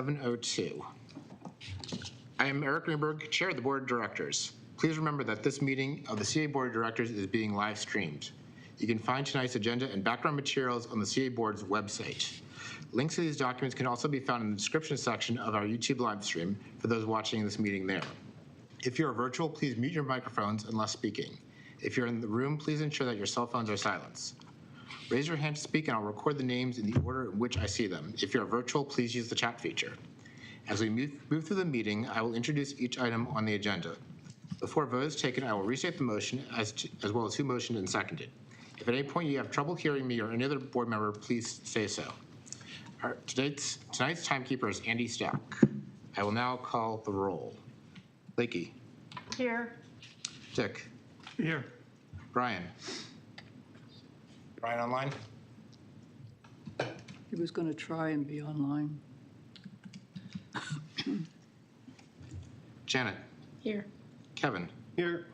11:02. I am Eric Greenberg, Chair of the Board of Directors. Please remember that this meeting of the CA Board of Directors is being live streamed. You can find tonight's agenda and background materials on the CA Board's website. Links to these documents can also be found in the description section of our YouTube live stream for those watching this meeting there. If you are virtual, please mute your microphones unless speaking. If you're in the room, please ensure that your cell phones are silenced. Raise your hand to speak and I'll record the names in the order in which I see them. If you're virtual, please use the chat feature. As we move through the meeting, I will introduce each item on the agenda. Before vote is taken, I will restate the motion as well as who motioned and seconded. If at any point you have trouble hearing me or any other board member, please say so. Tonight's timekeeper is Andy Stack. I will now call the roll. Lakey. Here. Dick. Here. Brian. Brian online? He was going to try and be online. Janet. Here. Kevin. Here.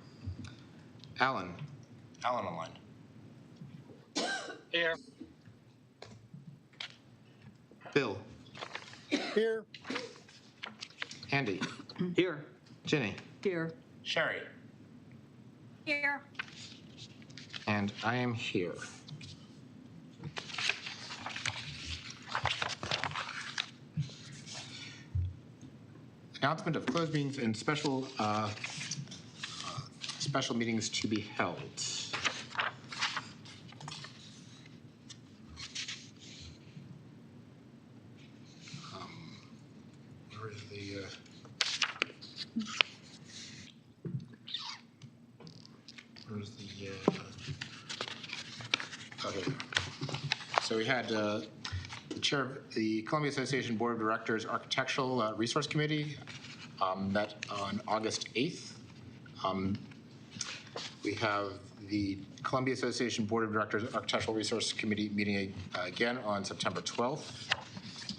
Alan. Alan online. Here. Bill. Here. Andy. Here. Ginny. Here. Sherry. Here. And I am here. Announcement of closed meetings and special meetings to be held. Where is the okay. So we had the chair of the Columbia Association Board of Directors Architectural Resource Committee met on August 8th. We have the Columbia Association Board of Directors Architectural Resource Committee meeting again on September 12th.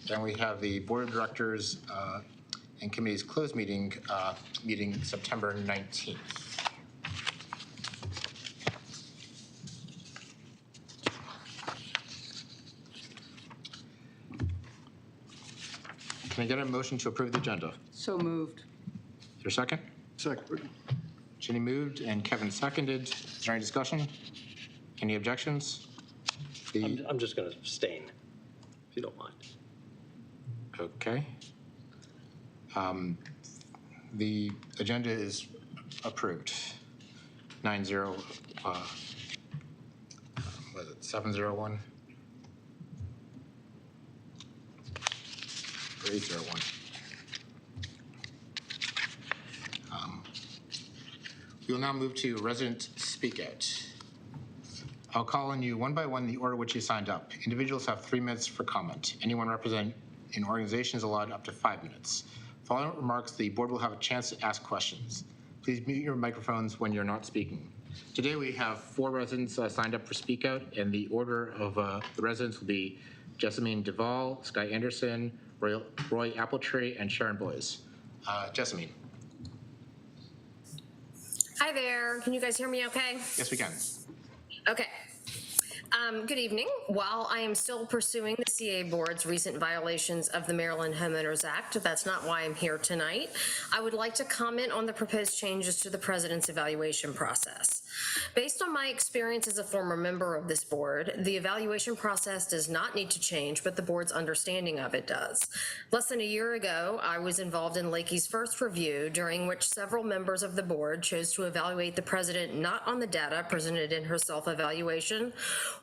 Then we have the Board of Directors and Committees closed meeting September 19th. Can I get a motion to approve the agenda? So moved. Is there a second? Second. Ginny moved and Kevin seconded. Is there any discussion? Any objections? I'm just going to abstain, if you don't mind. Okay. The agenda is approved. 9-0. Was it 701? Or 801? We will now move to resident speak out. I'll call on you one by one in the order which you signed up. Individuals have 3 minutes for comment. Anyone representing an organization is allowed up to 5 minutes. Following remarks, the board will have a chance to ask questions. Please mute your microphones when you're not speaking. Today we have 4 residents signed up for speak out, and the order of the residents will be Jessamine Duvall, Sky Anderson, Roy Appletree, and Sharon Boyes. Jessamine. Hi there. Can you guys hear me okay? Yes, we can. Okay. Good evening. While I am still pursuing the CA Board's recent violations of the Maryland Homeowners Act, that's not why I'm here tonight, I would like to comment on the proposed changes to the President's evaluation process. Based on my experience as a former member of this board, the evaluation process does not need to change, but the board's understanding of it does. Less than a year ago, I was involved in Lakey's first review, during which several members of the board chose to evaluate the President not on the data presented in her self-evaluation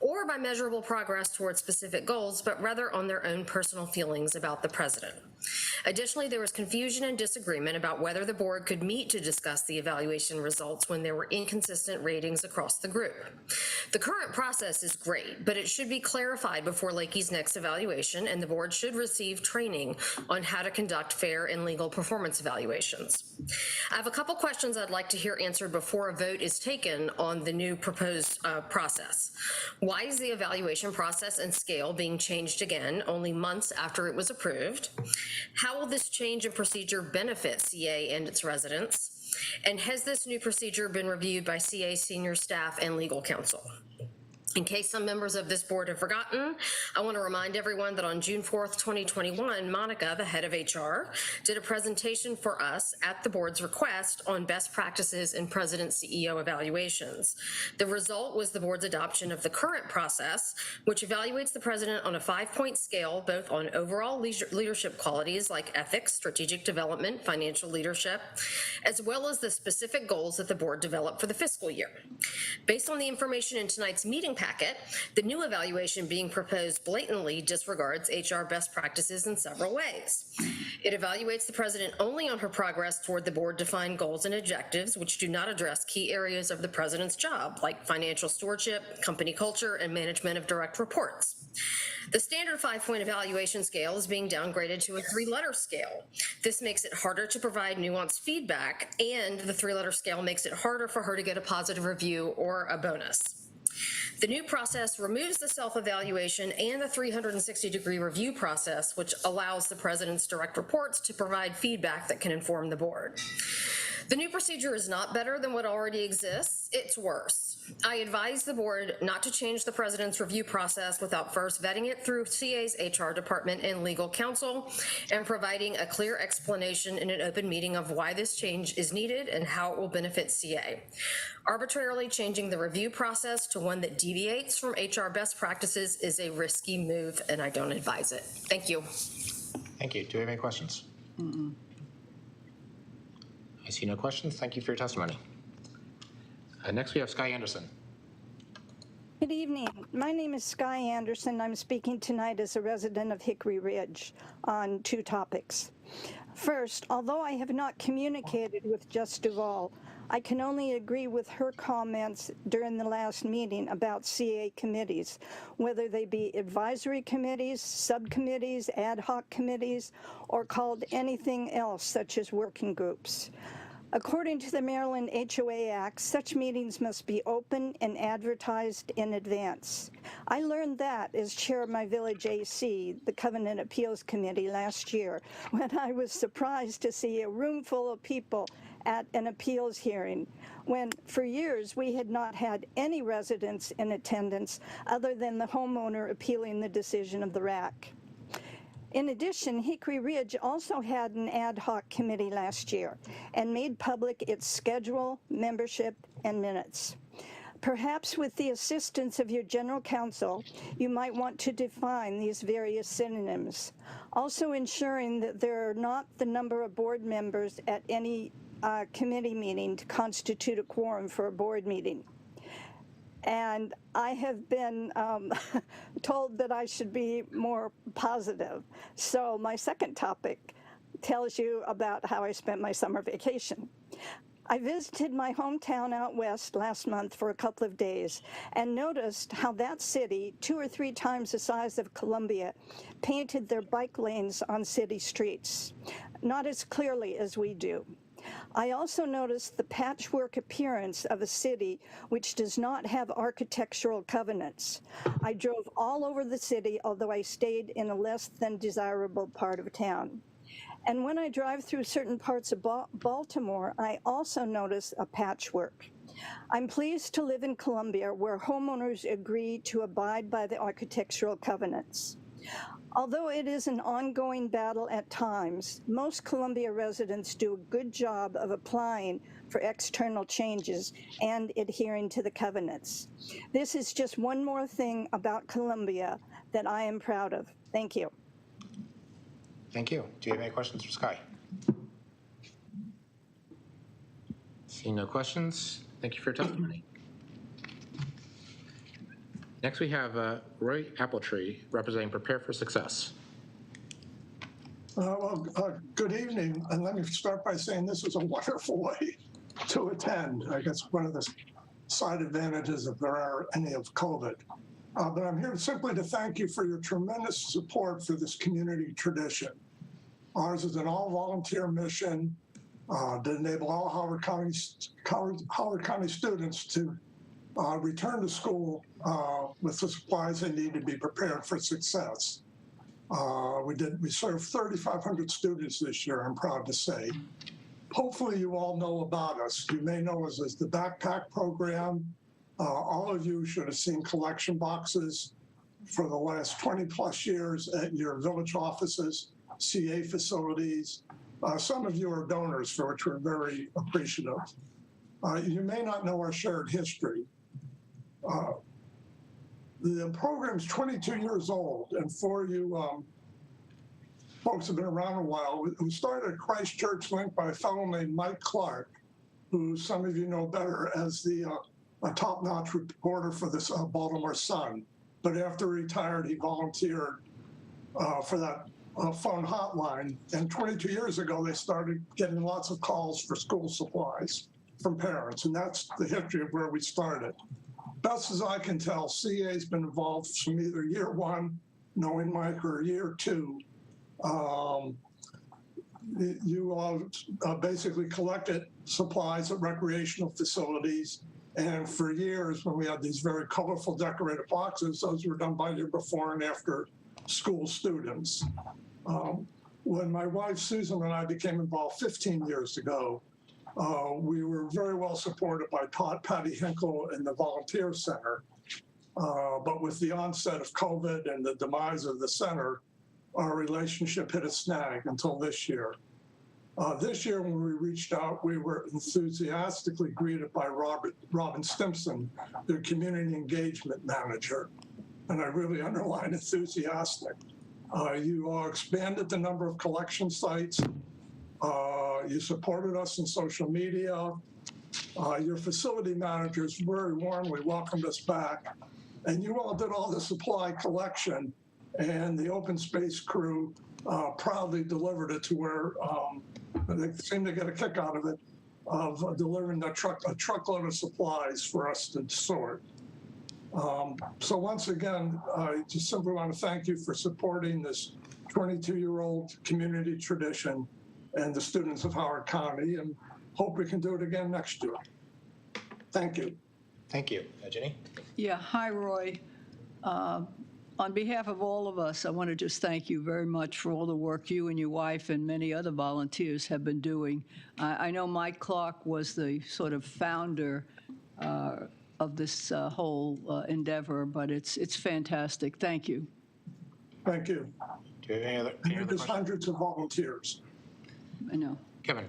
or by measurable progress towards specific goals, but rather on their own personal feelings about the President. Additionally, there was confusion and disagreement about whether the board could meet to discuss the evaluation results when there were inconsistent ratings across the group. The current process is great, but it should be clarified before Lakey's next evaluation, and the board should receive training on how to conduct fair and legal performance evaluations. I have a couple questions I'd like to hear answered before a vote is taken on the new proposed process. Why is the evaluation process and scale being changed again only months after it was approved? How will this change in procedure benefit CA and its residents? And has this new procedure been reviewed by CA senior staff and legal counsel? In case some members of this board have forgotten, I want to remind everyone that on June 4th, 2021, Monica, the head of HR, did a presentation for us at the board's request on best practices in President CEO evaluations. The result was the board's adoption of the current process, which evaluates the president on a 5-point scale, both on overall leadership qualities like ethics, strategic development, financial leadership, as well as the specific goals that the board developed for the fiscal year. Based on the information in tonight's meeting packet, the new evaluation being proposed blatantly disregards HR best practices in several ways. It evaluates the president only on her progress toward the board-defined goals and objectives, which do not address key areas of the president's job, like financial stewardship, company culture, and management of direct reports. The standard 5-point evaluation scale is being downgraded to a 3-letter scale. This makes it harder to provide nuanced feedback, and the 3-letter scale makes it harder for her to get a positive review or a bonus. The new process removes the self-evaluation and the 360-degree review process, which allows the president's direct reports to provide feedback that can inform the board. The new procedure is not better than what already exists, it's worse. I advise the board not to change the president's review process without first vetting it through CA's HR department and legal counsel and providing a clear explanation in an open meeting of why this change is needed and how it will benefit CA. Arbitrarily changing the review process to one that deviates from HR best practices is a risky move, and I don't advise it. Thank you. Thank you. Do we have any questions? I see no questions. Thank you for your testimony. Next, we have Sky Anderson. Good evening. My name is Sky Anderson. I'm speaking tonight as a resident of Hickory Ridge on 2 topics. First, although I have not communicated with Just Duvall, I can only agree with her comments during the last meeting about CA committees, whether they be advisory committees, subcommittees, ad hoc committees, or called anything else such as working groups. According to the Maryland HOA Act, such meetings must be open and advertised in advance. I learned that as chair of my village AC, the Covenant Appeals Committee, last year, when I was surprised to see a room full of people at an appeals hearing, when for years we had not had any residents in attendance other than the homeowner appealing the decision of the RAC. In addition, Hickory Ridge also had an ad hoc committee last year and made public its schedule, membership, and minutes. Perhaps with the assistance of your general counsel, you might want to define these various synonyms, also ensuring that there are not the number of board members at any committee meeting to constitute a quorum for a board meeting. And I have been told that I should be more positive. So my second topic tells you about how I spent my summer vacation. I visited my hometown out west last month for a couple of days and noticed how that city, 2 or 3 times the size of Columbia, painted their bike lanes on city streets, not as clearly as we do. I also noticed the patchwork appearance of a city which does not have architectural covenants. I drove all over the city, although I stayed in a less than desirable part of town. And when I drive through certain parts of Baltimore, I also notice a patchwork. I'm pleased to live in Columbia, where homeowners agree to abide by the architectural covenants. Although it is an ongoing battle at times, most Columbia residents do a good job of applying for external changes and adhering to the covenants. This is just one more thing about Columbia that I am proud of. Thank you. Thank you. Do you have any questions for Sky? Seeing no questions, thank you for your testimony. Next, we have Roy Appletree representing Prepare for Success. Good evening, and let me start by saying this is a wonderful way to attend. I guess one of the side advantages, if there are any, of COVID. But I'm here simply to thank you for your tremendous support for this community tradition. Ours is an all-volunteer mission to enable all Howard County students to return to school with the supplies they need to be prepared for success. We served 3,500 students this year, I'm proud to say. Hopefully you all know about us. You may know us as the Backpack Program, All of you should have seen collection boxes for the last 20 plus years at your village offices, CA facilities. Some of you are donors, for which we're very appreciative. You may not know our shared history. The program's 22 years old, and for you folks who have been around a while, it was started at Christ Church Link by a fellow named Mike Clark, who some of you know better as a top-notch reporter for the Baltimore Sun. But after he retired, he volunteered for that phone hotline. And 22 years ago, they started getting lots of calls for school supplies from parents. And that's the history of where we started. Best as I can tell, CA's been involved from either year one, knowing Mike, or year two. You all basically collected supplies at recreational facilities. And for years, when we had these very colorful decorated boxes, those were done by your before and after school students. When my wife Susan and I became involved 15 years ago, we were very well supported by Patty Hinkle and the Volunteer Center. But with the onset of COVID and the demise of the center, our relationship hit a snag until this year. This year, when we reached out, we were enthusiastically greeted by Robin Stimson, their community engagement manager. And I really underline enthusiastic. You all expanded the number of collection sites. You supported us in social media. Your facility managers very warmly welcomed us back. And you all did all the supply collection, and the open space crew proudly delivered it to where they seemed to get a kick out of it, of delivering a truckload of supplies for us to sort. So once again, I just simply want to thank you for supporting this 22-year-old community tradition and the students of Howard County, and hope we can do it again next year. Thank you. Thank you. Ginny? Yeah, hi, Roy. On behalf of all of us, I want to just thank you very much for all the work you and your wife and many other volunteers have been doing. I know Mike Clark was the sort of founder of this whole endeavor, but it's fantastic. Thank you. Thank you. Do you have any other There's questions? hundreds of volunteers. I know. Kevin?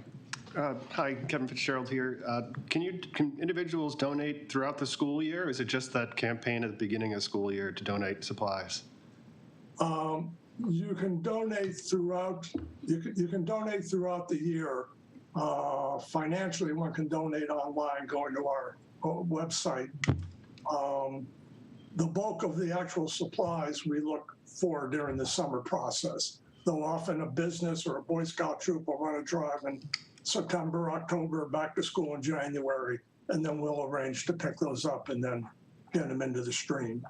Hi, Kevin Fitzgerald here. Can individuals donate throughout the school year? Or is it just that campaign at the beginning of school year to donate supplies? You can donate throughout. You can donate throughout the year. Financially, one can donate online, going to our website. The bulk of the actual supplies we look for during the summer process. Though often a business or a Boy Scout troop will run a drive in September, October, back to school in January, and then we'll arrange to pick those up and then get them into the stream.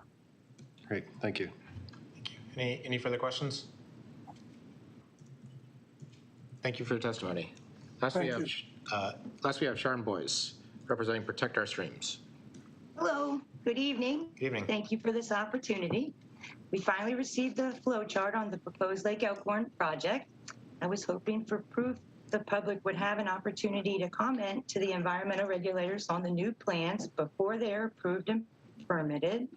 Great, thank you. Any further questions? Thank you for your testimony. Last we have Sharon Boyce, representing Protect Our Streams. Hello, good evening. Good evening. Thank you for this opportunity. We finally received the flow chart on the proposed Lake Elkhorn project. I was hoping for proof the public would have an opportunity to comment to the environmental regulators on the new plans before they're approved and permitted.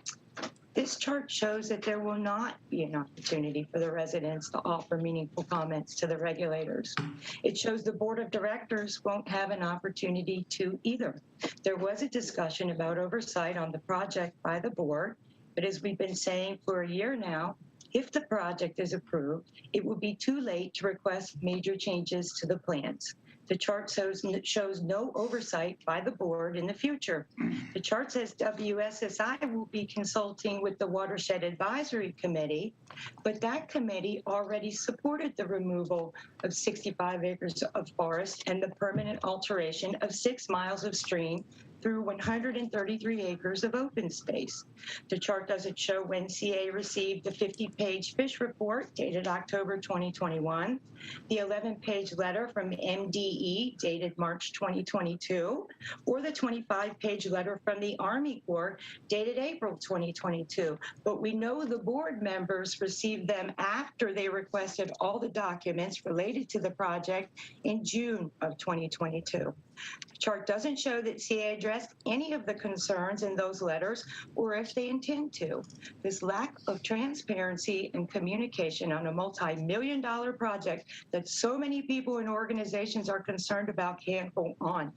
This chart shows that there will not be an opportunity for the residents to offer meaningful comments to the regulators. It shows the board of directors won't have an opportunity to either. There was a discussion about oversight on the project by the board, but as we've been saying for a year now, if the project is approved, it will be too late to request major changes to the plans. The chart shows no oversight by the board in the future. The chart says WSSI will be consulting with the Watershed Advisory Committee, but that committee already supported the removal of 65 acres of forest and the permanent alteration of 6 miles of stream through 133 acres of open space. The chart doesn't show when CA received the 50-page fish report dated October 2021, the 11-page letter from MDE dated March 2022, or the 25-page letter from the Army Corps dated April 2022. But we know the board members received them after they requested all the documents related to the project in June of 2022. The chart doesn't show that CA addressed any of the concerns in those letters or if they intend to. This lack of transparency and communication on a multi-million-dollar project that so many people and organizations are concerned about can't go on.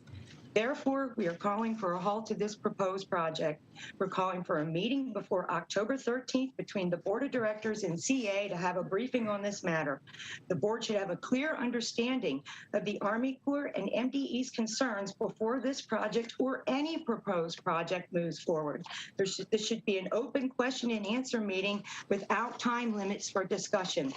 Therefore, we are calling for a halt to this proposed project. We're calling for a meeting before October 13th between the Board of Directors and CA to have a briefing on this matter. The board should have a clear understanding of the Army Corps and MDE's concerns before this project or any proposed project moves forward. This should be an open question and answer meeting without time limits for discussion.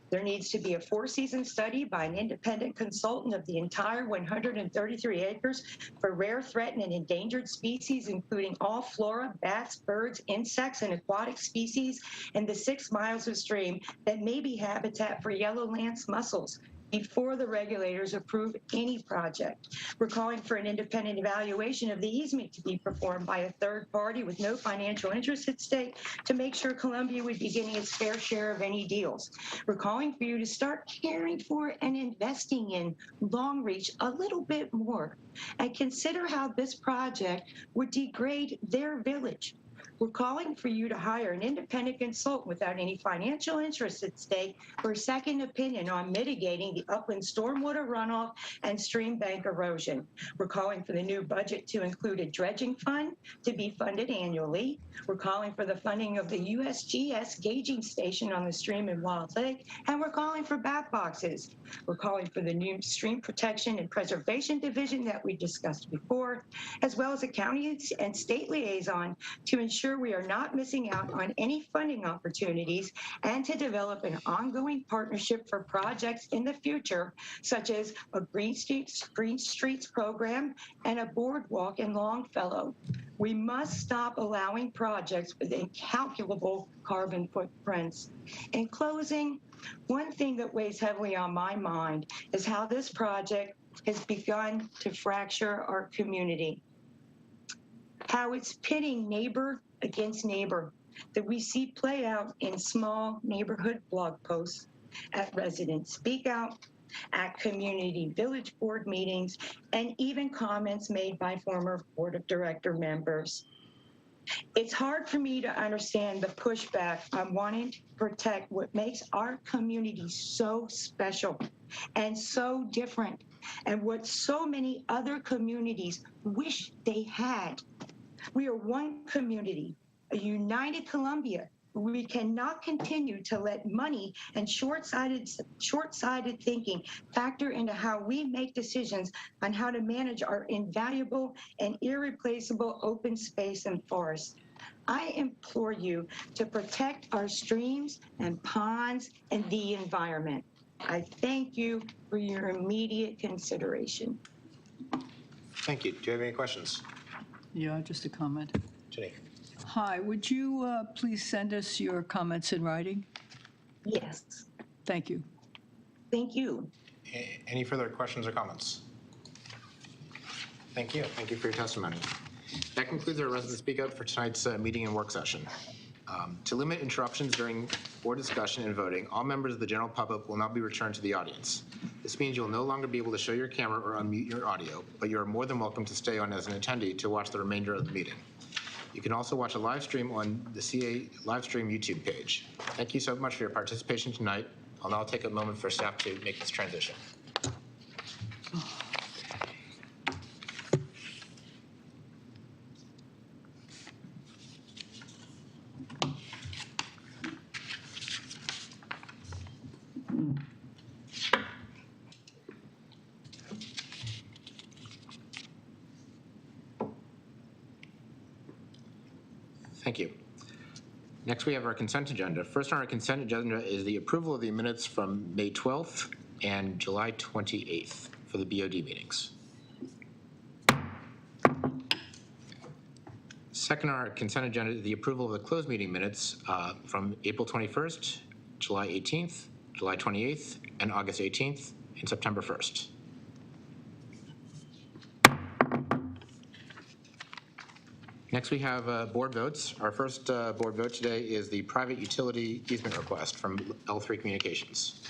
There needs to be a four-season study by an independent consultant of the entire 133 acres for rare, threatened, and endangered species, including all flora, bats, birds, insects, and aquatic species in the 6 miles of stream that may be habitat for yellow lance mussels, before the regulators approve any project. We're calling for an independent evaluation of the easement to be performed by a third party with no financial interest at stake to make sure Columbia would be getting its fair share of any deals. We're calling for you to start caring for and investing in Long Reach a little bit more and consider how this project would degrade their village. We're calling for you to hire an independent consultant without any financial interest at stake for a second opinion on mitigating the upland stormwater runoff and stream bank erosion. We're calling for the new budget to include a dredging fund to be funded annually. We're calling for the funding of the USGS gauging station on the stream in Wild Lake, and we're calling for bat boxes. We're calling for the new stream protection and preservation division that we discussed before, as well as a county and state liaison to ensure we are not missing out on any funding opportunities and to develop an ongoing partnership for projects in the future, such as a Green Streets program and a boardwalk in Longfellow. We must stop allowing projects with incalculable carbon footprints. In closing, one thing that weighs heavily on my mind is how this project has begun to fracture our community. How it's pitting neighbor against neighbor that we see play out in small neighborhood blog posts, at resident speak out, at community village board meetings, and even comments made by former board of director members. It's hard for me to understand the pushback on wanting to protect what makes our community so special and so different, and what so many other communities wish they had. We are one community, a united Columbia. We cannot continue to let money and short-sighted thinking factor into how we make decisions on how to manage our invaluable and irreplaceable open space and forests. I implore you to protect our streams and ponds and the environment. I thank you for your immediate consideration. Thank you. Do you have any questions? Yeah, just a comment. Jenny? Hi, would you please send us your comments in writing? Yes, Thank you. thank you. Any further questions or comments? Thank you. Thank you for your testimony. That concludes our resident speak out for tonight's meeting and work session. To limit interruptions during board discussion and voting, all members of the general public will not be returned to the audience. This means you'll no longer be able to show your camera or unmute your audio, but you are more than welcome to stay on as an attendee to watch the remainder of the meeting. You can also watch a live stream on the CA live stream YouTube page. Thank you so much for your participation tonight. I'll now take a moment for staff to make this transition. Thank you. Next, we have our consent agenda. First on our consent agenda is the approval of the minutes from May 12th and July 28th for the BOD meetings. Second on our consent agenda is the approval of the closed meeting minutes from April 21st, July 18th, July 28th, and August 18th, and September 1st. Next, we have board votes. Our first board vote today is the private utility easement request from L3 Communications.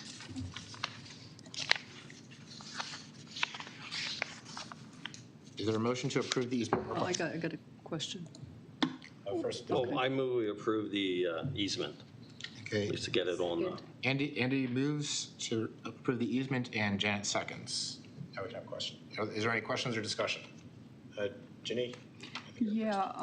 Is there a motion to approve the easement? Oh, I got a question. First, Oh, I move we approve the easement, okay. just to get it on the. Andy moves to approve the easement, and Janet seconds. I would have a question. Is there any questions or discussion? Ginny? Yeah,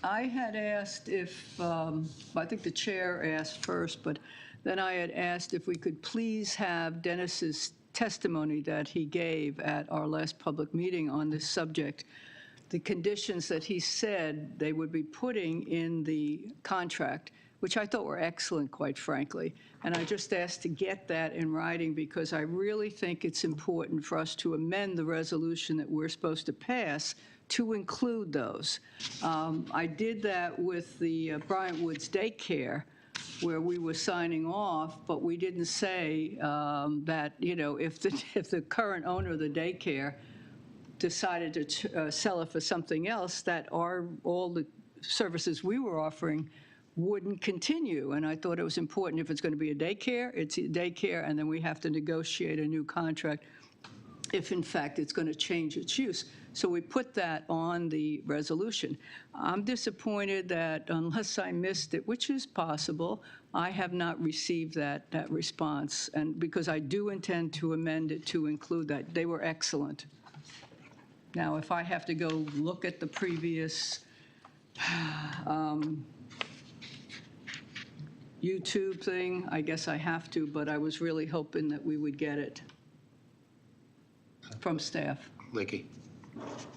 I had asked if, I think the chair asked first, but then I had asked if we could please have Dennis's testimony that he gave at our last public meeting on this subject, the conditions that he said they would be putting in the contract, which I thought were excellent, quite frankly. And I just asked to get that in writing because I really think it's important for us to amend the resolution that we're supposed to pass to include those. I did that with the Bryant Woods daycare, where we were signing off, but we didn't say that, you know, if the current owner of the daycare decided to sell it for something else, that all the services we were offering wouldn't continue. And I thought it was important, if it's going to be a daycare, it's a daycare, and then we have to negotiate a new contract if in fact it's going to change its use. So we put that on the resolution. I'm disappointed that unless I missed it, which is possible, I have not received that response. And because I do intend to amend it to include that. They were excellent. Now, if I have to go look at the previous YouTube thing, I guess I have to, but I was really hoping that we would get it from staff. Lakey?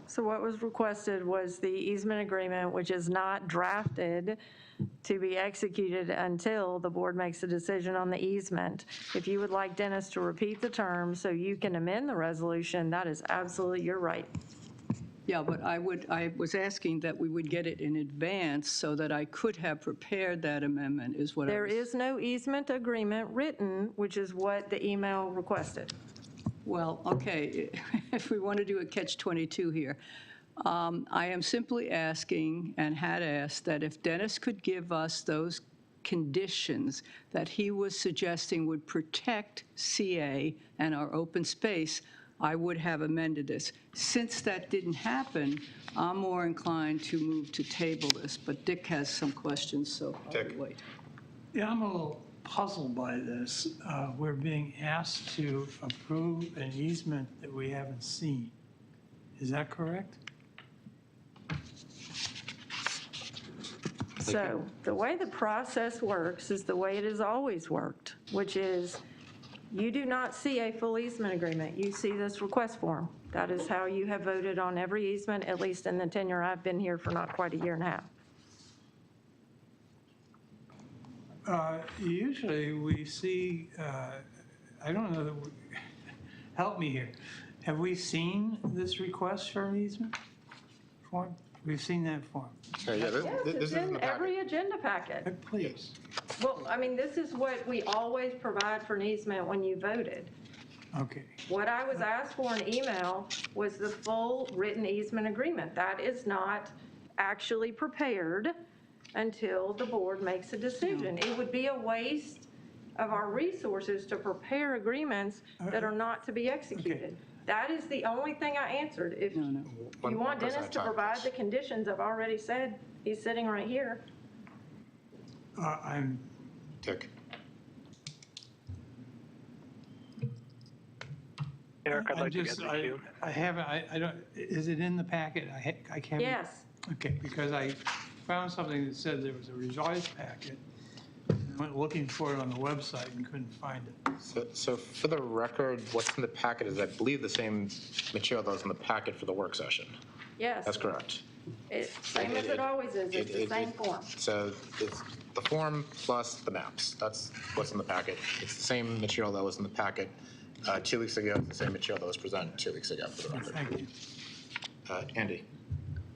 So what was requested was the easement agreement, which is not drafted to be executed until the board makes a decision on the easement. If you would like Dennis to repeat the terms so you can amend the resolution, that is absolutely your right. Yeah, but I was asking that we would get it in advance so that I could have prepared that amendment, is what I was. There is no easement agreement written, which is what the email requested. Well, okay, if we want to do a catch-22 here, I am simply asking and had asked that if Dennis could give us those conditions that he was suggesting would protect CA and our open space, I would have amended this. Since that didn't happen, I'm more inclined to move to table this, but Dick has some questions, so I'll wait. Yeah, I'm a little puzzled by this. We're being asked to approve an easement that we haven't seen. Is that correct? So the way the process works is the way it has always worked, which is you do not see a full easement agreement. You see this request form. That is how you have voted on every easement, at least in the tenure I've been here for not quite a year and a half. Usually we see, I don't know, help me here. Have we seen this request for an easement form? We've seen that form. Yes, it's in every agenda packet. Please. Well, I mean, this is what we always provide for an easement when you voted. Okay. What I was asked for in email was the full written easement agreement. That is not actually prepared until the board makes a decision. It would be a waste of our resources to prepare agreements that are not to be executed. That is the only thing I answered. If you want Dennis to provide the conditions, I've already said, he's sitting right here. I'm. Dick? Eric, I'd like to get just, this too. I haven't, I don't, is it in the packet? I can't. Yes. Okay, because I found something that said there was a revised packet. I went looking for it on the website and couldn't find it. So for the record, what's in the packet is, I believe, the same material that was in the packet for the work session. Yes. That's correct. Same as it always is. It's the same form. So it's the form plus the maps. That's what's in the packet. It's the same material that was in the packet 2 weeks ago. It's the same material that was presented 2 weeks ago, for the record. Thank you. Andy?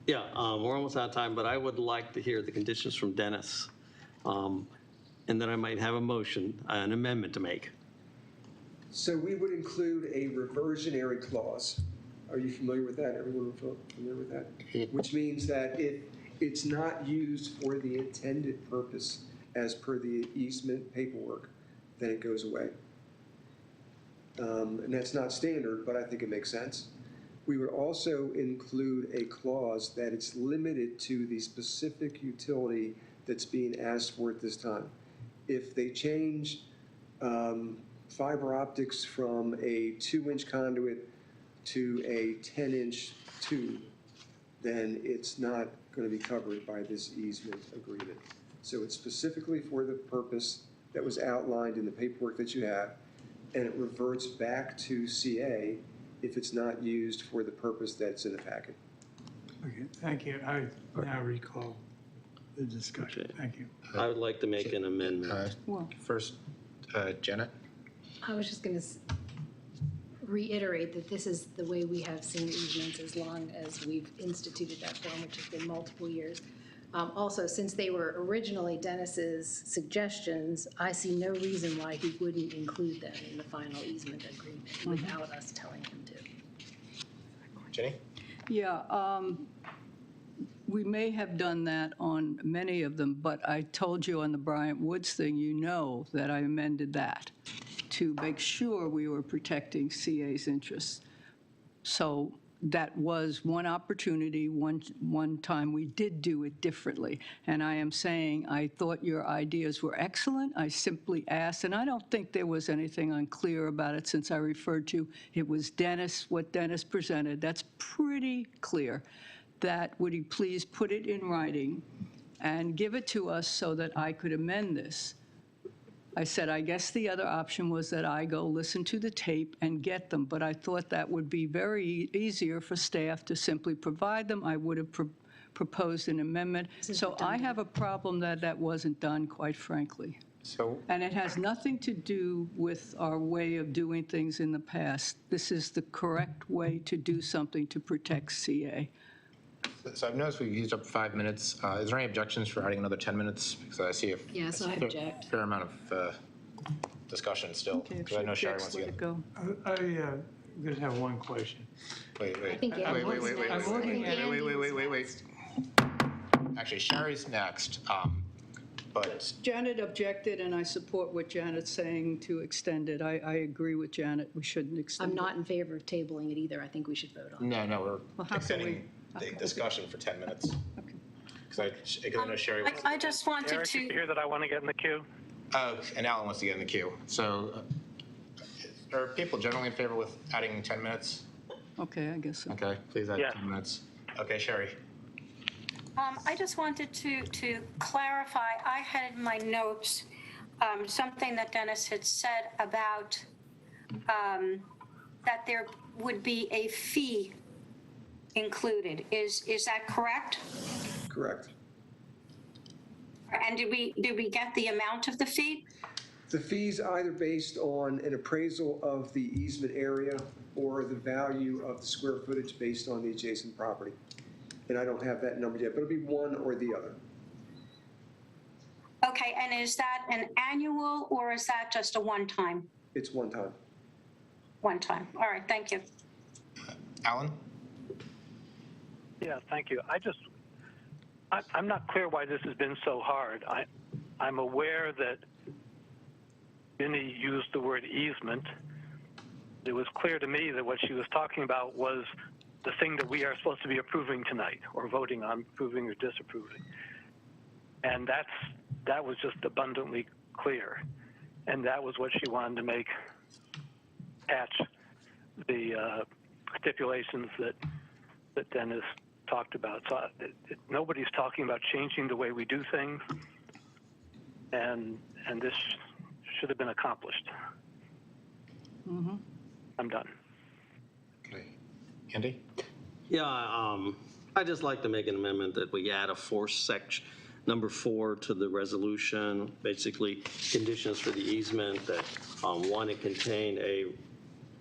Yeah, we're almost out of time, but I would like to hear the conditions from Dennis. And then I might have a motion, an amendment to make. So we would include a reversionary clause. Are you familiar with that? Everyone familiar with that? Which means that if it's not used for the intended purpose as per the easement paperwork, then it goes away. And that's not standard, but I think it makes sense. we would also include a clause that it's limited to the specific utility that's being asked for at this time. If they change fiber optics from a 2-inch conduit to a 10-inch tube, then it's not going to be covered by this easement agreement. So it's specifically for the purpose that was outlined in the paperwork that you have, and it reverts back to CA if it's not used for the purpose that's in the packet. Okay, thank you. I now recall the discussion. Thank you. I would like to make an amendment. First, Janet? I was just going to reiterate that this is the way we have seen easements as long as we've instituted that form, which has been multiple years. Also, since they were originally Dennis's suggestions, I see no reason why he wouldn't include them in the final easement agreement without us telling him to. Jenny? Yeah, we may have done that on many of them, but I told you on the Bryant Woods thing, you know that I amended that to make sure we were protecting CA's interests. So that was one opportunity, one time we did do it differently. And I am saying I thought your ideas were excellent. I simply asked, and I don't think there was anything unclear about it since I referred to it was Dennis, what Dennis presented. That's pretty clear. That would you please put it in writing and give it to us so that I could amend this. I said, I guess the other option was that I go listen to the tape and get them, but I thought that would be very easier for staff to simply provide them. I would have proposed an amendment. So I have a problem that that wasn't done, quite frankly. So, And it has nothing to do with our way of doing things in the past. This is the correct way to do something to protect CA. so I've noticed we've used up 5 minutes. Is there any objections for adding another 10 minutes? Because I see Yes, I object. fair amount of discussion still. Okay, if Because I know she Sherry objects, wants to let it get. go. I just have one question. Wait. I think Wait. Andy's next. I'm looking at- Wait. Actually, Sherry's next. But Janet objected, and I support what Janet's saying to extend it. I agree with Janet. We shouldn't extend I'm it. not in favor of tabling it either. I think we should vote on it. no, Well, we're how can extending we- the discussion for 10 minutes. Okay. Because I know Sherry wants. I just wanted Eric, to. you hear that I want to get in the queue? Oh, and Alan wants to get in the queue. So are people generally in favor with adding 10 minutes? Okay, I guess so. Okay, please add Yes. 10 minutes. Okay, Sherry. I just wanted to clarify. I had in my notes something that Dennis had said about that there would be a fee included. Is that correct? Correct. And did we get the amount of the fee? The fee's either based on an appraisal of the easement area or the value of the square footage based on the adjacent property. And I don't have that number yet, but it'll be one or the other. Okay, and is that an annual or is that just a one-time? It's one time. One time. All right, thank you. Alan? Yeah, thank you. I'm not clear why this has been so hard. I'm aware that Minnie used the word easement. It was clear to me that what she was talking about was the thing that we are supposed to be approving tonight, or voting on approving or disapproving. And that was just abundantly clear. And that was what she wanted to make patch the stipulations that Dennis talked about. So nobody's talking about changing the way we do things, and this should have been accomplished. Mm-hmm. I'm done. Okay. Andy? Yeah, I'd just like to make an amendment that we add a section, number 4 to the resolution, basically conditions for the easement that, one, it contain a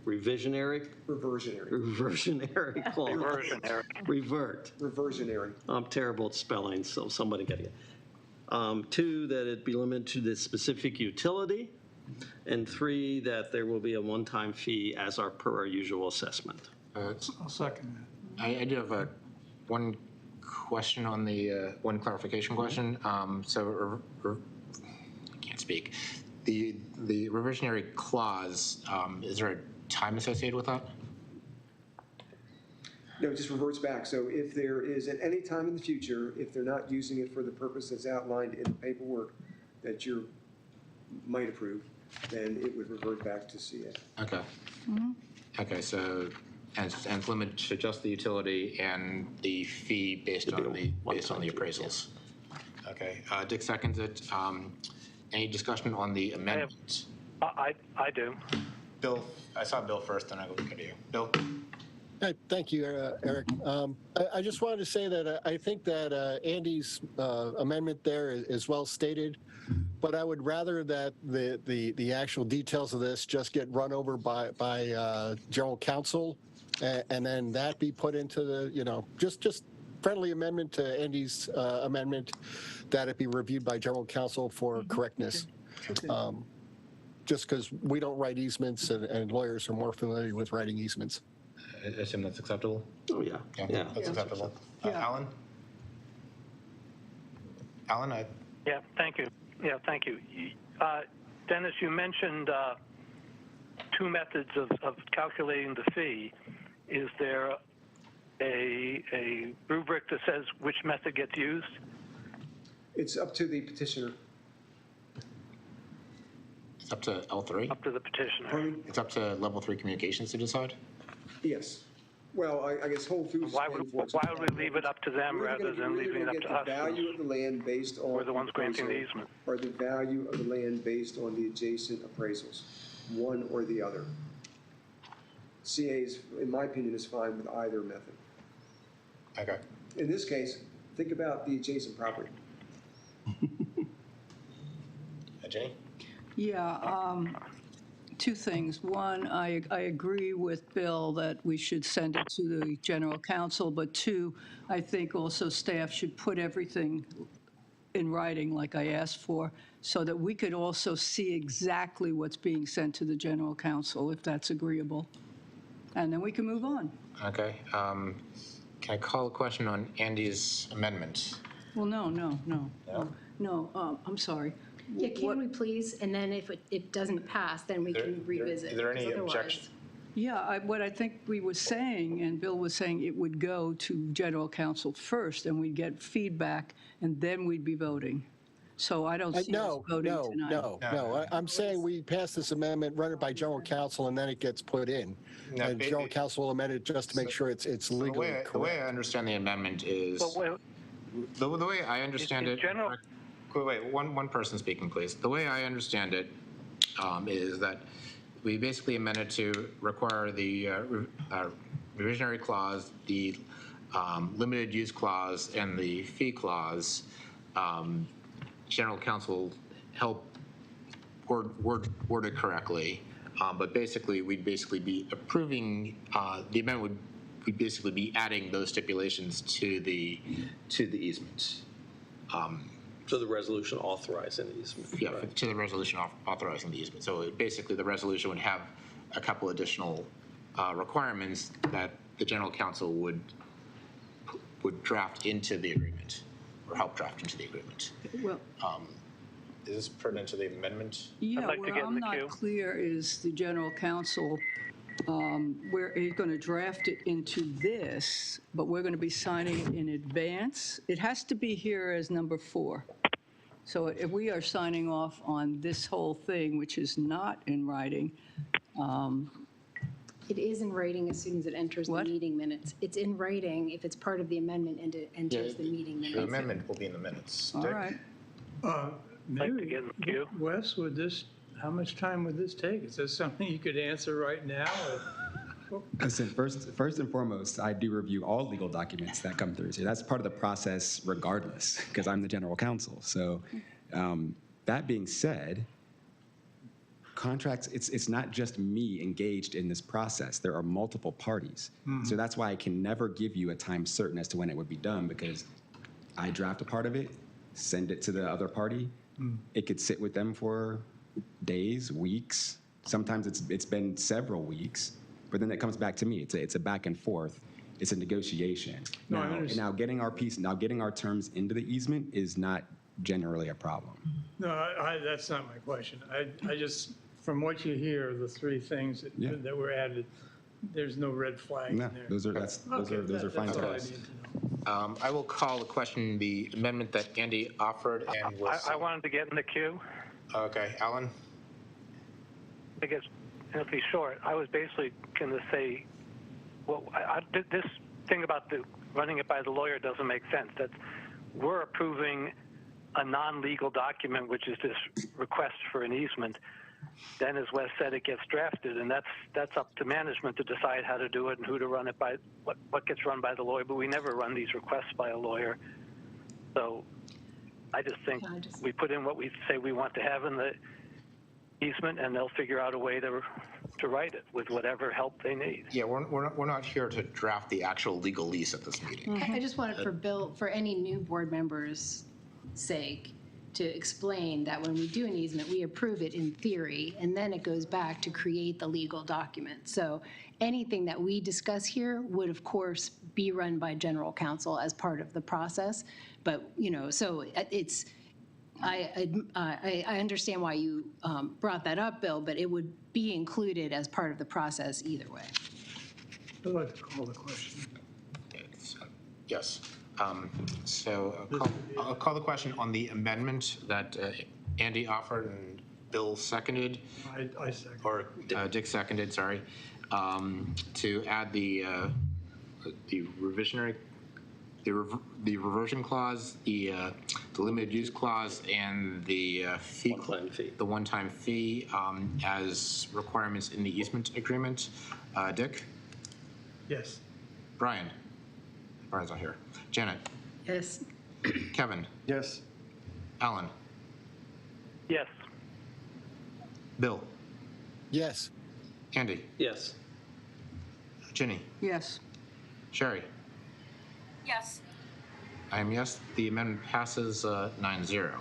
reversionary clause. Reversionary. Reversionary. I'm terrible at spelling, so somebody get it. 2, that it be limited to the specific utility. And 3, that there will be a one-time fee as per our usual assessment. I'll second that. I do have one question on the, one clarification question. So, I can't speak. The reversionary clause, is there a time associated with that? No, it just reverts back. So if there is at any time in the future, if they're not using it for the purpose that's outlined in the paperwork that you might approve, then it would revert back to CA. Okay. Okay, so, and it's limited to just the utility and the fee based on the appraisals. Okay, Dick seconds it. Any discussion on the amendment? I do. Bill, I saw Bill first, then I will go to you. Bill? Thank you, Eric. I just wanted to say that I think that Andy's amendment there is well stated, but I would rather that the actual details of this just get run over by general counsel, and then that be put into the, just friendly amendment to Andy's amendment, that it be reviewed by general counsel for correctness. Just because we don't write easements and lawyers are more familiar with writing easements. I assume that's acceptable? Oh, yeah. Yeah, that's acceptable. Alan? Alan, Yeah, thank you. Yeah, thank you. Dennis, you mentioned two methods of calculating the fee. Is there a rubric that says which method gets used? It's up to the petitioner. it's up to L3? Up to the petitioner. Pardon me? It's up to level 3 communications to decide? Yes. Well, I guess Whole Foods. Why would we leave it up to them rather than leaving it up to us? The value of the land based on. We're the ones granting the easement. Or the value of the land based on the adjacent appraisals, one or the other. CA's, in my opinion, is fine with either method. Okay. In this case, think about the adjacent property. Jenny? Yeah, two things. One, I agree with Bill that we should send it to the general counsel, but two, I think also staff should put everything in writing like I asked for, so that we could also see exactly what's being sent to the general counsel, if that's agreeable. And then we can move on. Okay. Can I call a question on Andy's amendment? Well, no, I'm sorry. Yeah, can we please? And then if it doesn't pass, then we can revisit. Is there any because otherwise- objection? Yeah, what I think we were saying, and Bill was saying, it would go to general counsel first, and we'd get feedback, and then we'd be voting. So I don't see us No, voting tonight. no. I'm saying we pass this amendment, run it by general counsel, and then it gets put in. No, And general counsel will amend it just to make sure it's legally The way I correct. understand the amendment is, Well, the way I understand in it. general- Wait, one person speaking, please. The way I understand it is that we basically amended to require the revisionary clause, the limited use clause, and the fee clause. General counsel help word it correctly, but basically we'd basically be approving the amendment would basically be adding those stipulations to the easement. So the resolution authorizing the easement. Yeah, to the resolution authorizing the easement. So basically, the resolution would have a couple additional requirements that the general counsel would draft into the agreement, or help draft into the agreement. Well, Is this pertinent to the amendment? yeah, like to where get in I'm the not queue. clear is the general counsel, where he's going to draft it into this, but we're going to be signing it in advance. It has to be here as number 4. So if we are signing off on this whole thing, which is not in writing, It is in writing as soon as it enters the What? meeting minutes. It's in writing if it's part of the amendment and it enters the meeting The minutes. amendment will be in the minutes. all Dick? right. Like to Maybe, get in the queue. Wes, how much time would this take? Is this something you could answer right now? Listen, first and foremost, I do review all legal documents that come through. So that's part of the process regardless, because I'm the general counsel. So that being said, contracts, it's not just me engaged in this process. There are multiple parties. So that's why I can never give you a time certain as to when it would be done, because I draft a part of it, send it to the other party. It could sit with them for days, weeks. Sometimes it's been several weeks, but then it comes back to me. It's a back and forth. It's a negotiation. No, I understand. Now getting our terms into the easement is not generally a problem. No, that's not my question. I just, from what you hear, the 3 things Yeah. that were added, there's no red flag No, in there. those are fine That's to all I us. need to know. I will call the question, the amendment that Andy offered and was. I wanted to get in the queue. Okay, Alan? I guess it'll be short. I was basically going to say, well, this thing about the running it by the lawyer doesn't make sense. That we're approving a non-legal document, which is this request for an easement. Then, as Wes said, it gets drafted, and that's up to management to decide how to do it and who to run it by, what gets run by the lawyer. But we never run these requests by a lawyer. So I just think we put in what we say we want to have in the easement, and they'll figure out a way to write it with whatever help they need. Yeah, we're not here to draft the actual legal lease at this meeting. I just wanted for any new board members' sake, to explain that when we do an easement, we approve it in theory, and then it goes back to create the legal document. So anything that we discuss here would, of course, be run by general counsel as part of the process. But, so it's, I understand why you brought that up, Bill, but it would be included as part of the process either way. I'd like to call the question. Yes. So I'll call the question on the amendment that Andy offered and Bill seconded. I second. Or Dick seconded, sorry, to add the reversion clause, the limited use clause, and the fee. One-time fee. The one-time fee as requirements in the easement agreement. Dick? Yes. Brian? Brian's not here. Janet? Yes. Kevin? Yes. Alan? Yes. Bill? Yes. Andy? Yes. Ginny? Yes. Sherry? Yes. I am yes. The amendment passes 9-0.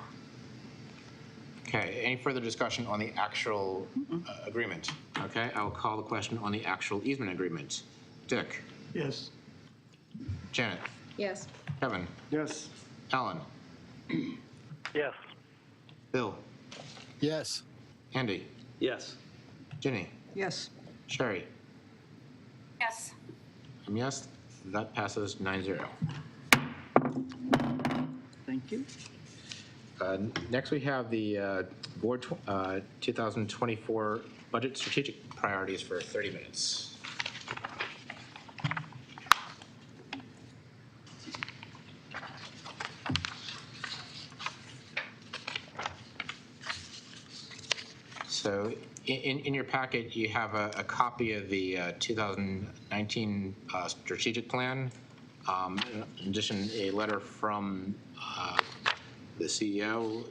Okay, any further discussion on the actual agreement? Okay, I will call the question on the actual easement agreement. Dick? Yes. Janet? Yes. Kevin? Yes. Alan? Yes. Bill? Yes. Andy? Yes. Ginny? Yes. Sherry? Yes. I'm yes. That passes 9-0. Thank you. Next, we have the Board 2024 Budget Strategic Priorities for 30 minutes. So in your packet, you have a copy of the 2019 strategic plan. In addition, a letter from the CEO.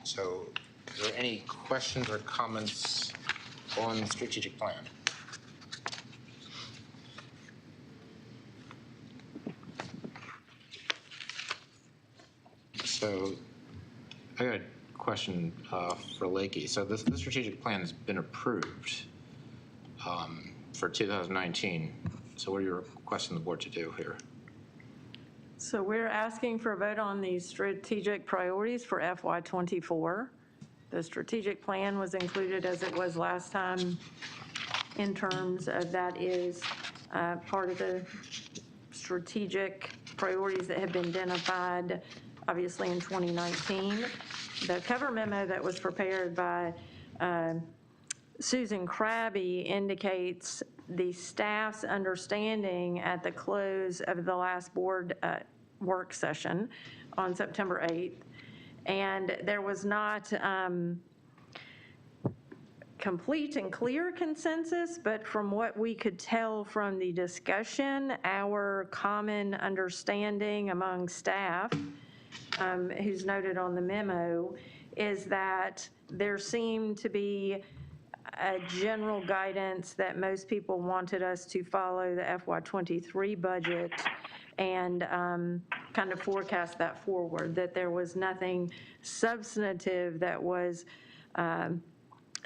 So are there any questions or comments on the strategic plan? So I got a question for Lakey. So this strategic plan has been approved for 2019. So what are you requesting the board to do here? So we're asking for a vote on these strategic priorities for FY24. The strategic plan was included as it was last time in terms of that is part of the strategic priorities that have been identified, obviously, in 2019. The cover memo that was prepared by Susan Krabbe indicates the staff's understanding at the close of the last board work session on September 8th. And there was not complete and clear consensus, but from what we could tell from the discussion, our common understanding among staff, who's noted on the memo, is that there seemed to be a general guidance that most people wanted us to follow the FY23 budget and kind of forecast that forward, that there was nothing substantive that was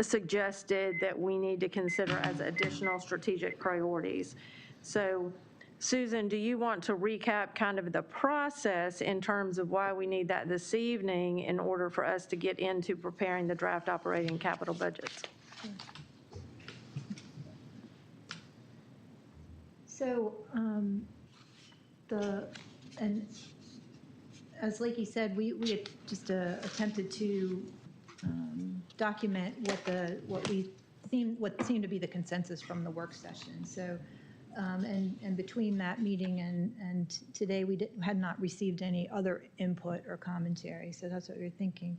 suggested that we need to consider as additional strategic priorities. So, Susan, do you want to recap kind of the process in terms of why we need that this evening in order for us to get into preparing the draft operating capital budgets? So, and as Lakey said, we had just attempted to document what seemed to be the consensus from the work session. So, and between that meeting and today, we had not received any other input or commentary. So that's what we're thinking.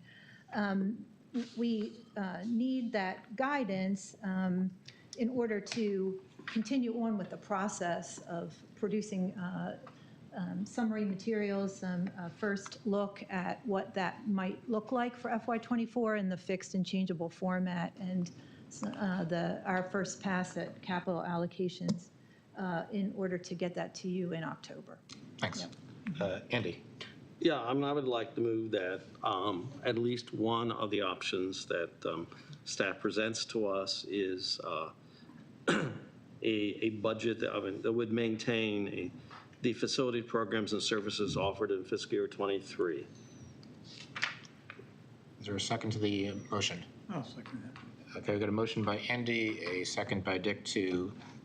We need that guidance in order to continue on with the process of producing summary materials, some first look at what that might look like for FY24 in the fixed and changeable format, and our first pass at capital allocations in order to get that to you in October. Thanks. Andy? Yeah, I would like to move that at least one of the options that staff presents to us is a budget that would maintain the facility programs and services offered in fiscal year '23. Is there a second to the motion? I'll second that. Okay, we've got a motion by Andy, a second by Dick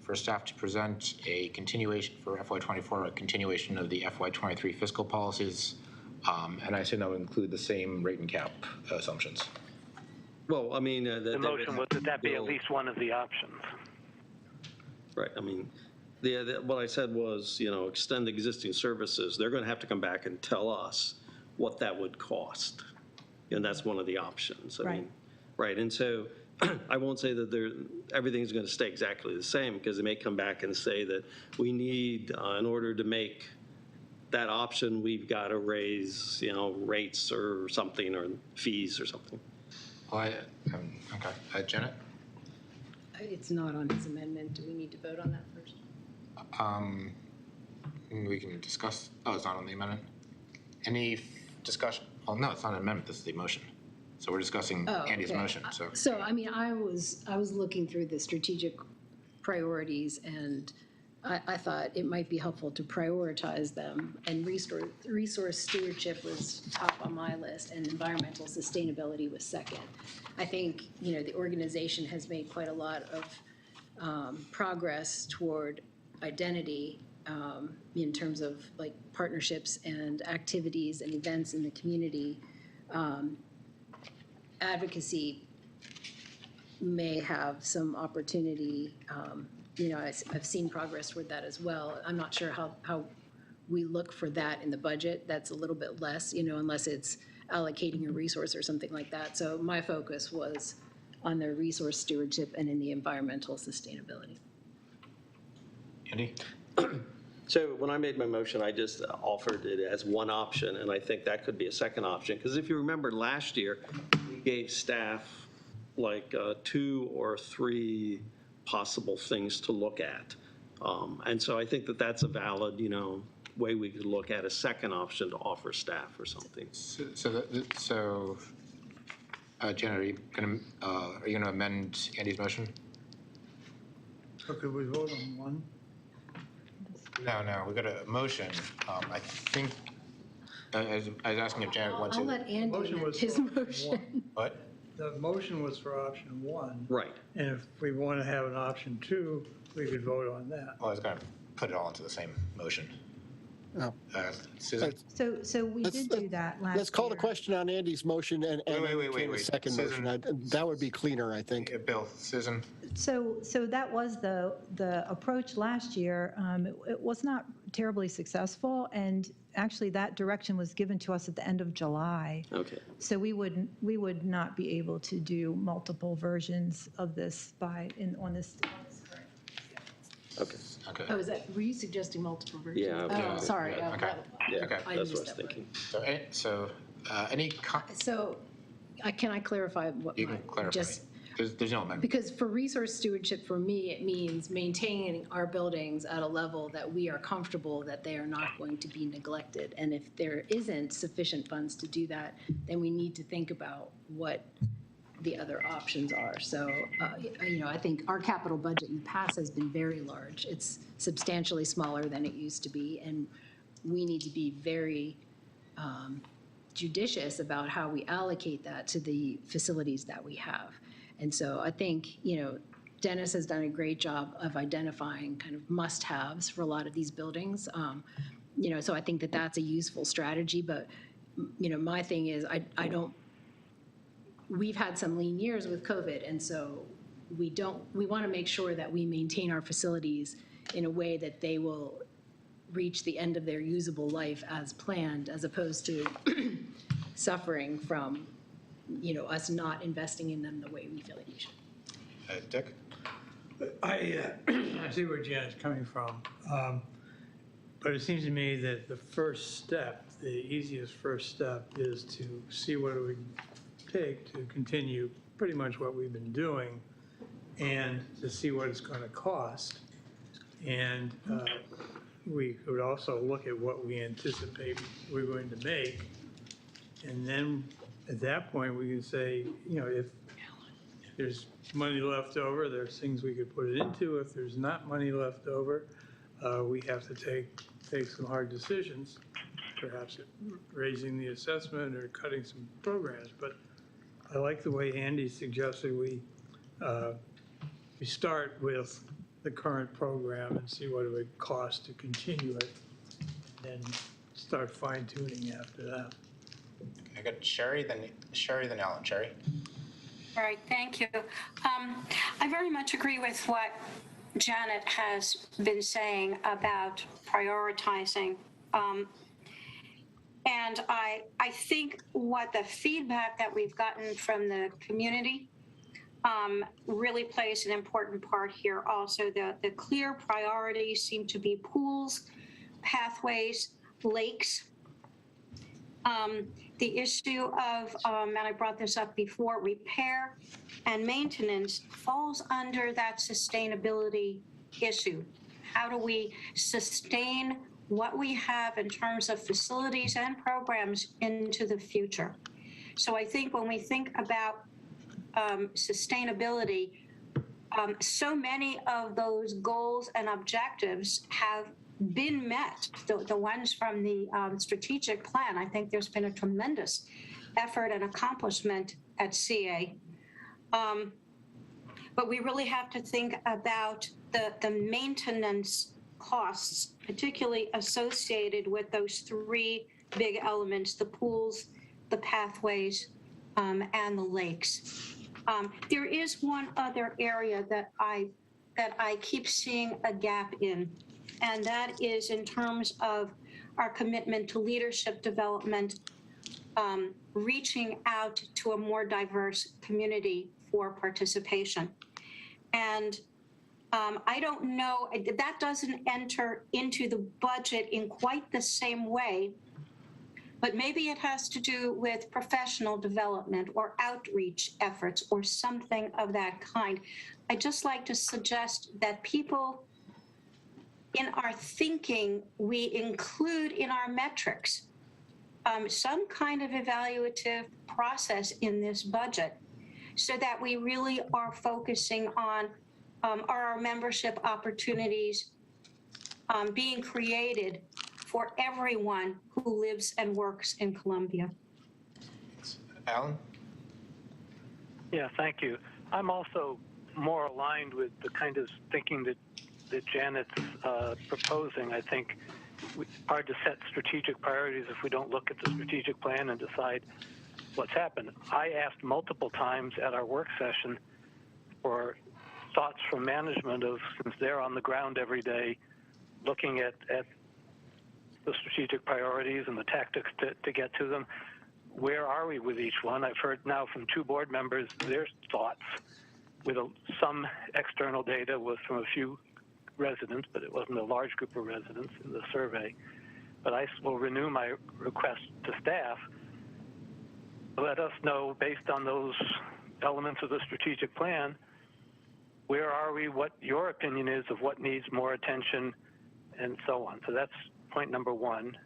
for staff to present a continuation for FY24, a continuation of the FY23 fiscal policies. And I assume that would include the same rate and cap assumptions. Well, I mean, The motion was that that be at least one of the options. Right, I mean, what I said was, extend existing services. They're going to have to come back and tell us what that would cost. And that's one of the options. I mean, right, and so I won't say that everything's going to stay exactly the same, because they may come back and say that we need, in order to make that option, we've got to raise, rates or something, or fees or something. Well, okay. Janet? It's not on his amendment. Do we need to vote on that first? We can discuss, it's not on the amendment. Any discussion? Oh, no, it's not an amendment, this is the motion. So we're discussing Andy's motion, so. So, I mean, I was looking through the strategic priorities, and I thought it might be helpful to prioritize them, and resource stewardship was top on my list, and environmental sustainability was second. I think, the organization has made quite a lot of progress toward identity in terms of like partnerships and activities and events in the community. Advocacy may have some opportunity. I've seen progress toward that as well. I'm not sure how we look for that in the budget. That's a little bit less, unless it's allocating a resource or something like that. So my focus was on the resource stewardship and in the environmental sustainability. Andy? So when I made my motion, I just offered it as one option, and I think that could be a second option. Because if you remember last year, we gave staff like 2 or 3 possible things to look at. And so I think that that's a valid, way we could look at a second option to offer staff or something. So Janet, are you going to amend Andy's motion? So could we vote on one? No, we've got a motion. I think, I was asking if Janet wants to. I'll let Andy Motion was his for option motion. What? The motion was for option 1. Right. And if we want to have an option 2, we could vote on that. Well, I was going to put it all into the same motion. Oh. Susan? So we did do that last year. Let's call the question on Andy's motion and Wait. a second Susan. motion. That would be cleaner, I think. Bill, Susan? So that was the approach last year. It was not terribly successful, and actually that direction was given to us at the end of July. Okay. So we would not be able to do multiple versions of this on this current. Okay. Oh, were you suggesting multiple versions? Yeah. Oh, sorry. Yeah, okay. Yeah, Okay. I that's missed what I was that thinking. So any, So can I clarify what you can clarify. just There's no amendment. because for resource stewardship, for me, it means maintaining our buildings at a level that we are comfortable that they are not going to be neglected. And if there isn't sufficient funds to do that, then we need to think about what the other options are. So, I think our capital budget in the past has been very large. It's substantially smaller than it used to be, and we need to be very judicious about how we allocate that to the facilities that we have. And so I think, Dennis has done a great job of identifying kind of must-haves for a lot of these buildings. So I think that that's a useful strategy, but, my thing is, we've had some lean years with COVID, and so we want to make sure that we maintain our facilities in a way that they will reach the end of their usable life as planned, as opposed to suffering from, us not investing in them the way we feel like we should. Dick? I see where Janet's coming from, but it seems to me that the first step, the easiest first step, is to see what it would take to continue pretty much what we've been doing, and to see what it's going to cost. And we could also look at what we anticipate we're going to make, and then at that point we can say, if there's money left over, there's things we could put it into. If there's not money left over, we have to take some hard decisions, perhaps raising the assessment or cutting some programs. But I like the way Andy suggested we start with the current program and see what it would cost to continue it, and start fine tuning after that. I got Sherry, then Ellen. Sherry? All right, thank you. I very much agree with what Janet has been saying about prioritizing. And I think what the feedback that we've gotten from the community really plays an important part here also. The clear priorities seem to be pools, pathways, lakes. The issue of, and I brought this up before, repair and maintenance falls under that sustainability issue. How do we sustain what we have in terms of facilities and programs into the future? So I think when we think about sustainability, so many of those goals and objectives have been met, the ones from the strategic plan. I think there's been a tremendous effort and accomplishment at CA. But we really have to think about the maintenance costs, particularly associated with those three big elements: the pools, the pathways, and the lakes. There is one other area that I keep seeing a gap in, and that is in terms of our commitment to leadership development, reaching out to a more diverse community for participation. And I don't know, that doesn't enter into the budget in quite the same way, but maybe it has to do with professional development or outreach efforts or something of that kind. I'd just like to suggest that people in our thinking, we include in our metrics some kind of evaluative process in this budget, so that we really are focusing on our membership opportunities being created for everyone who lives and works in Columbia. Alan? Yeah, thank you. I'm also more aligned with the kind of thinking that Janet's proposing. I think it's hard to set strategic priorities if we don't look at the strategic plan and decide what's happened. I asked multiple times at our work session for thoughts from management of, since they're on the ground every day looking at the strategic priorities and the tactics to get to them, where are we with each one? I've heard now from two board members their thoughts, with some external data was from a few residents, but it wasn't a large group of residents in the survey. But I will renew my request to staff. Let us know, based on those elements of the strategic plan, where are we, what your opinion is of what needs more attention, and so on. So that's point number one.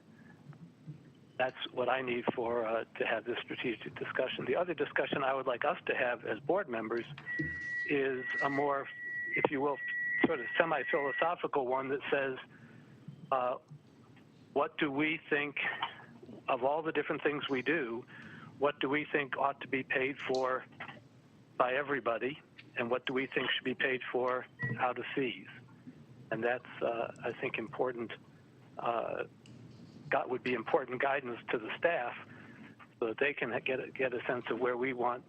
That's what I need for to have this strategic discussion. The other discussion I would like us to have as board members is a more, if you will, sort of semi-philosophical one that says, what do we think, of all the different things we do, what do we think ought to be paid for by everybody? and what do we think should be paid for out of fees. And that's, I think, important, would be important guidance to the staff so that they can get a sense of where we want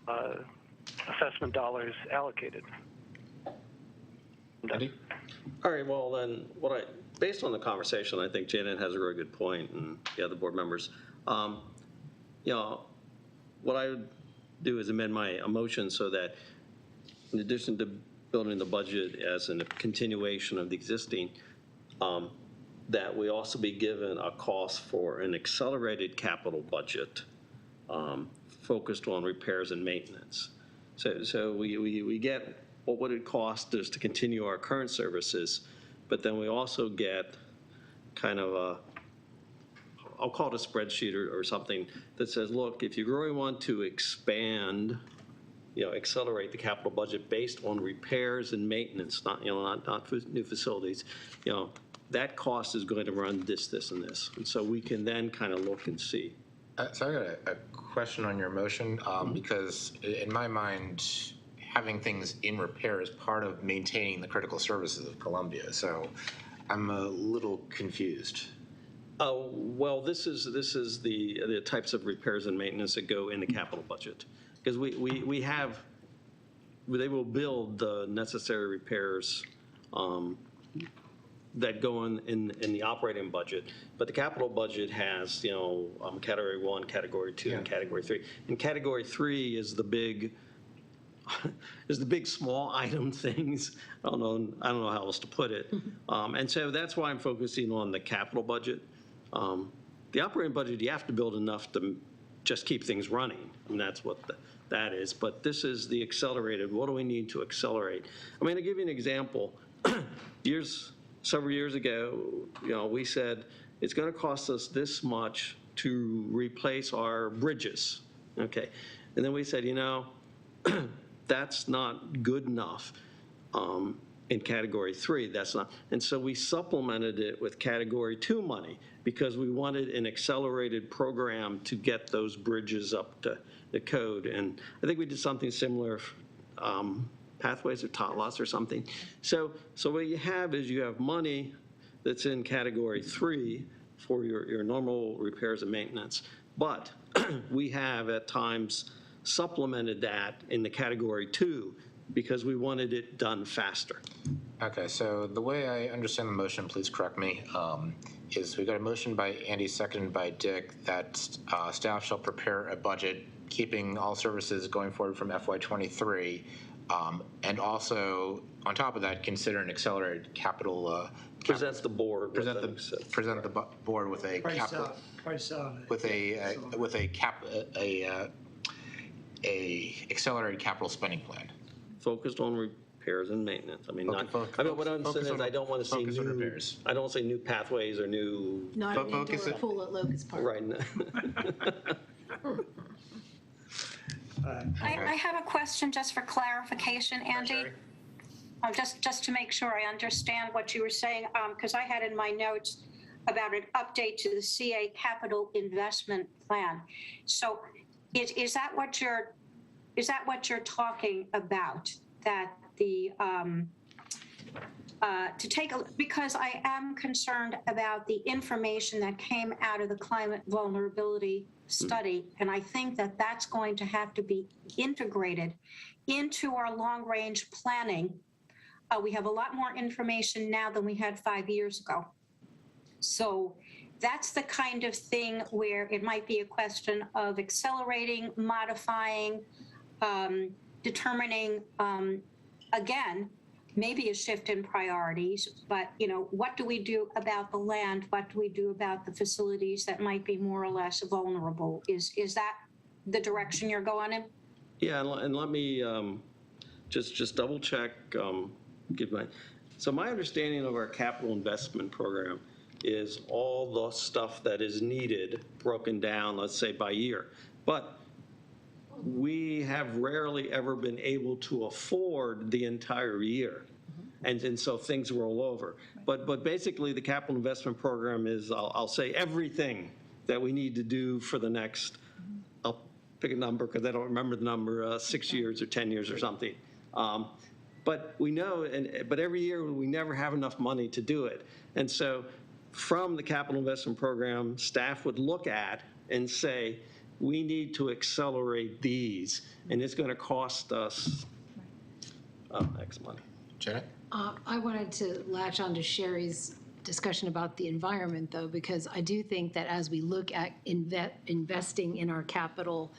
assessment dollars allocated. Andy? All right, well then, based on the conversation, I think Janet has a really good point, and the other board members. What I would do is amend my motion so that in addition to building the budget as a continuation of the existing, that we also be given a cost for an accelerated capital budget focused on repairs and maintenance. So we get what would it cost us to continue our current services, but then we also get kind of I'll call it a spreadsheet or something that says, look, if you really want to expand, accelerate the capital budget based on repairs and maintenance, not new facilities, that cost is going to run this, and this. And so we can then kind of look and see. So I got a question on your motion, because in my mind, having things in repair is part of maintaining the critical services of Columbia. So I'm a little confused. Well, this is the types of repairs and maintenance that go in the capital budget, because they will build the necessary repairs that go in the operating budget, but the capital budget has category 1, category 2, and category 3. And category 3 is the big small item things. I don't know how else to put it. And so that's why I'm focusing on the capital budget. The operating budget, you have to build enough to just keep things running, and that's what that is. But this is the accelerated. What do we need to accelerate? I mean, to give you an example, several years ago, we said it's going to cost us this much to replace our bridges, okay? And then we said, that's not good enough. In category 3, that's not. And so we supplemented it with category 2 money because we wanted an accelerated program to get those bridges up to the code. And I think we did something similar, pathways or tot lots or something. So what you have is you have money that's in category 3 for your normal repairs and maintenance, but we have at times supplemented that in the category 2 because we wanted it done faster. Okay, so the way I understand the motion, please correct me, is we got a motion by Andy, seconded by Dick, that staff shall prepare a budget keeping all services going forward from FY23, and also on top of that, consider an accelerated capital. Presents the board. Present the board with a capital. With a accelerated capital spending plan. Focused on repairs and maintenance. I mean, what I'm saying is I don't want to see new. I don't say new pathways or new. Not an indoor pool at Locust Park. Right. I have a question just for clarification, Andy. Just to make sure I understand what you were saying, because I had in my notes about an update to the CA capital investment plan. So is that what you're talking about? That the to take a, because I am concerned about the information that came out of the climate vulnerability study, and I think that that's going to have to be integrated into our long-range planning. We have a lot more information now than we had 5 years ago. So that's the kind of thing where it might be a question of accelerating, modifying, determining, again, maybe a shift in priorities, but what do we do about the land? What do we do about the facilities that might be more or less vulnerable? Is that the direction you're going in? Yeah, and let me just double check. So my understanding of our capital investment program is all the stuff that is needed broken down, let's say by year. But we have rarely ever been able to afford the entire year. And so things roll over. But basically the capital investment program is, I'll say everything that we need to do for the next, I'll pick a number because I don't remember the number, 6 years or 10 years or something. But we know, but every year we never have enough money to do it. And so from the capital investment program, staff would look at and say, we need to accelerate these, and it's going to cost us X money. Janet? I wanted to latch on to Sherry's discussion about the environment, though, because I do think that as we look at investing in our capital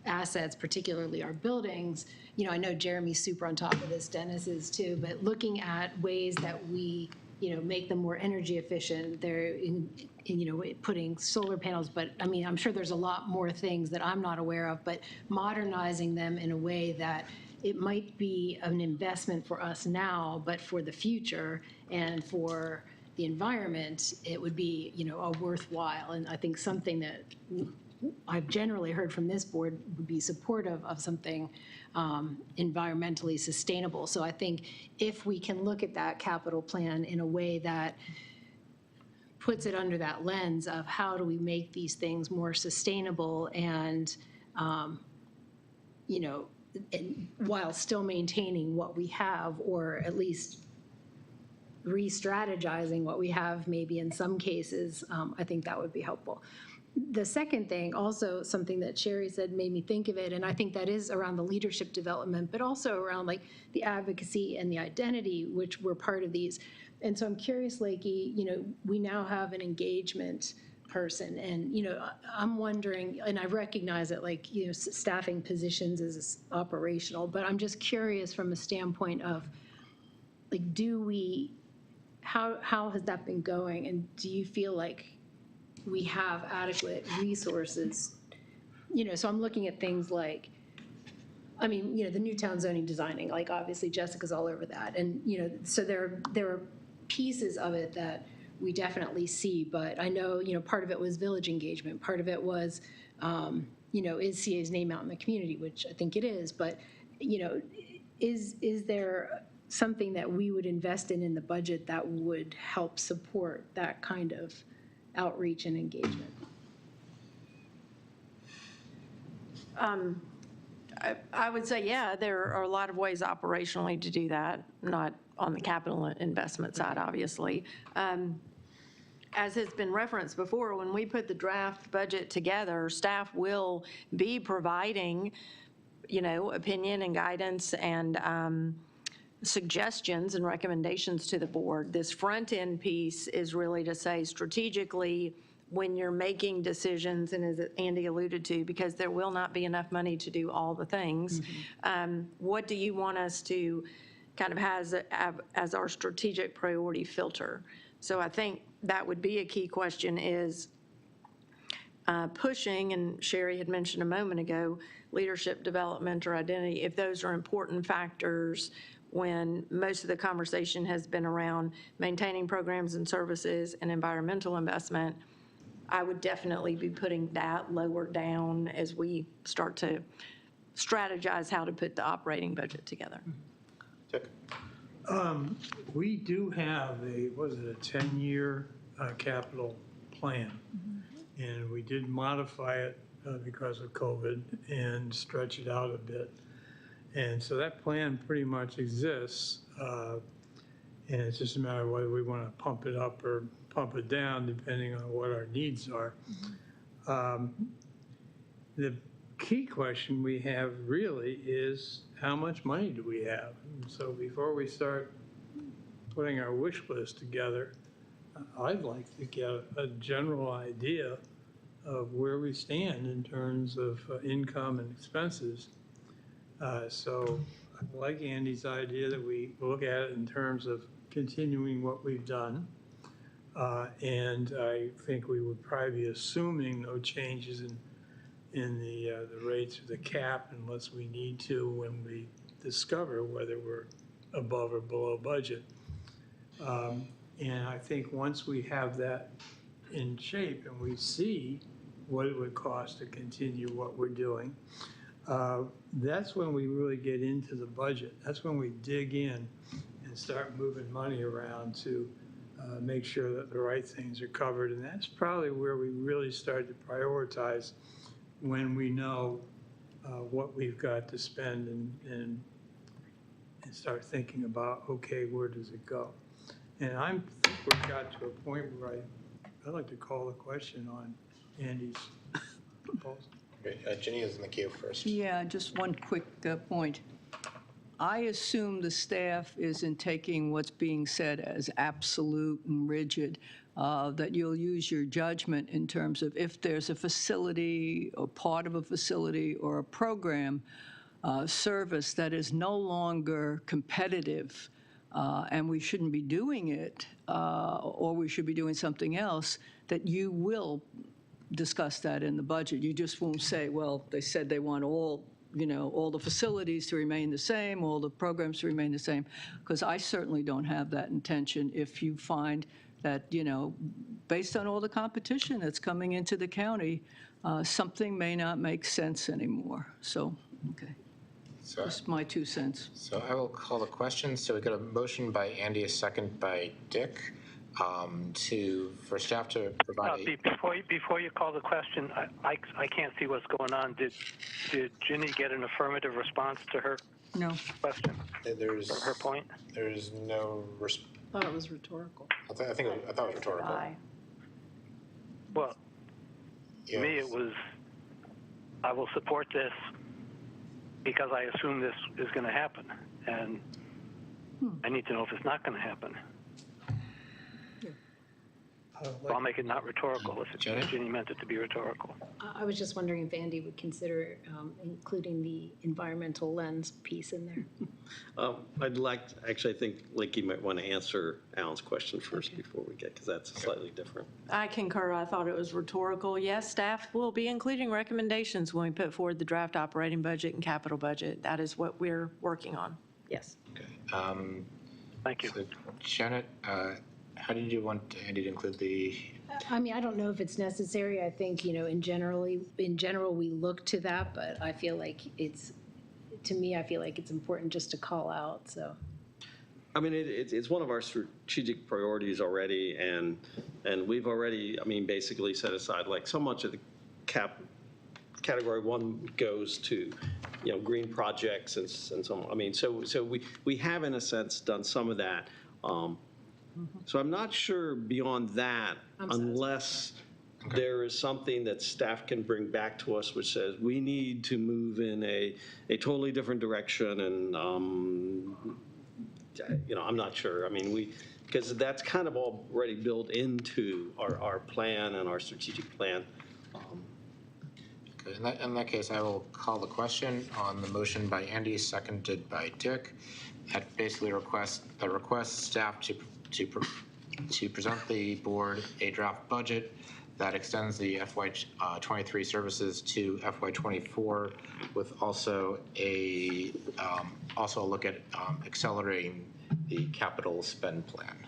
assets, particularly our buildings, I know Jeremy's super on top of this, Dennis is too, but looking at ways that we, make them more energy efficient, they're putting solar panels, but I mean, I'm sure there's a lot more things that I'm not aware of, but modernizing them in a way that it might be an investment for us now, but for the future and for the environment, it would be, a worthwhile. And I think something that I've generally heard from this board would be supportive of something environmentally sustainable. So I think if we can look at that capital plan in a way that puts it under that lens of how do we make these things more sustainable and, and while still maintaining what we have, or at least re-strategizing what we have maybe in some cases, I think that would be helpful. The second thing, also something that Sherry said made me think of it, and I think that is around the leadership development, but also around like the advocacy and the identity, which were part of these. And so I'm curious, Lakey, we now have an engagement person, and I'm wondering, and I recognize that staffing positions is operational, but I'm just curious from a standpoint of how has that been going, and do you feel like we have adequate resources? So I'm looking at things like, the Newtown zoning designing, obviously Jessica's all over that, and so there are pieces of it that we definitely see, but I know, part of it was village engagement, part of it was, is CA's name out in the community, which I think it is, but, is there something that we would invest in the budget that would help support that kind of outreach and engagement? I would say, yeah, there are a lot of ways operationally to do that, not on the capital investment side, obviously. As has been referenced before, when we put the draft budget together, staff will be providing, opinion and guidance and suggestions and recommendations to the board. This front end piece is really to say strategically, when you're making decisions, and as Andy alluded to, because there will not be enough money to do all the things, what do you want us to kind of have as our strategic priority filter? So I think that would be a key question, is pushing, and Sherry had mentioned a moment ago, leadership development or identity, if those are important factors when most of the conversation has been around maintaining programs and services and environmental investment, I would definitely be putting that lower down as we start to strategize how to put the operating budget together. We do have a 10-year capital plan, and we did modify it because of COVID and stretch it out a bit. And so that plan pretty much exists, and it's just a matter of whether we want to pump it up or pump it down, depending on what our needs are. The key question we have really is, how much money do we have? And so before we start putting our wish list together, I'd like to get a general idea of where we stand in terms of income and expenses. So I like Andy's idea that we look at it in terms of continuing what we've done. And I think we would probably be assuming no changes in the rates or the cap unless we need to when we discover whether we're above or below budget. And I think once we have that in shape and we see what it would cost to continue what we're doing, that's when we really get into the budget. That's when we dig in and start moving money around to make sure that the right things are covered. And that's probably where we really start to prioritize, when we know what we've got to spend and start thinking about, okay, where does it go? And I think we've got to a point where I'd like to call the question on Andy's proposal. Ginny is in the queue first. Yeah, just one quick point. I assume the staff isn't taking what's being said as absolute and rigid, that you'll use your judgment in terms of if there's a facility or part of a facility or a program service that is no longer competitive and we shouldn't be doing it, or we should be doing something else, that you will discuss that in the budget. You just won't say, well, they said they want all the facilities to remain the same, all the programs to remain the same, because I certainly don't have that intention. If you find that, based on all the competition that's coming into the county, something may not make sense anymore. So, okay. So, Just my 2 cents. so I will call the question. So we got a motion by Andy, a second by Dick, for staff to provide Before you call the question, I can't see what's going on. Did Ginny get an affirmative response to her No. question? There's Her point? There's no response. I thought it was rhetorical. I thought it was rhetorical. Well, to me, it was, I will support this because I assume this is going to happen. And I need to know if it's not going to happen. I'll make it not rhetorical if Ginny meant it to be rhetorical. I was just wondering if Andy would consider including the environmental lens piece in there. Actually, I think Lakey might want to answer Alan's question first before we get, because that's slightly different. I concur. I thought it was rhetorical. Yes, staff will be including recommendations when we put forward the draft operating budget and capital budget. That is what we're working on. Yes. Okay. Thank you. So Janet, how did you want Andy to include the? I mean, I don't know if it's necessary. I think, in general, we look to that, but I feel like I feel like it's important just to call out, so. I mean, it's one of our strategic priorities already, and we've already, basically set aside like so much of the category 1 goes to, green projects and so on. I mean, so we have in a sense done some of that. So I'm not sure beyond that, unless there is something that staff can bring back to us which says we need to move in a totally different direction, and I'm not sure. I mean, because that's kind of already built into our plan and our strategic plan. Okay, in that case, I will call the question on the motion by Andy, seconded by Dick. That basically requests staff to present the board a draft budget that extends the FY23 services to FY24, with also a look at accelerating the capital spend plan.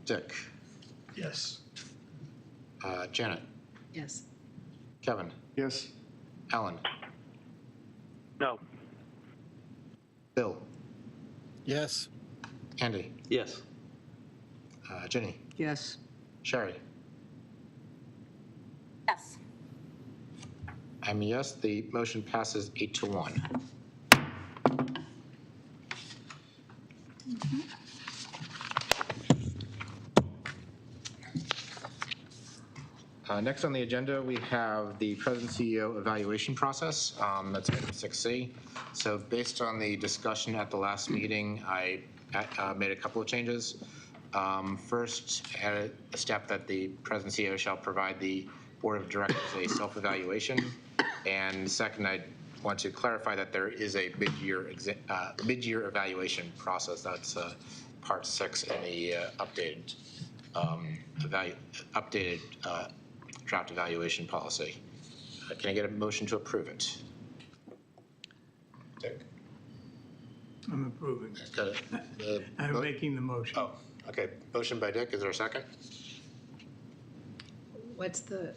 Dick. Yes. Janet. Yes. Kevin. Yes. Alan. No. Bill. Yes. Andy. Yes. Ginny. Yes. Sherry. Yes. I'm a yes. The motion passes 8-1. Next on the agenda, we have the President CEO evaluation process. That's item 6C. So based on the discussion at the last meeting, I made a couple of changes. First, a step that the President CEO shall provide the Board of Directors a self-evaluation. And second, I want to clarify that there is a mid-year evaluation process. That's part 6 in the updated draft evaluation policy. Can I get a motion to approve it? Dick? I'm approving. Got it. I'm making the motion. Oh, okay. Motion by Dick. Is there a second? What's the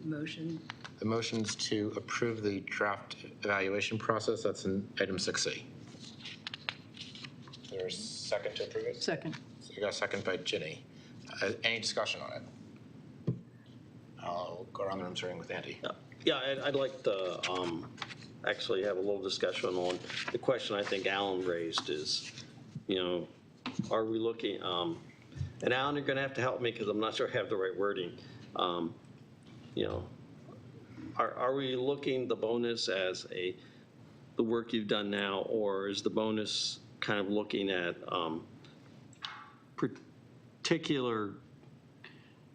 motion? The motion's to approve the draft evaluation process. That's in item 6C. Is there a second to approve it? Second. So you got a second by Ginny. Any discussion on it? I'll go around the room starting with Andy. Yeah, I'd like to actually have a little discussion on the question I think Alan raised is, are we looking, and Alan, you're going to have to help me because I'm not sure I have the right wording. Are we looking the bonus as the work you've done now, or is the bonus kind of looking at particular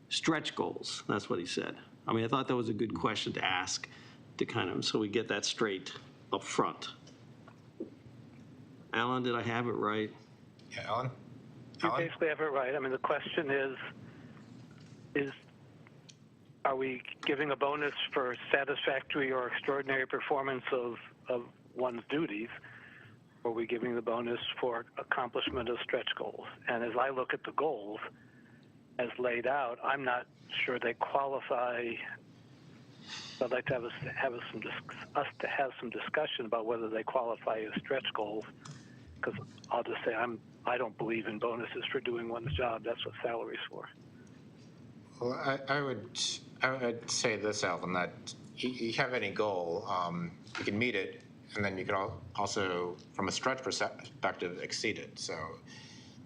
stretch goals? That's what he said. I mean, I thought that was a good question to ask to kind of, so we get that straight up front. Alan, did I have it right? Yeah, Alan? You basically have it right. I mean, the question is are we giving a bonus for satisfactory or extraordinary performance of one's duties, or are we giving the bonus for accomplishment of stretch goals? And as I look at the goals as laid out, I'm not sure they qualify. I'd like to have some discussion about whether they qualify as stretch goals, because I'll just say I don't believe in bonuses for doing one's job. That's what salary's for. Well, I would say this, Alvin, that you have any goal, you can meet it, and then you can also, from a stretch perspective, exceed it. So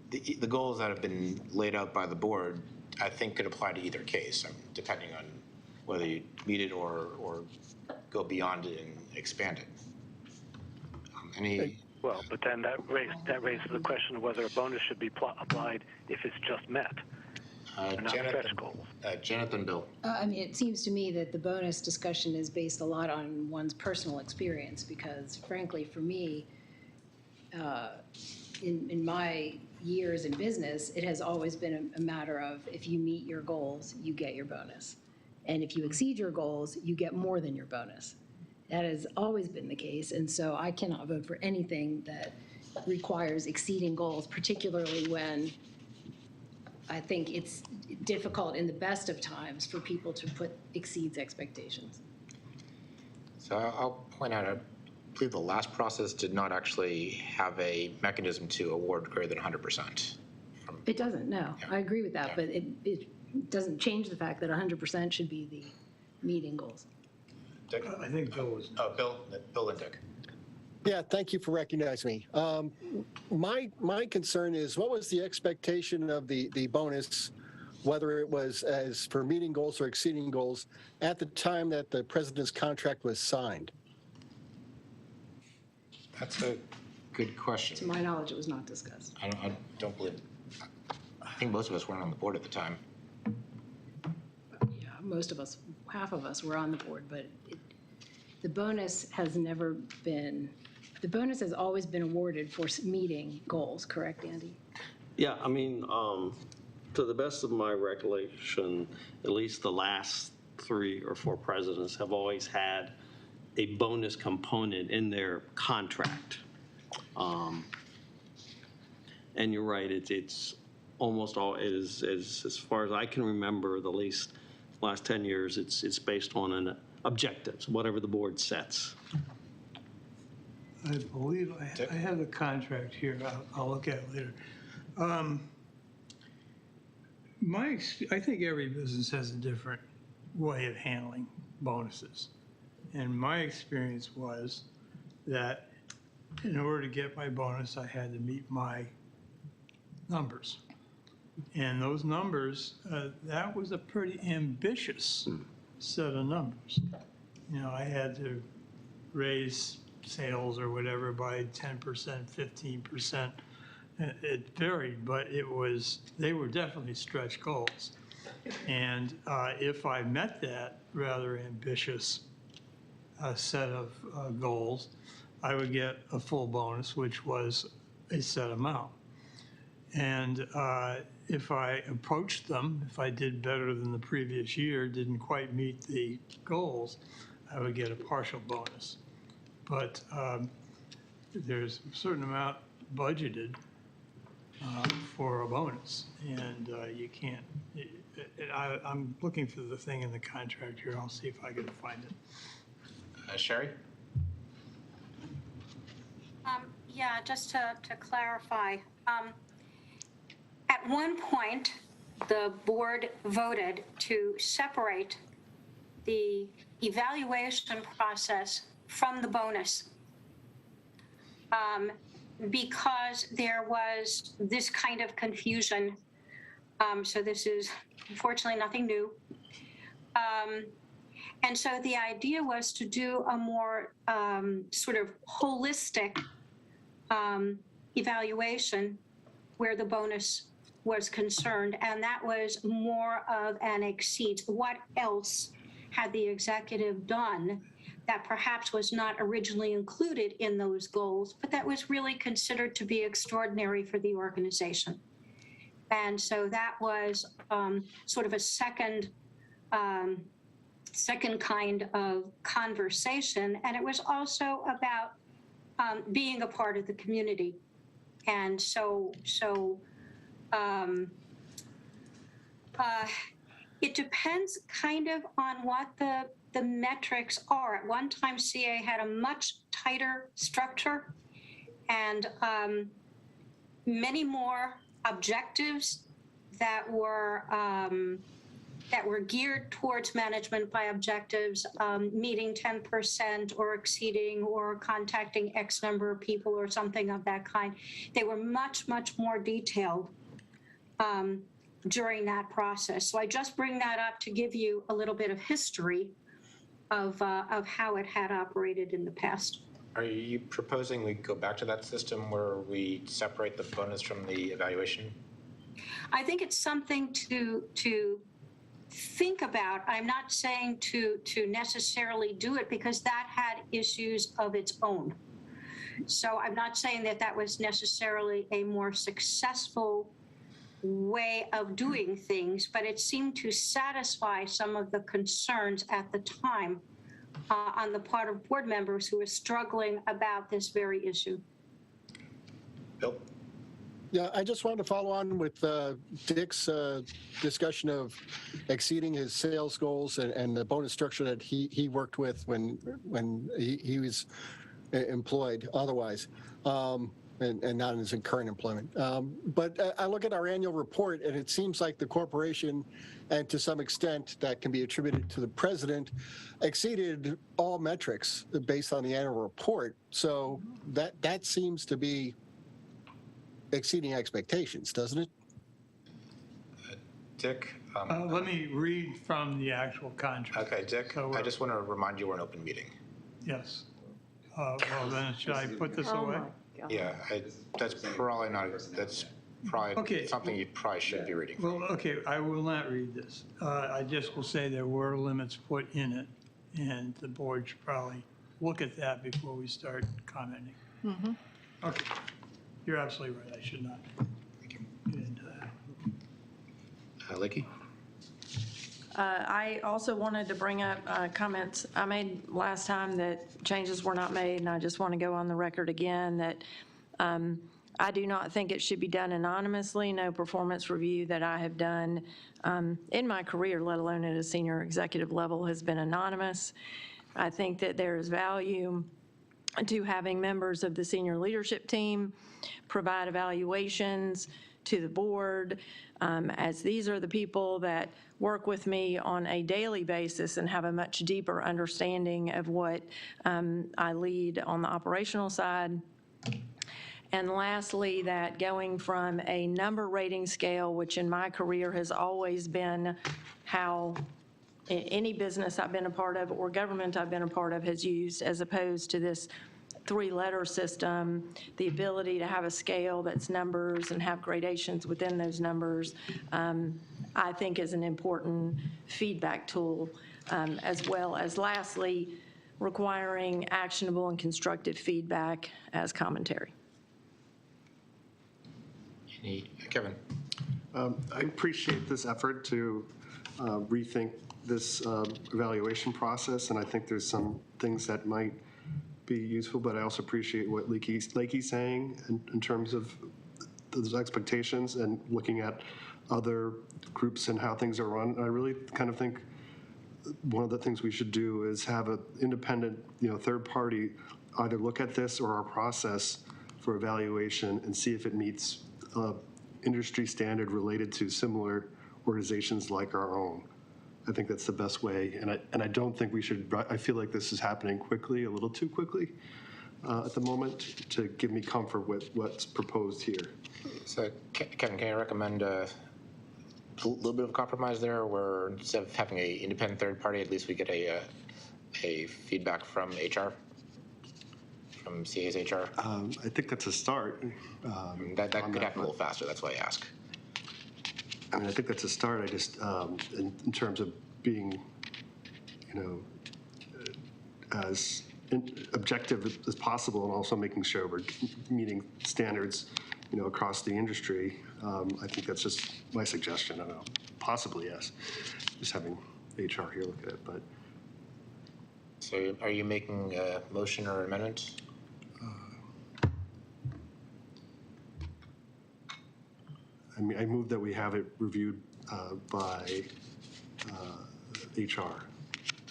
the goals that have been laid out by the board, I think, could apply to either case, depending on whether you meet it or go beyond it and expand it. Well, but then that raises the question of whether a bonus should be applied if it's just met, not stretch goals. Jonathan, Bill. I mean, it seems to me that the bonus discussion is based a lot on one's personal experience because, frankly, for me, in my years in business, it has always been a matter of if you meet your goals, you get your bonus. And if you exceed your goals, you get more than your bonus. That has always been the case. And so I cannot vote for anything that requires exceeding goals, particularly when I think it's difficult in the best of times for people to exceeds expectations. So I'll point out, I believe the last process did not actually have a mechanism to award greater than 100%. It doesn't, no. Yeah. I agree with that, but it doesn't change the fact that 100% should be the meeting goals. Dick? I think Bill was. Oh, Bill and Dick. Yeah, thank you for recognizing me. My concern is, what was the expectation of the bonus, whether it was as for meeting goals or exceeding goals, at the time that the president's contract was signed? That's a good question. To my knowledge, it was not discussed. I don't believe. I think most of us weren't on the board at the time. Yeah, most of us, half of us were on the board, but the bonus has never been. The bonus has always been awarded for meeting goals, correct, Andy? Yeah, I mean, to the best of my recollection, at least the last 3 or 4 presidents have always had a bonus component in their contract. And you're right, it's almost all, as far as I can remember, the last 10 years, it's based on an objectives, whatever the board sets. I believe I have the contract here. I'll look at it later. I think every business has a different way of handling bonuses. And my experience was that in order to get my bonus, I had to meet my numbers. And those numbers, that was a pretty ambitious set of numbers. I had to raise sales or whatever by 10%, 15%. It varied, but they were definitely stretch goals. And if I met that rather ambitious set of goals, I would get a full bonus, which was a set amount. And if I approached them, if I did better than the previous year, didn't quite meet the goals, I would get a partial bonus. But there's a certain amount budgeted for a bonus, and you can't. I'm looking for the thing in the contract here. I'll see if I can find it. Sherry? Yeah, just to clarify, at one point, the board voted to separate the evaluation process from the bonus. Because there was this kind of confusion. So this is unfortunately nothing new. And so the idea was to do a more sort of holistic evaluation where the bonus was concerned, and that was more of an exceeds. What else had the executive done that perhaps was not originally included in those goals, but that was really considered to be extraordinary for the organization? And so that was sort of a second kind of conversation. And it was also about being a part of the community. And it depends kind of on what the metrics are. At one time, CA had a much tighter structure and many more objectives that were geared towards management by objectives, meeting 10% or exceeding or contacting X number of people or something of that kind. They were much, much more detailed during that process. So I just bring that up to give you a little bit of history of how it had operated in the past. Are you proposing we go back to that system where we separate the bonus from the evaluation? I think it's something to think about. I'm not saying to necessarily do it because that had issues of its own. So I'm not saying that was necessarily a more successful way of doing things, but it seemed to satisfy some of the concerns at the time on the part of board members who were struggling about this very issue. Bill? Yeah, I just wanted to follow on with Dick's discussion of exceeding his sales goals and the bonus structure that he worked with when he was employed otherwise, and not in his current employment. But I look at our annual report, and it seems like the corporation, and to some extent that can be attributed to the president, exceeded all metrics based on the annual report. So that seems to be exceeding expectations, doesn't it? Dick? Let me read from the actual contract. Okay, Dick, So, I just want to remind you we're an open meeting. Yes. Well, then, should I put this away? Yeah, that's probably Okay. something you probably should be reading. Well, okay, I will not read this. I just will say there were limits put in it, and the board should probably look at that before we start commenting. Okay, you're absolutely right. I should not get into that. Licky? I also wanted to bring up comments I made last time that changes were not made, and I just want to go on the record again that I do not think it should be done anonymously. No performance review that I have done in my career, let alone at a senior executive level, has been anonymous. I think that there is value to having members of the senior leadership team provide evaluations to the board, as these are the people that work with me on a daily basis and have a much deeper understanding of what I lead on the operational side. And lastly, that going from a number rating scale, which in my career has always been how any business I've been a part of or government I've been a part of has used, as opposed to this three-letter system, the ability to have a scale that's numbers and have gradations within those numbers, I think is an important feedback tool, as well as lastly, requiring actionable and constructive feedback as commentary. Kevin? I appreciate this effort to rethink this evaluation process, and I think there's some things that might be useful, but I also appreciate what Lakey's saying in terms of those expectations and looking at other groups and how things are run. I really kind of think one of the things we should do is have an independent, third party either look at this or our process for evaluation and see if it meets industry standard related to similar organizations like our own. I think that's the best way, and I don't think we should, I feel like this is happening quickly, a little too quickly at the moment, to give me comfort with what's proposed here. So Kevin, can I recommend a little bit of compromise there, where instead of having an independent third party, at least we get a feedback from HR, from CA's HR? I think that's a start. That could happen a little faster, that's why I ask. I mean, I think that's a start. I just, in terms of being, as objective as possible, and also making sure we're meeting standards, across the industry. I think that's just my suggestion. I don't know. Possibly, yes. Just having HR here look at it, but. So are you making a motion or amendment? I move that we have it reviewed by HR.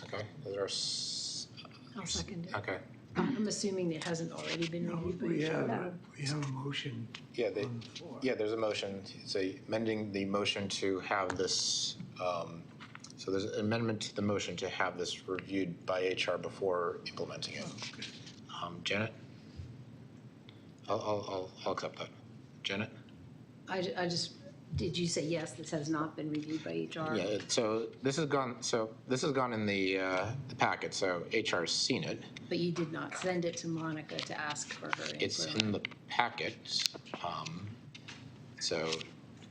Okay. Is there I'll second it. Okay. I'm assuming it hasn't already been reviewed by We HR. have a motion. Yeah, there's a motion. It's amending the motion to have this, so there's an amendment to the motion to have this reviewed by HR before implementing it. Janet? I'll accept that. Janet? I just, did you say yes, this has not been reviewed by HR? Yeah, so this has gone in the packet, so HR's seen it. But you did not send it to Monica to ask for her input? It's in the packet. So,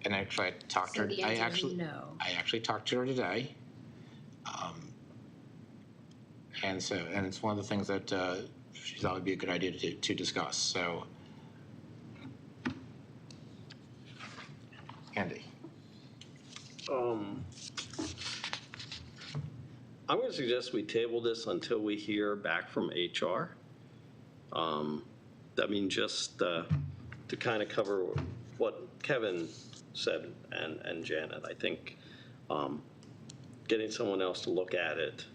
and actually I talked to her. So the answer is no. I actually talked to her today. And it's one of the things that she thought would be a good idea to discuss, so. Andy. I'm going to suggest we table this until we hear back from HR. I mean, just to kind of cover what Kevin said and Janet, I think getting someone else to look at it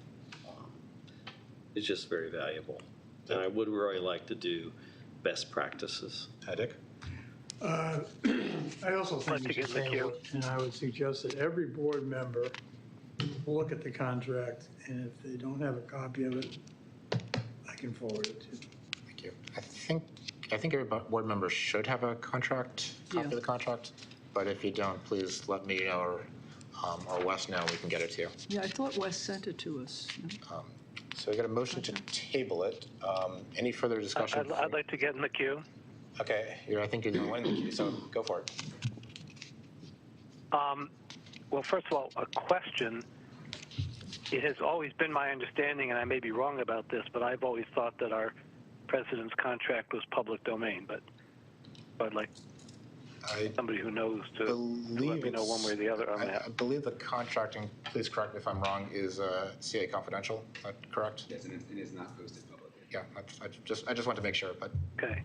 is just very valuable. And I would really like to do best practices. Dick? I also think we should table it, and I would suggest that every board member look at the contract, and if they don't have a copy of it, I can forward it to them. Thank you. I think every board member should have a copy of the contract, but if you don't, please let me know or Wes know, we can get it to you. Yeah, I thought Wes sent it to us. So we got a motion to table it. Any further discussion? I'd like to get in the queue. Okay, I think you're the one in the queue, so go for it. Well, first of all, a question. It has always been my understanding, and I may be wrong about this, but I've always thought that our president's contract was public domain, but I'd like somebody who knows to let me know one way or the other on that. I believe the contract, and please correct me if I'm wrong, is CA confidential, is that correct? Yes, and it is not posted publicly. Yeah, I just want to make sure, but. Okay.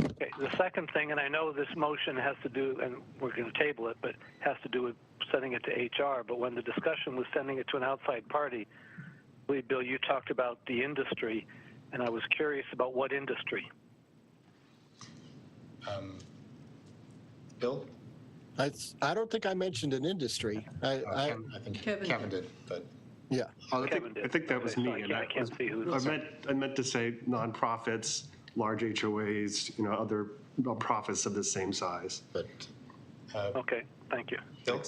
Okay, the second thing, and I know this motion has to do, and we're going to table it, but has to do with sending it to HR, but when the discussion was sending it to an outside party, I believe, Bill, you talked about the industry, and I was curious about what industry. Bill? I don't think I mentioned an industry. I think Kevin did, but. Yeah. I think that was me. I can't see who. I meant to say nonprofits, large HOAs, other nonprofits of the same size. But. Okay, thank you. Bill?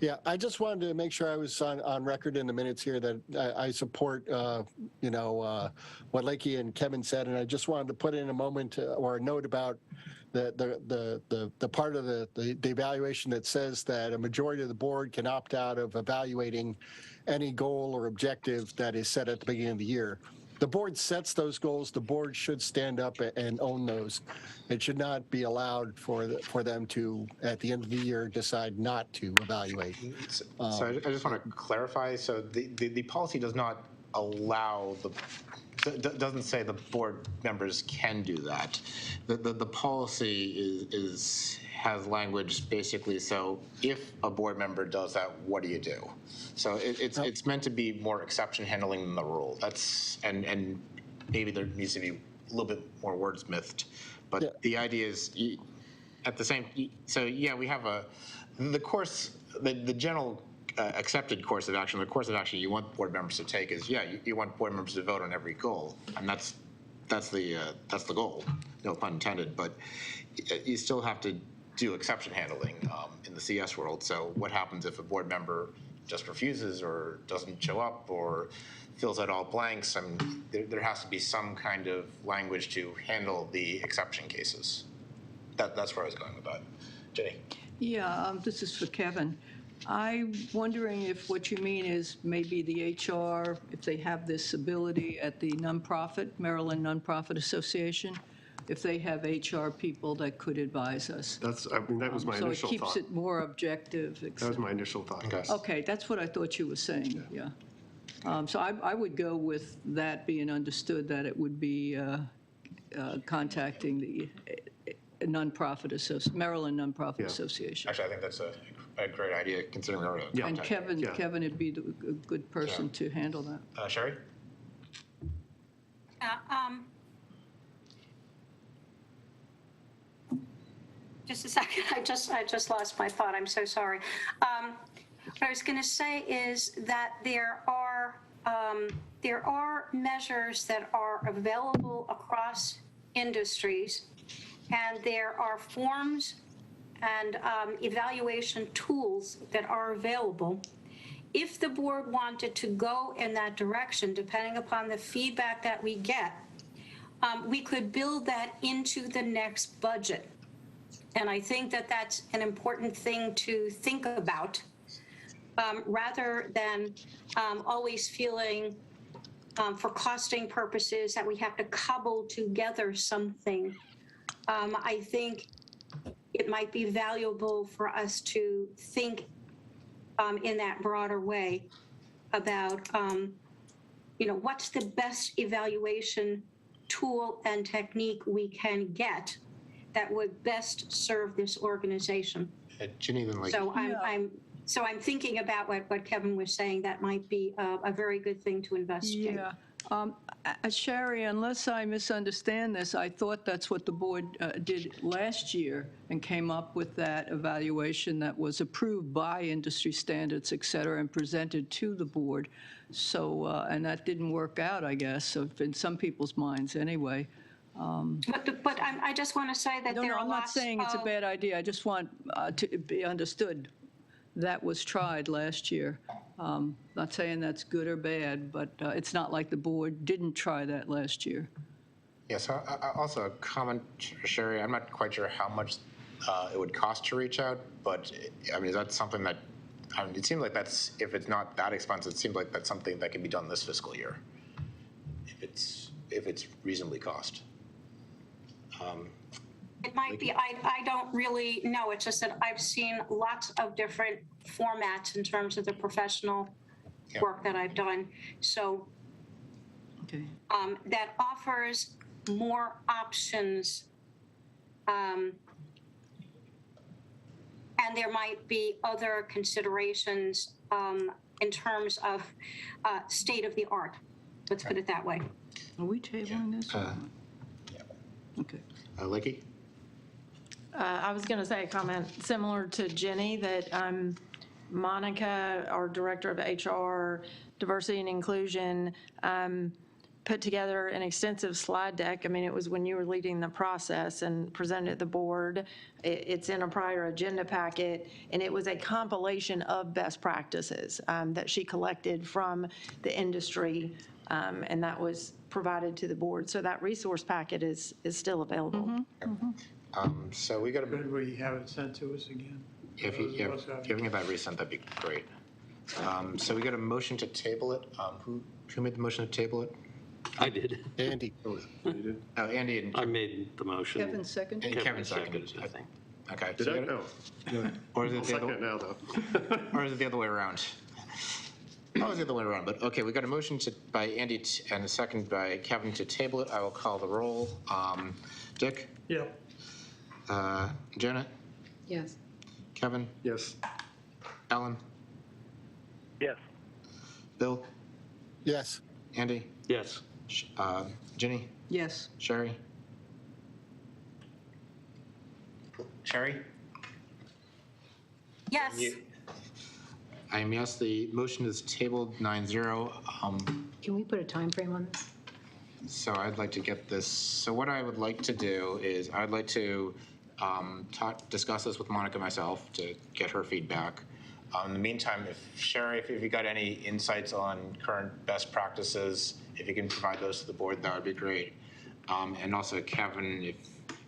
Yeah, I just wanted to make sure I was on record in the minutes here that I support, what Lakey and Kevin said, and I just wanted to put in a moment or a note about the part of the evaluation that says that a majority of the board can opt out of evaluating any goal or objective that is set at the beginning of the year. The board sets those goals. The board should stand up and own those. It should not be allowed for them to, at the end of the year, decide not to evaluate. So I just want to clarify. So the policy does not allow doesn't say the board members can do that. The policy has language basically, so if a board member does that, what do you do? So it's meant to be more exception handling than the rule. That's and maybe there needs to be a little bit more wordsmithed, but the idea is at the same. So yeah, we have the course. The general accepted course of action. The course of action you want board members to take is, yeah, you want board members to vote on every goal, and that's the goal, no pun intended. But you still have to do exception handling in the CS world. So what happens if a board member just refuses or doesn't show up or fills out all blanks? I mean, there has to be some kind of language to handle the exception cases. That's where I was going with that. Jenny? Yeah, this is for Kevin. I'm wondering if what you mean is maybe the HR, if they have this ability at the nonprofit, Maryland Nonprofit Association, if they have HR people that could advise us. That was my initial So it thought. keeps it more objective. That was my initial thought, yes. Okay, that's what I thought you were saying, yeah. So I would go with that being understood, that it would be contacting the Maryland Nonprofit Association. Actually, I think that's a great idea, considering our And Kevin would be a good person to handle that. Sherry? Just a second, I just lost my thought, I'm so sorry. What I was going to say is that there are measures that are available across industries, and there are forms and evaluation tools that are available. If the board wanted to go in that direction, depending upon the feedback that we get, we could build that into the next budget. And I think that that's an important thing to think about, rather than always feeling for costing purposes that we have to cobble together something. I think it might be valuable for us to think in that broader way about, what's the best evaluation tool and technique we can get that would best serve this organization. Ginny, then So I'm thinking about what Kevin was saying. That might be a very good thing to investigate. Yeah. Sherry, unless I misunderstand this, I thought that's what the board did last year and came up with that evaluation that was approved by industry standards, et cetera, and presented to the board. So, and that didn't work out, I guess, in some people's minds anyway. But I just want to say that there are I'm not lots saying it's a of- bad idea. I just want to be understood. That was tried last year. Not saying that's good or bad, but it's not like the board didn't try that last year. Yeah, so also a comment, Sherry, I'm not quite sure how much it would cost to reach out, but I mean, is that something that, it seems like that's, if it's not that expensive, it seems like that's something that can be done this fiscal year, if it's reasonably cost. It might be, I don't really know. It's just that I've seen lots of different formats in terms of the professional work that I've done. So that offers more options. And there might be other considerations in terms of state of the art. Let's put it that way. Are we tabling this? Okay. Licky? I was going to say a comment similar to Jenny, that Monica, our Director of HR, Diversity and Inclusion, put together an extensive slide deck. I mean, it was when you were leading the process and presented it to the board. It's in a prior agenda packet, and it was a compilation of best practices that she collected from the industry, and that was provided to the board. So that resource packet is still available. So we got to. Could we have it sent to us again? If you can get that resent, that'd be great. So we got a motion to table it. Who made the motion to table it? I did. Andy. Oh, Andy and I made the motion. Kevin seconded? and Kevin seconded. seconded, I think. Okay. Did so I? you gotta- No. Or is I'll it the second other? it now, though. Or is it the other way around? Oh, it's the other way around, but okay, we got a motion by Andy and a second by Kevin to table it. I will call the roll. Dick? Yeah. Janet? Yes. Kevin? Yes. Ellen? Yes. Bill? Yes. Andy? Yes. Ginny? Yes. Sherry? Sherry? Yes. I am yes, the motion is tabled 9-0. Can we put a time frame on this? So I'd like to get this, so what I would like to do is I'd like to discuss this with Monica myself to get her feedback. In the meantime, Sherry, if you got any insights on current best practices, if you can provide those to the board, that would be great. And also Kevin, if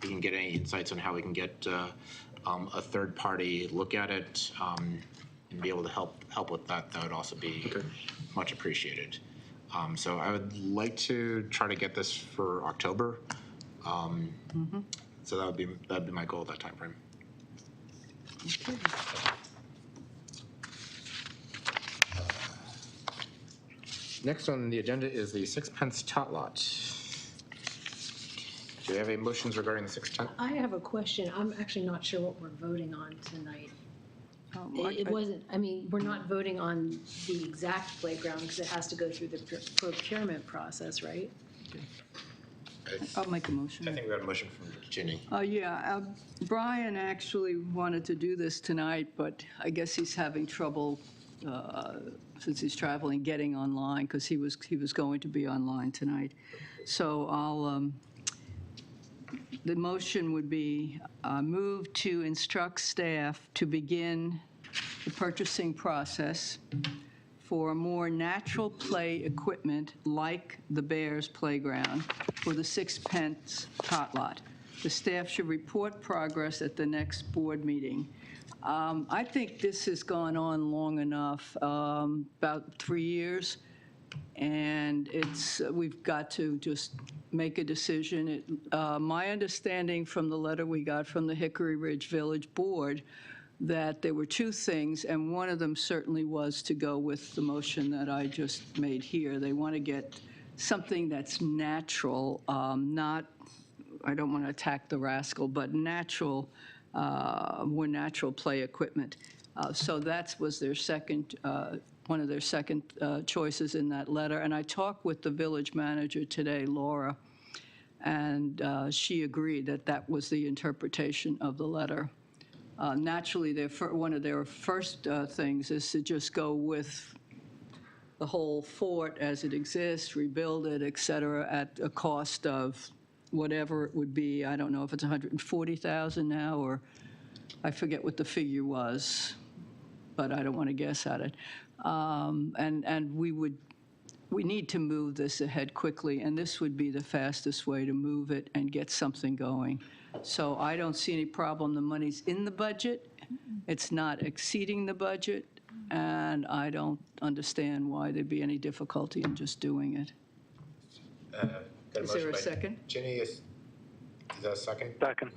you can get any insights on how we can get a third party look at it and be able to help with that, that would also be much appreciated. So I would like to try to get this for October. So that'd be my goal at that time frame. Next on the agenda is the Sixpence Tot Lot. Do we have any motions regarding the Sixpence? I have a question. I'm actually not sure what we're voting on tonight. It wasn't, I mean, we're not voting on the exact playground because it has to go through the procurement process, right? I'll make a motion. I think we got a motion from Ginny. Yeah, Brian actually wanted to do this tonight, but I guess he's having trouble since he's traveling, getting online, because he was going to be online tonight. So the motion would be move to instruct staff to begin the purchasing process for more natural play equipment like the Bears Playground for the Sixpence Tot Lot. The staff should report progress at the next board meeting. I think this has gone on long enough, about 3 years, and we've got to just make a decision. My understanding from the letter we got from the Hickory Ridge Village Board that there were two things, and one of them certainly was to go with the motion that I just made here. They want to get something that's natural, not, I don't want to attack the rascal, but natural, more natural play equipment. So that was their second, one of their second choices in that letter. And I talked with the village manager today, Laura, and she agreed that that was the interpretation of the letter. Naturally, one of their first things is to just go with the whole fort as it exists, rebuild it, et cetera, at a cost of whatever it would be. I don't know if it's $140,000 now, or I forget what the figure was, but I don't want to guess at it. And we need to move this ahead quickly, and this would be the fastest way to move it and get something going. So I don't see any problem. The money's in the budget. It's not exceeding the budget, and I don't understand why there'd be any difficulty in just doing it. Is there a second? Ginny, is that a second? Second.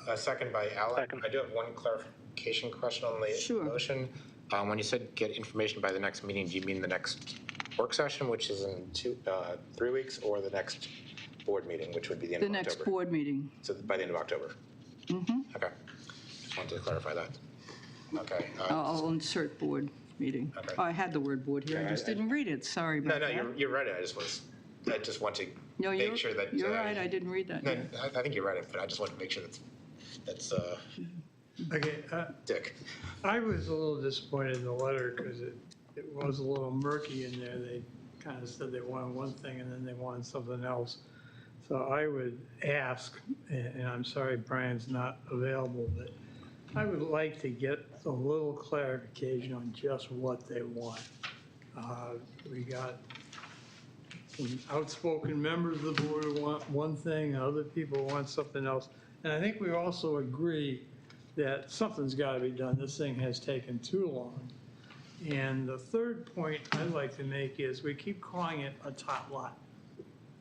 A second by Alan. Second. I do have one clarification question on the motion. When you said get information by the next meeting, do you mean the next work session, which is in 3 weeks, or the next board meeting, which would be the end of October? The next board meeting. So by the end of October? Mm-hmm. Okay. Just wanted to clarify that. Okay. I'll insert board meeting. Okay. Oh, I had the word board here. I just didn't read it. Sorry about that. No, you're right. I just want to make sure that. You're right. I didn't read that. No, I think you're right, but I just want to make sure that's Okay. Dick. I was a little disappointed in the letter because it was a little murky in there. They kind of said they wanted one thing and then they wanted something else. So I would ask, and I'm sorry Brian's not available, but I would like to get a little clarification on just what they want. We got some outspoken members of the board who want one thing, other people want something else. And I think we also agree that something's got to be done. This thing has taken too long. And the third point I'd like to make is we keep calling it a tot lot.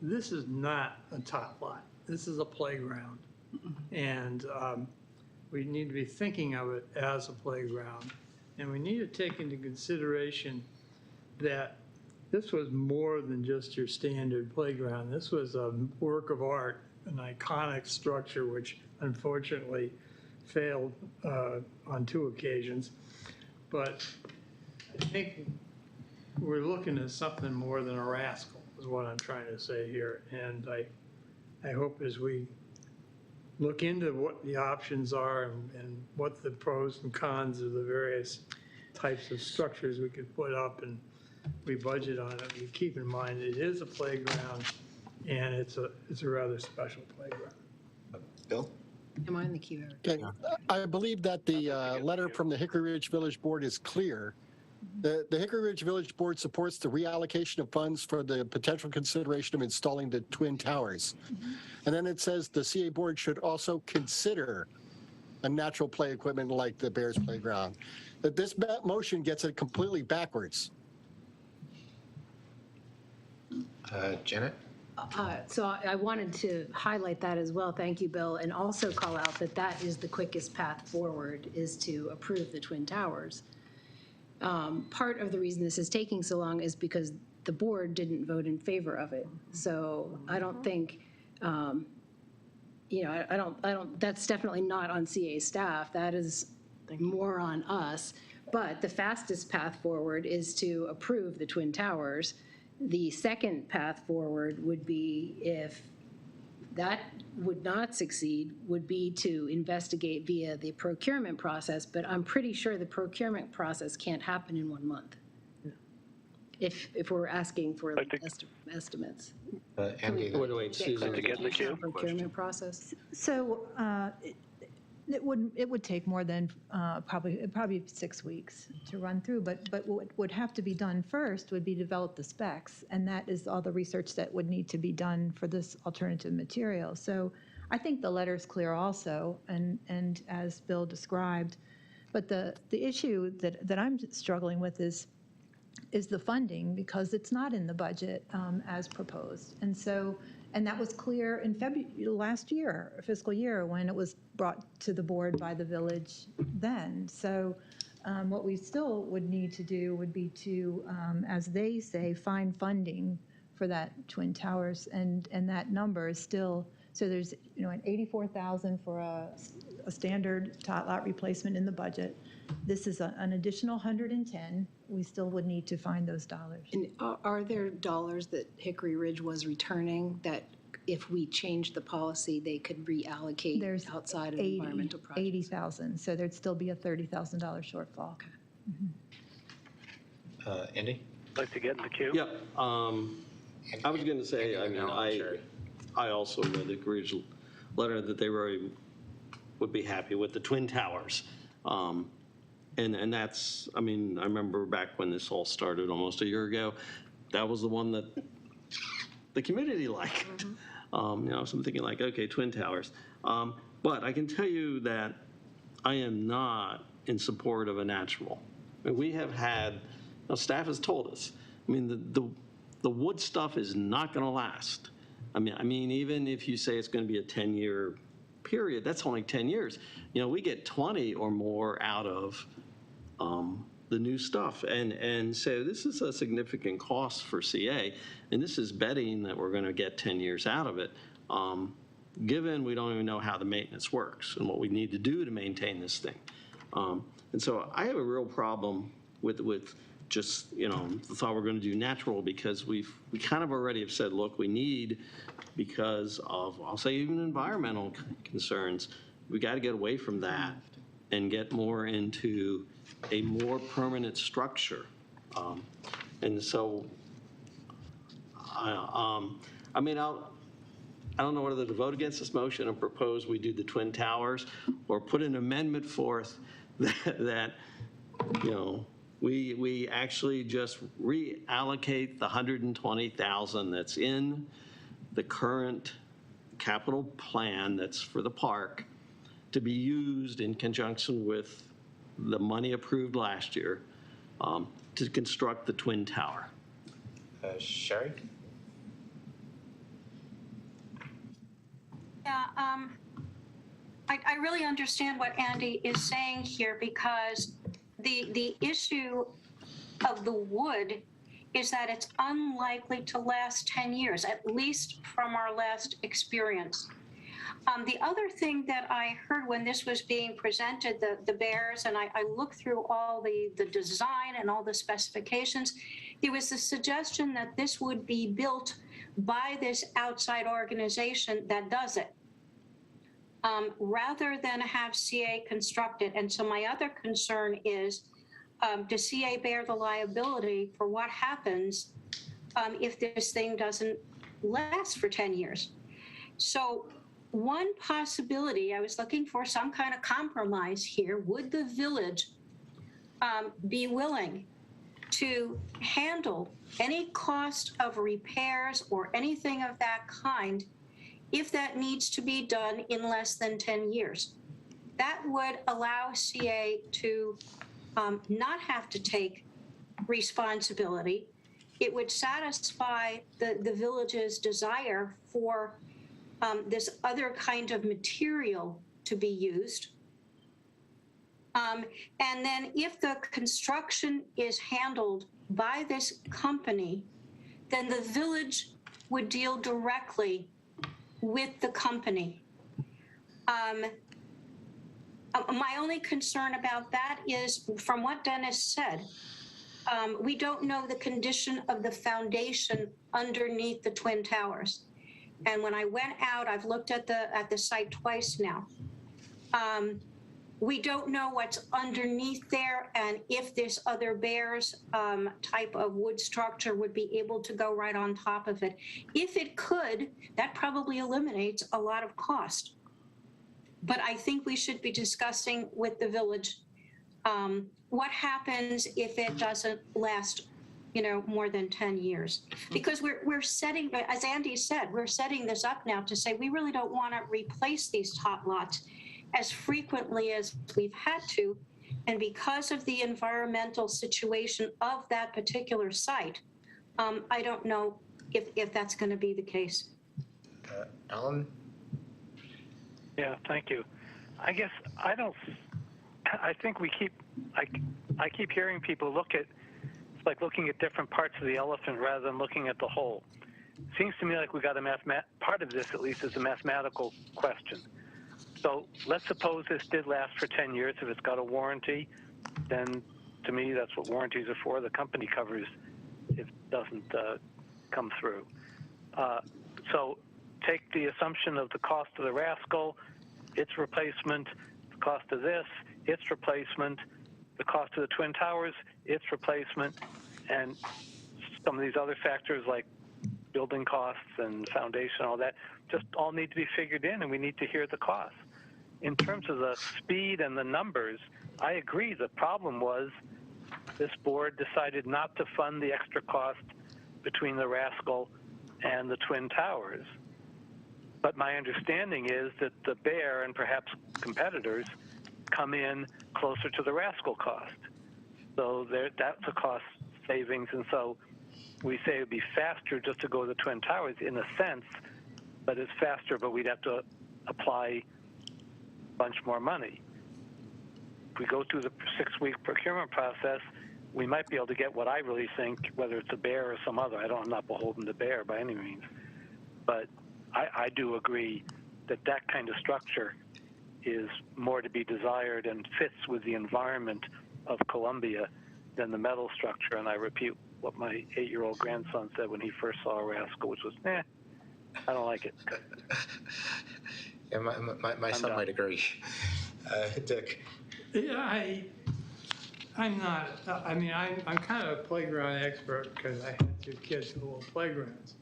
This is not a tot lot. This is a playground. And we need to be thinking of it as a playground. And we need to take into consideration that this was more than just your standard playground. This was a work of art, an iconic structure, which unfortunately failed on 2 occasions. But I think we're looking at something more than a rascal, is what I'm trying to say here. And I hope as we look into what the options are and what the pros and cons of the various types of structures we could put up, and we budget on it. You keep in mind, it is a playground, and it's a rather special playground. Bill? Am I in the queue, Eric? Okay, I believe that the letter from the Hickory Ridge Village Board is clear. The Hickory Ridge Village Board supports the reallocation of funds for the potential consideration of installing the Twin Towers. And then it says the CA Board should also consider a natural play equipment like the Bears Playground. That this motion gets it completely backwards. Janet? So I wanted to highlight that as well. Thank you, Bill, and also call out that that is the quickest path forward, is to approve the Twin Towers. Part of the reason this is taking so long is because the board didn't vote in favor of it. So I don't think, you know, I don't, that's definitely not on CA staff. That is more on us. But the fastest path forward is to approve the Twin Towers. The second path forward would be, if that would not succeed, would be to investigate via the procurement process, but I'm pretty sure the procurement process can't happen in 1 month. If we're asking for estimates. Andy? Wait, Susan. Procurement process? So it would take more than probably 6 weeks to run through, but what would have to be done first would be develop the specs, and that is all the research that would need to be done for this alternative material. So I think the letter is clear also, and as Bill described, but the issue that I'm struggling with is the funding, because it's not in the budget as proposed. And so, and that was clear in February last year, fiscal year, when it was brought to the board by the village then. So what we still would need to do would be to, as they say, find funding for that Twin Towers, and that number is still, so there's, you know, an $84,000 for a standard tot lot replacement in the budget. This is an additional 110. We still would need to find those dollars. And are there dollars that Hickory Ridge was returning that if we change the policy, they could reallocate outside of environmental projects? 80,000, so there'd still be a $30,000 shortfall. Okay. Andy? I'd like to get in the queue. Yeah, I was going to say, I mean, I also read the original letter that they would be happy with the Twin Towers. And that's, I mean, I remember back when this all started almost a year ago, that was the one that the community liked. You know, so I'm thinking like, okay, Twin Towers. But I can tell you that I am not in support of a natural. I mean, we have had, staff has told us, I mean, the wood stuff is not going to last. I mean, even if you say it's going to be a 10-year period, that's only 10 years. You know, we get 20 or more out of the new stuff. And so this is a significant cost for CA, and this is betting that we're going to get 10 years out of it, given we don't even know how the maintenance works and what we need to do to maintain this thing. And so I have a real problem with just, you know, the thought we're going to do natural, because we kind of already have said, look, we need, because of, I'll say, even environmental concerns, we got to get away from that and get more into a more permanent structure. And so, I mean, I don't know whether to vote against this motion and propose we do the Twin Towers, or put an amendment forth that you know, we actually just reallocate the $120,000 that's in the current capital plan that's for the park to be used in conjunction with the money approved last year to construct the Twin Tower. Sherry? Yeah, I really understand what Andy is saying here, because the issue of the wood is that it's unlikely to last 10 years, at least from our last experience. The other thing that I heard when this was being presented, the Bears, and I looked through all the design and all the specifications, there was a suggestion that this would be built by this outside organization that does it, rather than have CA construct it. And so my other concern is does CA bear the liability for what happens if this thing doesn't last for 10 years? So one possibility, I was looking for some kind of compromise here. Would the village be willing to handle any cost of repairs or anything of that kind if that needs to be done in less than 10 years? That would allow CA to not have to take responsibility. It would satisfy the village's desire for this other kind of material to be used. And then if the construction is handled by this company, then the village would deal directly with the company. My only concern about that is, from what Dennis said, we don't know the condition of the foundation underneath the Twin Towers. And when I went out, I've looked at the site twice now. We don't know what's underneath there and if this other bears type of wood structure would be able to go right on top of it. If it could, that probably eliminates a lot of cost. But I think we should be discussing with the village what happens if it doesn't last, more than 10 years. Because we're setting, as Andy said, we're setting this up now to say we really don't want to replace these tot lots as frequently as we've had to. And because of the environmental situation of that particular site, I don't know if that's going to be the case. Alan? Yeah, thank you. I guess I think I keep hearing people it's like looking at different parts of the elephant rather than looking at the whole. It seems to me like we got part of this at least is a mathematical question. So let's suppose this did last for 10 years. If it's got a warranty, then to me, that's what warranties are for. The company covers if it doesn't come through. So take the assumption of the cost of the Rascal, its replacement, the cost of this, its replacement, the cost of the Twin Towers, its replacement, and some of these other factors like building costs and foundation, all that, just all need to be figured in, and we need to hear the costs. In terms of the speed and the numbers, I agree. The problem was this board decided not to fund the extra cost between the Rascal and the Twin Towers. But my understanding is that the Bear and perhaps competitors come in closer to the Rascal cost. So that's a cost savings. And so we say it would be faster just to go to the Twin Towers in a sense, but it's faster, but we'd have to apply a bunch more money. If we go through the 6-week procurement process, we might be able to get what I really think, whether it's a Bear or some other. I'm not beholden to Bear by any means. But I do agree that that kind of structure is more to be desired and fits with the environment of Columbia than the metal structure. And I repeat what my 8-year-old grandson said when he first saw a Rascal, which was, I don't like it. Yeah, my son might agree. Dick? Yeah, I'm not, I'm kind of a playground expert because I had 2 kids who were playgrounds,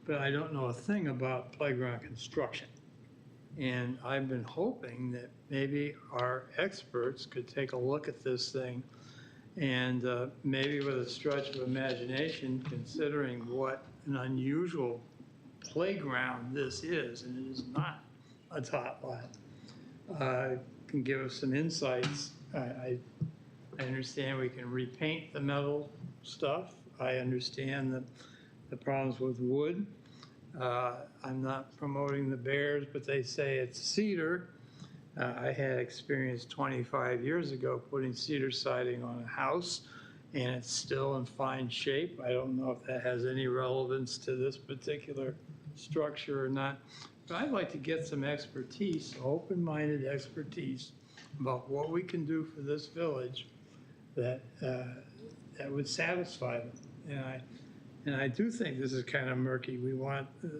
but I don't know a thing about playground construction. And I've been hoping that maybe our experts could take a look at this thing and maybe with a stretch of imagination, considering what an unusual playground this is, and it is not a tot lot, can give us some insights. I understand we can repaint the metal stuff. I understand the problems with wood. I'm not promoting the Bears, but they say it's cedar. I had experience 25 years ago putting cedar siding on a house, and it's still in fine shape. I don't know if that has any relevance to this particular structure or not, but I'd like to get some expertise, open-minded expertise, about what we can do for this village that would satisfy them. And I do think this is kind of murky.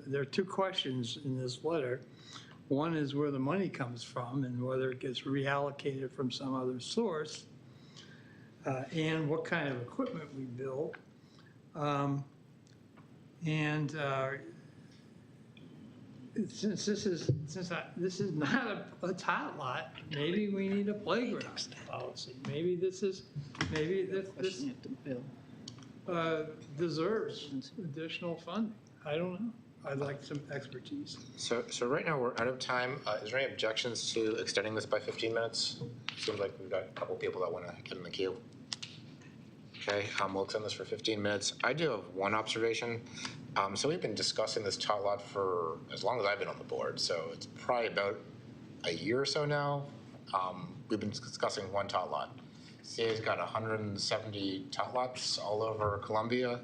There are 2 questions in this letter. One is where the money comes from and whether it gets reallocated from some other source. and what kind of equipment we build. And since this is not a tot lot, maybe we need a playground policy. Maybe this deserves additional funding. I don't know. I'd like some expertise. So right now we're out of time. Is there any objections to extending this by 15 minutes? Seems like we've got a couple people that want to get in the queue. Okay, we'll extend this for 15 minutes. I do have one observation. So we've been discussing this tot lot for as long as I've been on the board. So it's probably about a year or so now. We've been discussing one tot lot. CA's got 170 tot lots all over Columbia.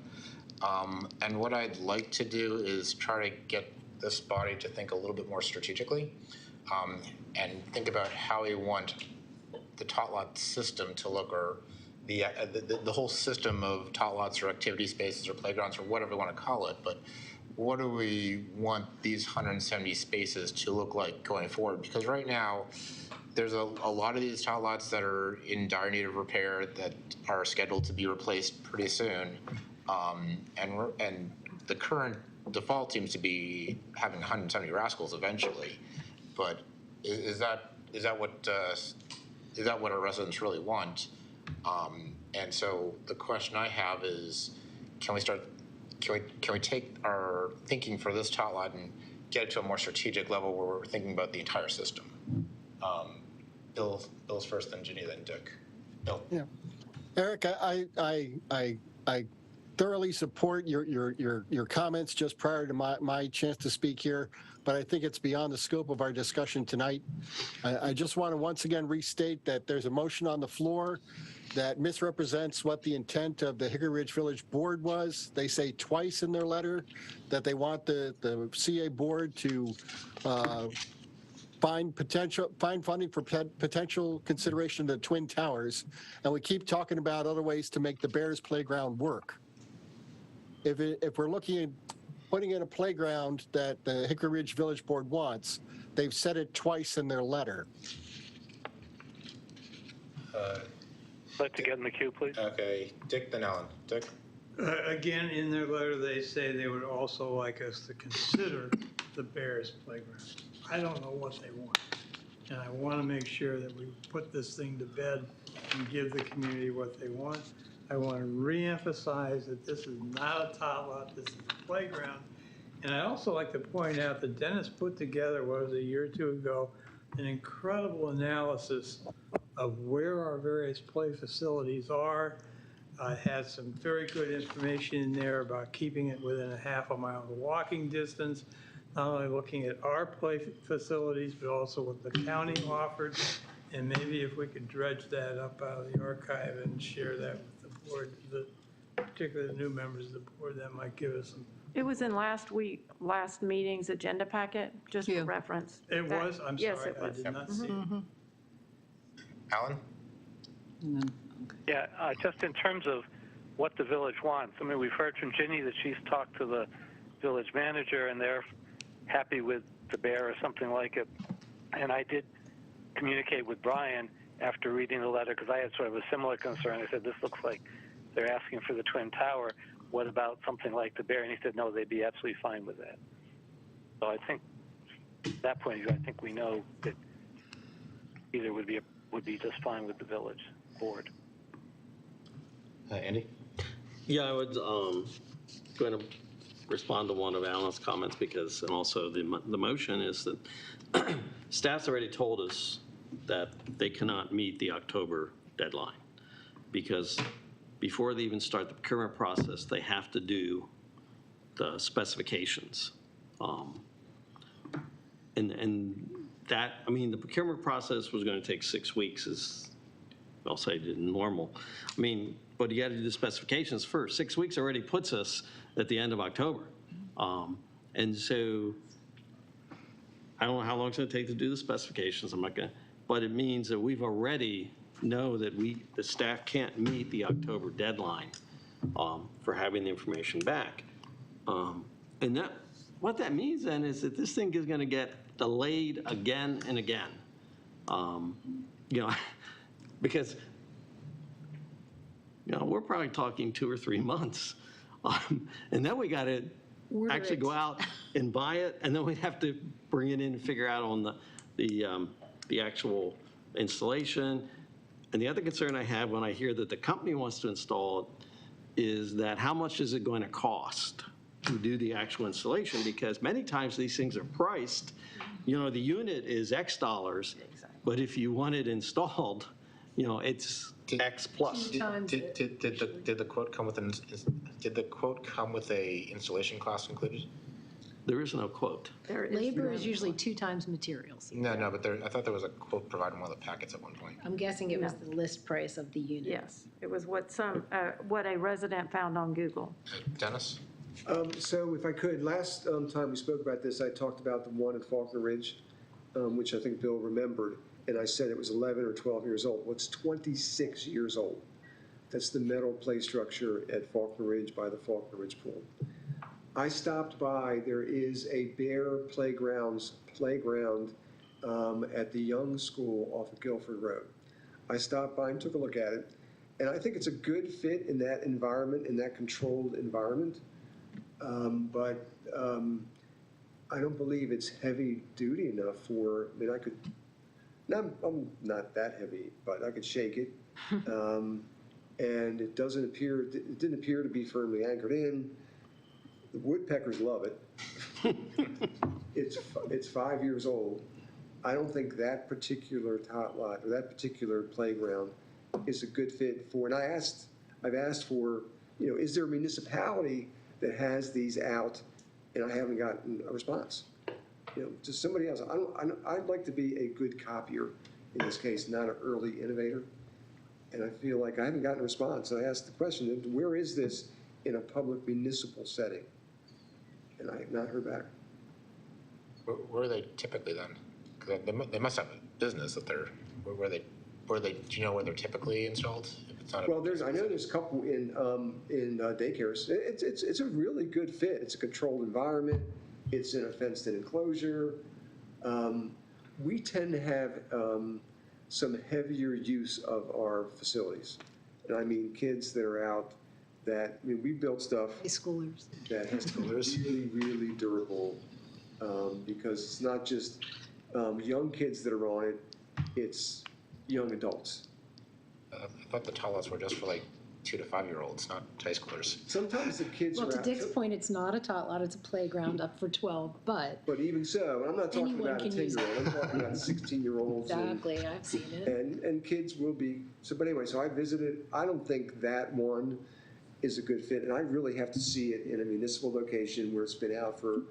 And what I'd like to do is try to get this body to think a little bit more strategically and think about how we want the tot lot system to look, or the whole system of tot lots or activity spaces or playgrounds or whatever we want to call it. But what do we want these 170 spaces to look like going forward? Because right now, there's a lot of these tot lots that are in dire need of repair that are scheduled to be replaced pretty soon. And the current default seems to be having 170 rascals eventually. But is that what our residents really want? And so the question I have is, can we take our thinking for this tot lot and get it to a more strategic level where we're thinking about the entire system? Bill's first, then Ginny, then Dick. Bill. Yeah, Eric, I thoroughly support your comments just prior to my chance to speak here, but I think it's beyond the scope of our discussion tonight. I just want to once again restate that there's a motion on the floor that misrepresents what the intent of the Hickory Ridge Village Board was. They say twice in their letter that they want the CA Board to find funding for potential consideration of the Twin Towers, and we keep talking about other ways to make the Bears playground work. If we're looking at putting in a playground that the Hickory Ridge Village Board wants, they've said it twice in their letter. Like to get in the queue, please. Okay, Dick, then Alan. Dick? Again, in their letter, they say they would also like us to consider the Bears playground. I don't know what they want. And I want to make sure that we put this thing to bed and give the community what they want. I want to reemphasize that this is not a tot lot, this is a playground. And I also like to point out that Dennis put together, a year or two ago, an incredible analysis of where our various play facilities are. Had some very good information in there about keeping it within a half a mile of walking distance, not only looking at our play facilities, but also what the county offered. And maybe if we could dredge that up out of the archive and share that with the board, particularly the new members of the board, that might give us some. It was in last meeting's agenda packet, just for reference. It was? I'm yes, sorry, it was. I did not see it. Alan? Yeah, just in terms of what the village wants. I mean, we've heard from Ginny that she's talked to the village manager and they're happy with the Bear or something like it. And I did communicate with Brian after reading the letter because I had sort of a similar concern. I said, this looks like they're asking for the Twin Tower. What about something like the Bear? And he said, no, they'd be absolutely fine with that. So I think at that point of view, I think we know that either would be just fine with the village board. Andy? Yeah, I would going to respond to one of Alan's comments because, and also the motion is that staff's already told us that they cannot meet the October deadline because before they even start the procurement process, they have to do the specifications. And that, I mean, the procurement process was going to take 6 weeks, as I'll say, normal. I mean, but you got to do the specifications first. 6 weeks already puts us at the end of October. And so I don't know how long it's going to take to do the specifications. I'm not going to, but it means that we've already know that the staff can't meet the October deadline for having the information back. And that, what that means then is that this thing is going to get delayed again and again. You know, because we're probably talking 2 or 3 months. And then we got to actually go out and buy it, and then we'd have to bring it in and figure out on the actual installation. And the other concern I have when I hear that the company wants to install it is that how much is it going to cost to do the actual installation? Because many times these things are priced, the unit is X dollars, but if you want it installed, it's X plus. Did the quote come with a installation cost included? There is no quote. Labor is usually 2 times materials. No, but I thought there was a quote provided in one of the packets at one point. I'm guessing it was the list price of the unit. Yes, it was what a resident found on Google. Dennis? So if I could, last time we spoke about this, I talked about the one at Faulkner Ridge, which I think Bill remembered, and I said it was 11 or 12 years old. Well, it's 26 years old. That's the metal play structure at Faulkner Ridge by the Faulkner Ridge Pool. I stopped by, there is a bare playground at the Young School off of Guilford Road. I stopped by and took a look at it, and I think it's a good fit in that environment, in that controlled environment. But I don't believe it's heavy duty enough for, I'm not that heavy, but I could shake it. And it didn't appear to be firmly anchored in. The woodpeckers love it. It's 5 years old. I don't think that particular tot lot or that particular playground is a good fit for, and I've asked for, is there a municipality that has these out, and I haven't gotten a response. Just somebody else. I'd like to be a good copier in this case, not an early innovator. And I feel like I haven't gotten a response. And I asked the question, where is this in a public municipal setting? And I have not heard back. Where are they typically then? Because they must have a business that they're, do you know where they're typically installed? If it's not Well, I know there's a couple in daycares. It's a really good fit. It's a controlled environment. It's in a fenced-in enclosure. We tend to have some heavier use of our facilities. And I mean kids that are out we built stuff. High schoolers. That has really, really durable because it's not just young kids that are on it, it's young adults. I thought the tot lots were just for 2 to 5 year olds, not high schoolers. Sometimes the kids Well, are to out. Dick's point, it's not a tot lot, it's a playground up for 12, but But even so, and I'm not talking anyone about a can use 10-year-old, I'm talking about 16-year-olds. exactly, I've seen it. And kids will be, but anyway, so I visited, I don't think that one is a good fit, and I really have to see it in a municipal location where it's been out for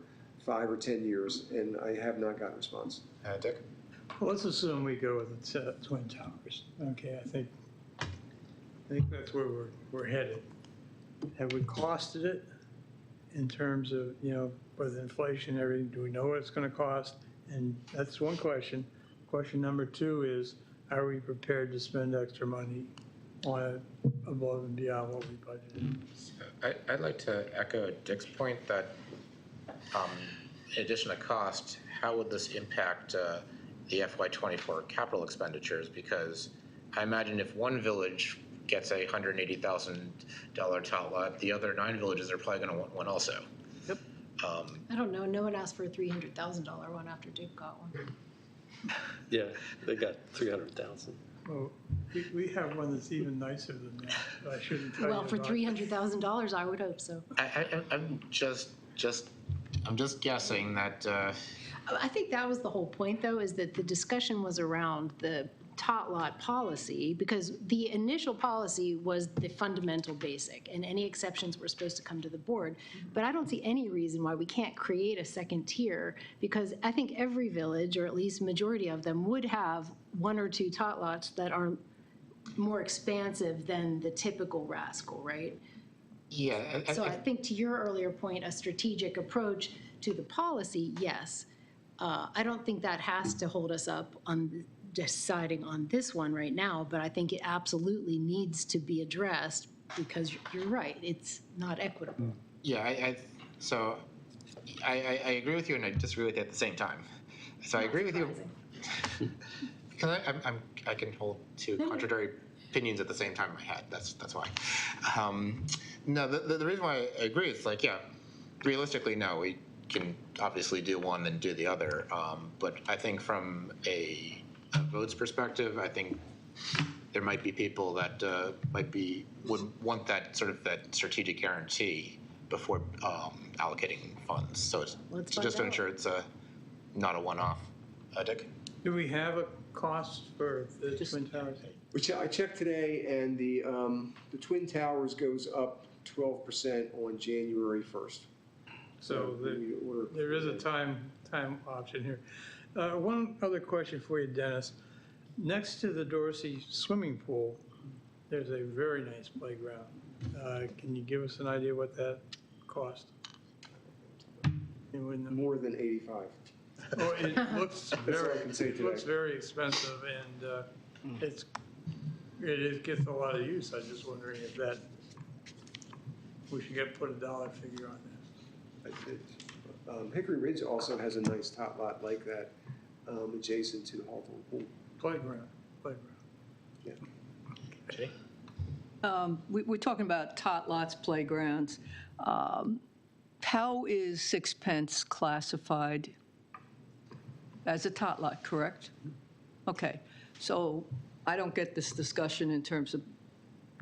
5 or 10 years, and I have not gotten a response. Dick? Well, let's assume we go with the Twin Towers. Okay, I think that's where we're headed. Have we costed it in terms of, with inflation and everything? Do we know what it's going to cost? And that's one question. Question number 2 is, are we prepared to spend extra money on it above and beyond what we budgeted? I'd like to echo Dick's point that in addition to cost, how would this impact the FY24 capital expenditures? Because I imagine if one village gets a $180,000 tot lot, the other 9 villages are probably going to want one also. Yep. I don't know, no one asked for a $300,000 one after Dick got one. Yeah, they got 300,000. Well, we have one that's even nicer than that, but I shouldn't tell you Well, for about $300,000, I would hope so. I'm just guessing that. I think that was the whole point, though, is that the discussion was around the tot lot policy, because the initial policy was the fundamental basic, and any exceptions were supposed to come to the board. But I don't see any reason why we can't create a second tier, because I think every village, or at least majority of them, would have 1 or 2 tot lots that are more expansive than the typical rascal, right? Yeah. So I think to your earlier point, a strategic approach to the policy, yes. I don't think that has to hold us up on deciding on this one right now, but I think it absolutely needs to be addressed because you're right, it's not equitable. Yeah, so I agree with you and I disagree with you at the same time. So I agree with you because I can hold 2 contradictory opinions at the same time in my head. That's why. No, the reason why I agree is like, yeah, realistically, no, we can obviously do one and do the other. But I think from a votes perspective, I think there might be people that would want that sort of that strategic guarantee before allocating funds. So it's just to ensure it's not a one-off. Dick? Do we have a cost for the Twin Towers? Which I checked today, and the Twin Towers goes up 12% on January 1st. So there is a time option here. One other question for you, Dennis. Next to the Dorsey swimming pool, there's a very nice playground. Can you give us an idea what that cost? More than 85. Oh, it looks That's all I can say today. very expensive, and it gets a lot of use. I'm just wondering if we should put a dollar figure on that. Hickory Ridge also has a nice tot lot like that, adjacent to the Hawthorne Pool. Playground. Yeah. Jay? We're talking about tot lots, playgrounds. How is Sixpence classified? As a tot lot, correct? Okay, so I don't get this discussion in terms of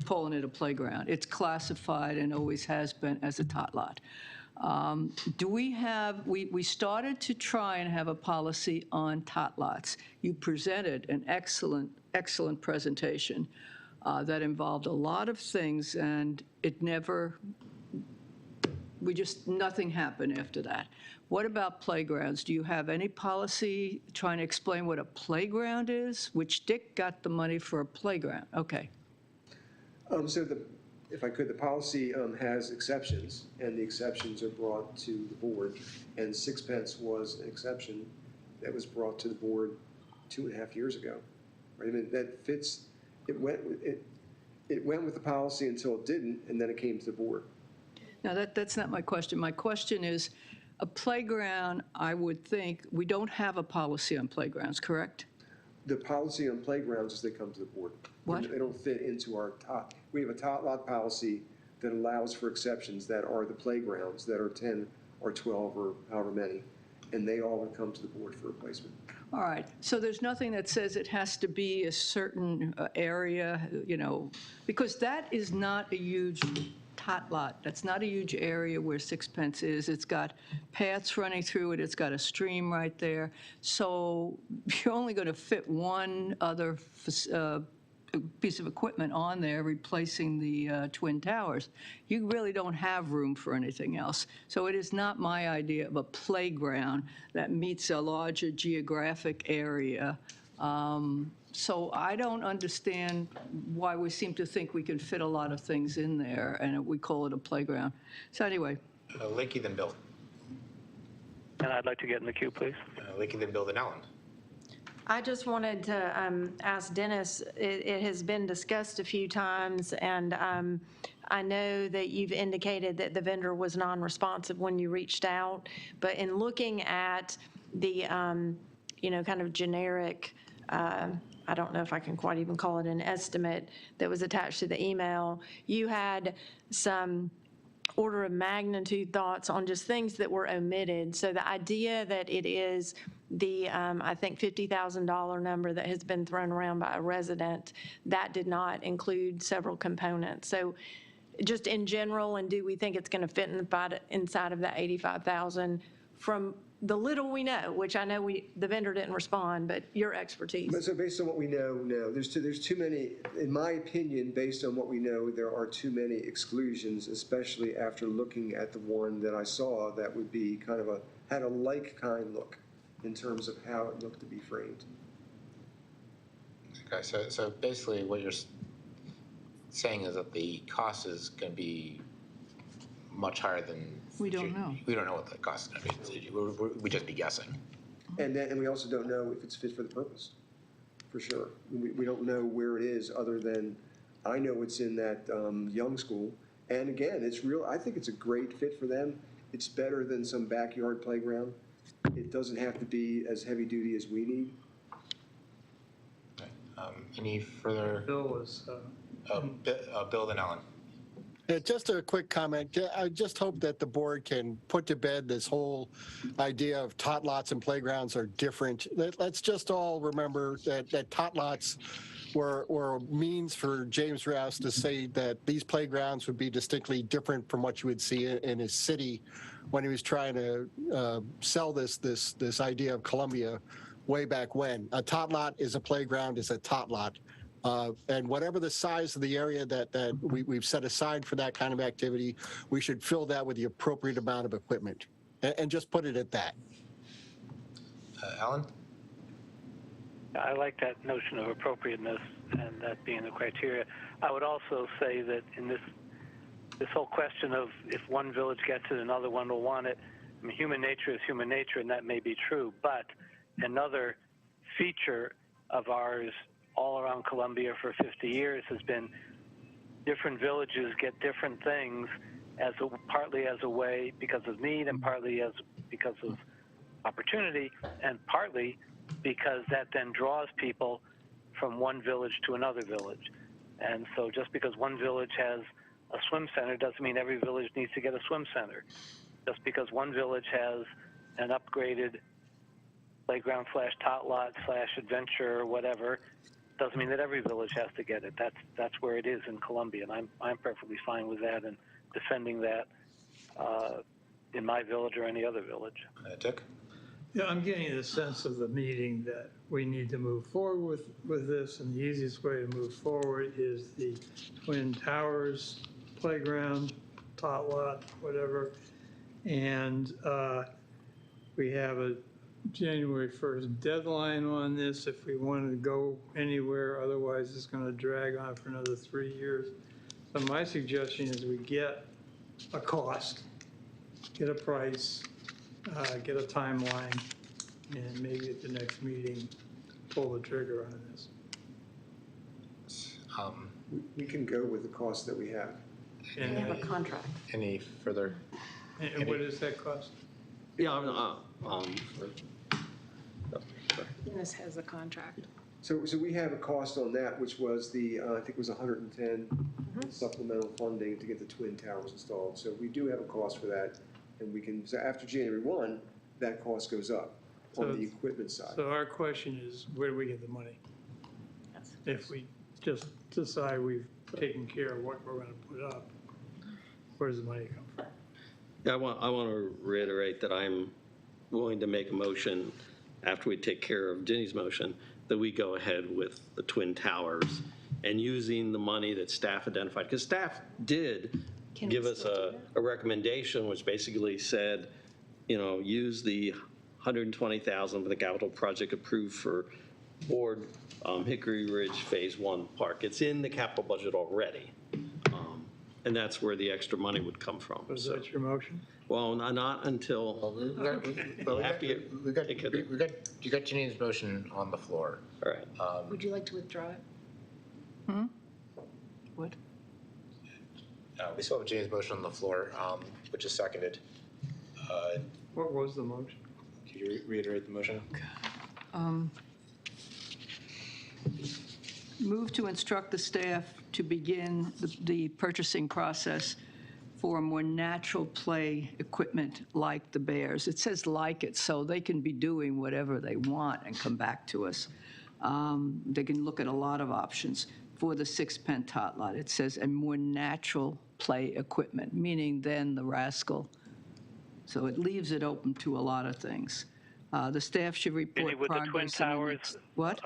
calling it a playground. It's classified and always has been as a tot lot. Do we have, we started to try and have a policy on tot lots. You presented an excellent presentation that involved a lot of things, and it never, nothing happened after that. What about playgrounds? Do you have any policy trying to explain what a playground is? Which Dick got the money for a playground. Okay. So if I could, the policy has exceptions, and the exceptions are brought to the board. And Sixpence was an exception that was brought to the board 2.5 years ago. Right? I mean, that fits. It went with the policy until it didn't, and then it came to the board. Now, that's not my question. My question is, a playground, I would think, we don't have a policy on playgrounds, correct? The policy on playgrounds is they come to the board. What? They don't fit into our tot. We have a tot lot policy that allows for exceptions that are the playgrounds that are 10 or 12 or however many, and they all would come to the board for replacement. All right, so there's nothing that says it has to be a certain area, because that is not a huge tot lot. That's not a huge area where Sixpence is. It's got paths running through it. It's got a stream right there. So you're only going to fit one other piece of equipment on there replacing the Twin Towers. You really don't have room for anything else. So it is not my idea of a playground that meets a larger geographic area. So I don't understand why we seem to think we can fit a lot of things in there and we call it a playground. So anyway. Lakey, then Bill. And I'd like to get in the queue, please. Lakey, then Bill, then Ellen. I just wanted to ask Dennis, it has been discussed a few times, and I know that you've indicated that the vendor was non-responsive when you reached out, but in looking at the, kind of generic, I don't know if I can quite even call it an estimate that was attached to the email, you had some order of magnitude thoughts on just things that were omitted. So the idea that it is the, I think, $50,000 number that has been thrown around by a resident, that did not include several components. So just in general, and do we think it's going to fit inside of that 85,000 from the little we know, which I know the vendor didn't respond, but your expertise. But so based on what we know, no. There's too many, in my opinion, based on what we know, there are too many exclusions, especially after looking at the one that I saw that would be kind of had a like kind look in terms of how it looked to be framed. Okay, so basically what you're saying is that the cost is going to be much higher than. We don't know. We don't know what the cost is going to be. We just be guessing. And we also don't know if it's fit for the purpose, for sure. We don't know where it is other than, I know it's in that Young School. And again, it's real. I think it's a great fit for them. It's better than some backyard playground. It doesn't have to be as heavy duty as we need. Okay. Any further? Bill was, Bill then Ellen. Just a quick comment. I just hope that the board can put to bed this whole idea of tot lots and playgrounds are different. Let's just all remember that tot lots were a means for James Rouse to say that these playgrounds would be distinctly different from what you would see in his city when he was trying to sell this idea of Columbia way back when. A tot lot is a playground, is a tot lot. And whatever the size of the area that we've set aside for that kind of activity, we should fill that with the appropriate amount of equipment and just put it at that. Alan? I like that notion of appropriateness and that being the criteria. I would also say that in this whole question of if one village gets it, another one will want it, I mean, human nature is human nature, and that may be true, but another feature of ours all around Columbia for 50 years has been different villages get different things partly as a way because of need and partly because of opportunity and partly because that then draws people from one village to another village. And so just because one village has a swim center doesn't mean every village needs to get a swim center. Just because one village has an upgraded playground / tot lot / adventure or whatever doesn't mean that every village has to get it. That's where it is in Columbia, and I'm perfectly fine with that and defending that in my village or any other village. Dick? yeah, I'm getting the sense of the meeting that we need to move forward with this, and the easiest way to move forward is the Twin Towers playground, tot lot, whatever. And we have a January 1st deadline on this if we want to go anywhere. Otherwise, it's going to drag on for another 3 years. So my suggestion is we get a cost, get a price, get a timeline, and maybe at the next meeting, pull the trigger on this. We can go with the cost that we have. We have a contract. Any further? And what does that cost? Yeah, Dennis has a contract. So we have a cost on that, which was I think it was 110 supplemental funding to get the Twin Towers installed. So we do have a cost for that, and so after January 1, that cost goes up on the equipment side. So our question is, where do we get the money? If we just decide we've taken care of what we're going to put up, where does the money come from? Yeah, I want to reiterate that I'm willing to make a motion after we take care of Ginny's motion that we go ahead with the Twin Towers and using the money that staff identified, because staff did give us a recommendation which basically said, use the $120,000 for the capital project approved for Board Hickory Ridge Phase 1 Park. It's in the capital budget already. And that's where the extra money would come from. Was that your motion? Well, not until. You got Janine's motion on the floor. All right. Would you like to withdraw it? What? We still have Janine's motion on the floor, which is seconded. What was the motion? Could you reiterate the motion? Move to instruct the staff to begin the purchasing process for more natural play equipment like the Bears. It says like it, so they can be doing whatever they want and come back to us. They can look at a lot of options for the 6-pen tot lot. It says a more natural play equipment, meaning then the Rascal. So it leaves it open to a lot of things. The staff should report Would the Twin progress in the Towers next- What?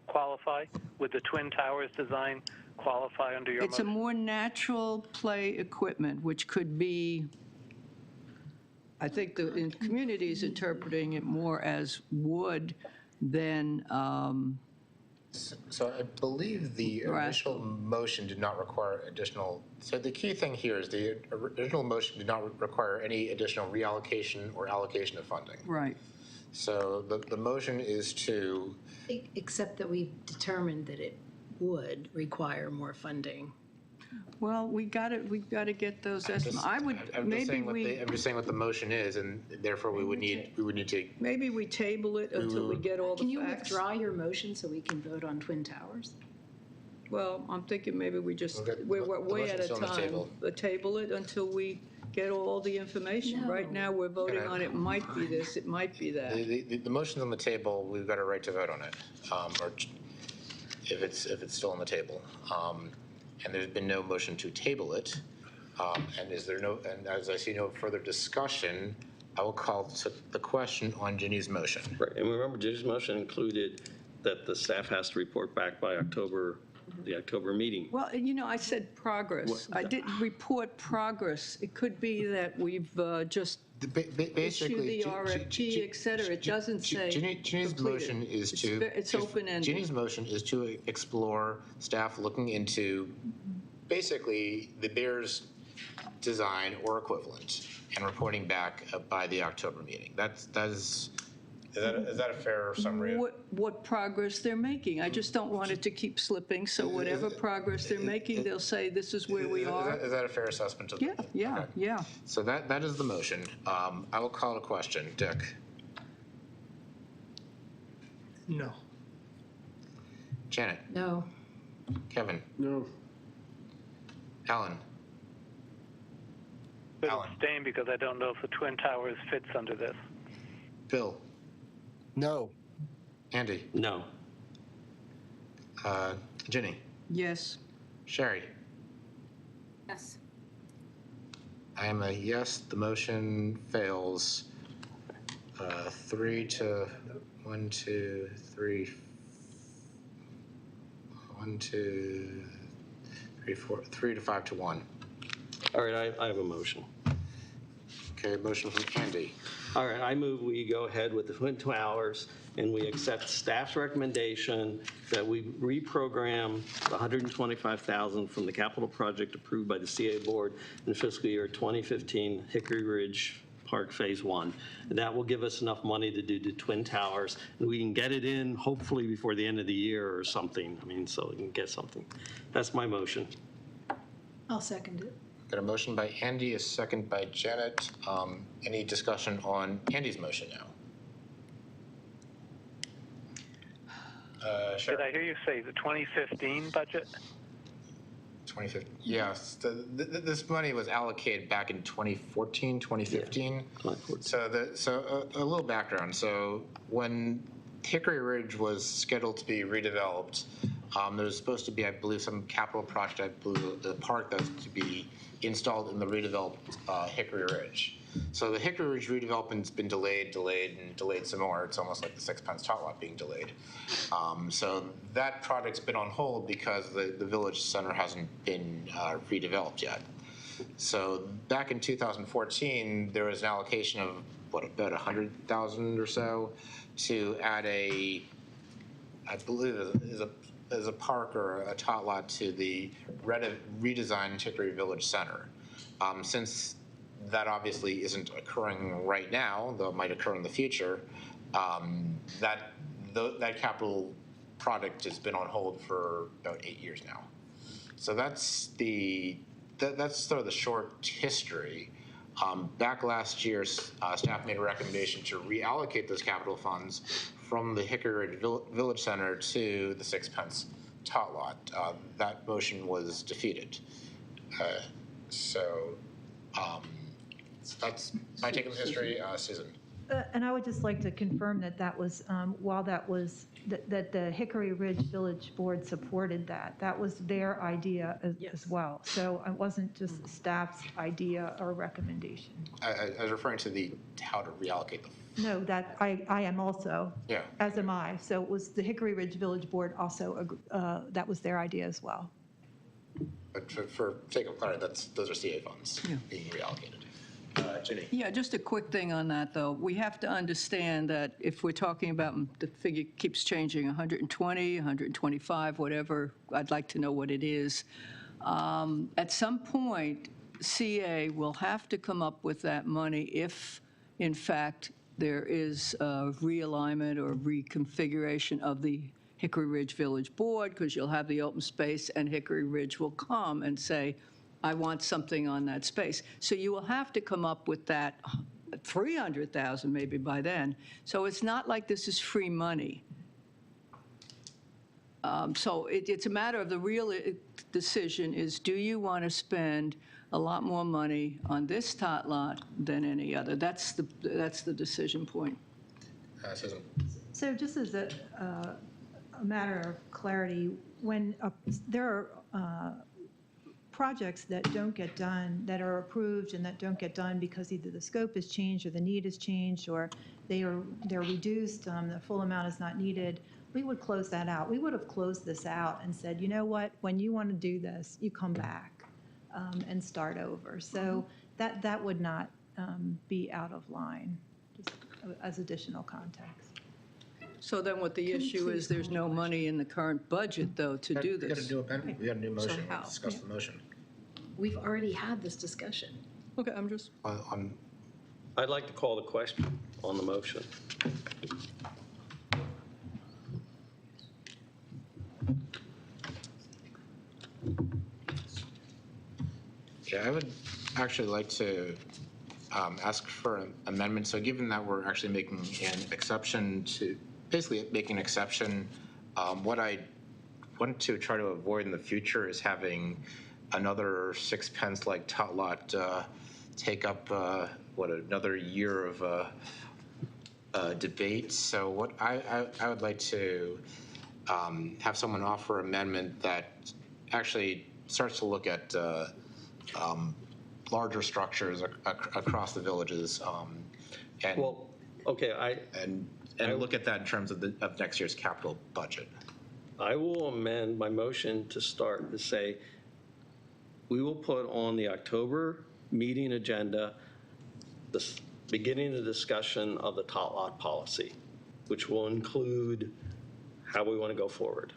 qualify? Would the Twin Towers design qualify under your It's a motion? more natural play equipment, which could be, I think the community is interpreting it more as wood than, So I believe the initial motion did not require additional, so the key thing here is the original motion did not require any additional reallocation or allocation of funding. right. So the motion is to, Except that we've determined that it would require more funding. Well, we got to get those estimates. I would, I'm just saying maybe I'm just saying what the motion is, and therefore we would need to. maybe we table it until we get all the facts. Can you withdraw your motion so we can vote on Twin Towers? Well, I'm thinking maybe we just, Okay, we're the way out motion's of on the time. table. Table it until we get all the information. Right now, we're voting Okay. on it might be this, it might be that. The motion's on the table, we've got a right to vote on it, or if it's still on the table. And there's been no motion to table it. And as I see no further discussion, I will call to the question on Ginny's motion. Right, and remember, Ginny's motion included that the staff has to report back by the October meeting. Well, I said progress. I didn't report progress. It could be that we've just issued the RFP, et cetera. It doesn't say Ginny's completed. motion is to. It's open-ended. Ginny's motion is to explore staff looking into basically the Bears design or equivalent and reporting back by the October meeting. Is that a fair summary? What progress they're making. I just don't want it to keep slipping, so whatever progress they're making, they'll say, this is where we are. Is that a fair assessment of Yeah, yeah, yeah. So that is the motion. I will call it a question. Dick? No. Janet? No. Kevin? No. Alan? But abstain because I don't know if the Twin Towers fits under this. Bill? No. Andy? No. Ginny? Yes. Sherry? Yes. I am a yes. The motion fails. 3 to 1, 2, 3. 1, 2, 3, 4. 3 to 5 to 1. All right, I have a motion. Okay, motion from Andy. All right, I move we go ahead with the Twin Towers and we accept staff's recommendation that we reprogram the $125,000 from the capital project approved by the CA board in fiscal year 2015 Hickory Ridge Park Phase 1. And that will give us enough money to do the Twin Towers, and we can get it in hopefully before the end of the year or something. I mean, so we can get something. That's my motion. I'll second it. Got a motion by Andy, a second by Janet. Any discussion on Andy's motion now? Sure. Did I hear you say the 2015 budget? 2015. Yes, this money was allocated back in 2014, 2015. Yeah. So a little background. So when Hickory Ridge was scheduled to be redeveloped, there was supposed to be, I believe, some capital project, I believe, the park that was to be installed in the redeveloped Hickory Ridge. So the Hickory Ridge redevelopment's been delayed some more. It's almost like the Sixpence Tot Lot being delayed. So that project's been on hold because the village center hasn't been redeveloped yet. So back in 2014, there was an allocation of, about 100,000 or so to add I believe is a park or a tot lot to the redesigned Hickory Village Center. Since that obviously isn't occurring right now, though it might occur in the future, that capital project has been on hold for about 8 years now. So that's sort of the short history. Back last year, staff made a recommendation to reallocate those capital funds from the Hickory Ridge Village Center to the Sixpence Tot Lot. That motion was defeated. So that's my take on the history. Susan. And I would just like to confirm that that was, while that was, that the Hickory Ridge Village Board supported that was their idea as well. So it wasn't just staff's idea or recommendation. I was referring to how to reallocate them. No, that I am also, Yeah. as am I. So it was the Hickory Ridge Village Board also, that was their idea as well. But for sake of clarity, those are CA funds being reallocated. Ginny. Yeah, just a quick thing on that, though. We have to understand that if we're talking about, the figure keeps changing, 120, 125, whatever, I'd like to know what it is. At some point, CA will have to come up with that money if, in fact, there is a realignment or reconfiguration of the Hickory Ridge Village Board, because you'll have the open space, and Hickory Ridge will come and say, I want something on that space. So you will have to come up with that 300,000 maybe by then. So it's not like this is free money. So it's a matter of the real decision is, do you want to spend a lot more money on this tot lot than any other? That's the decision point. Susan. So just as a matter of clarity, when there are projects that don't get done, that are approved and that don't get done because either the scope has changed or the need has changed or they're reduced, the full amount is not needed, we would close that out. We would have closed this out and said, you know what, when you want to do this, you come back and start over. So that would not be out of line, just as additional context. So then what the issue is, there's no money in the current budget, though, to do We got to this. do we got a new motion. how? We'll discuss the motion. We've already had this discussion. Okay, I'm just, On I'd like to call the question on the motion. Yeah, I would actually like to ask for an amendment. So given that we're actually making an exception to, basically making an exception, what I want to try to avoid in the future is having another sixpence like tot lot take up, another year of debate. So what I would like to have someone offer amendment that actually starts to look at larger structures across the villages, and Well, okay, and look at that in terms of next year's capital budget. I will amend my motion to start to say, we will put on the October meeting agenda, the beginning the discussion of the tot lot policy, which will include how we want to go forward.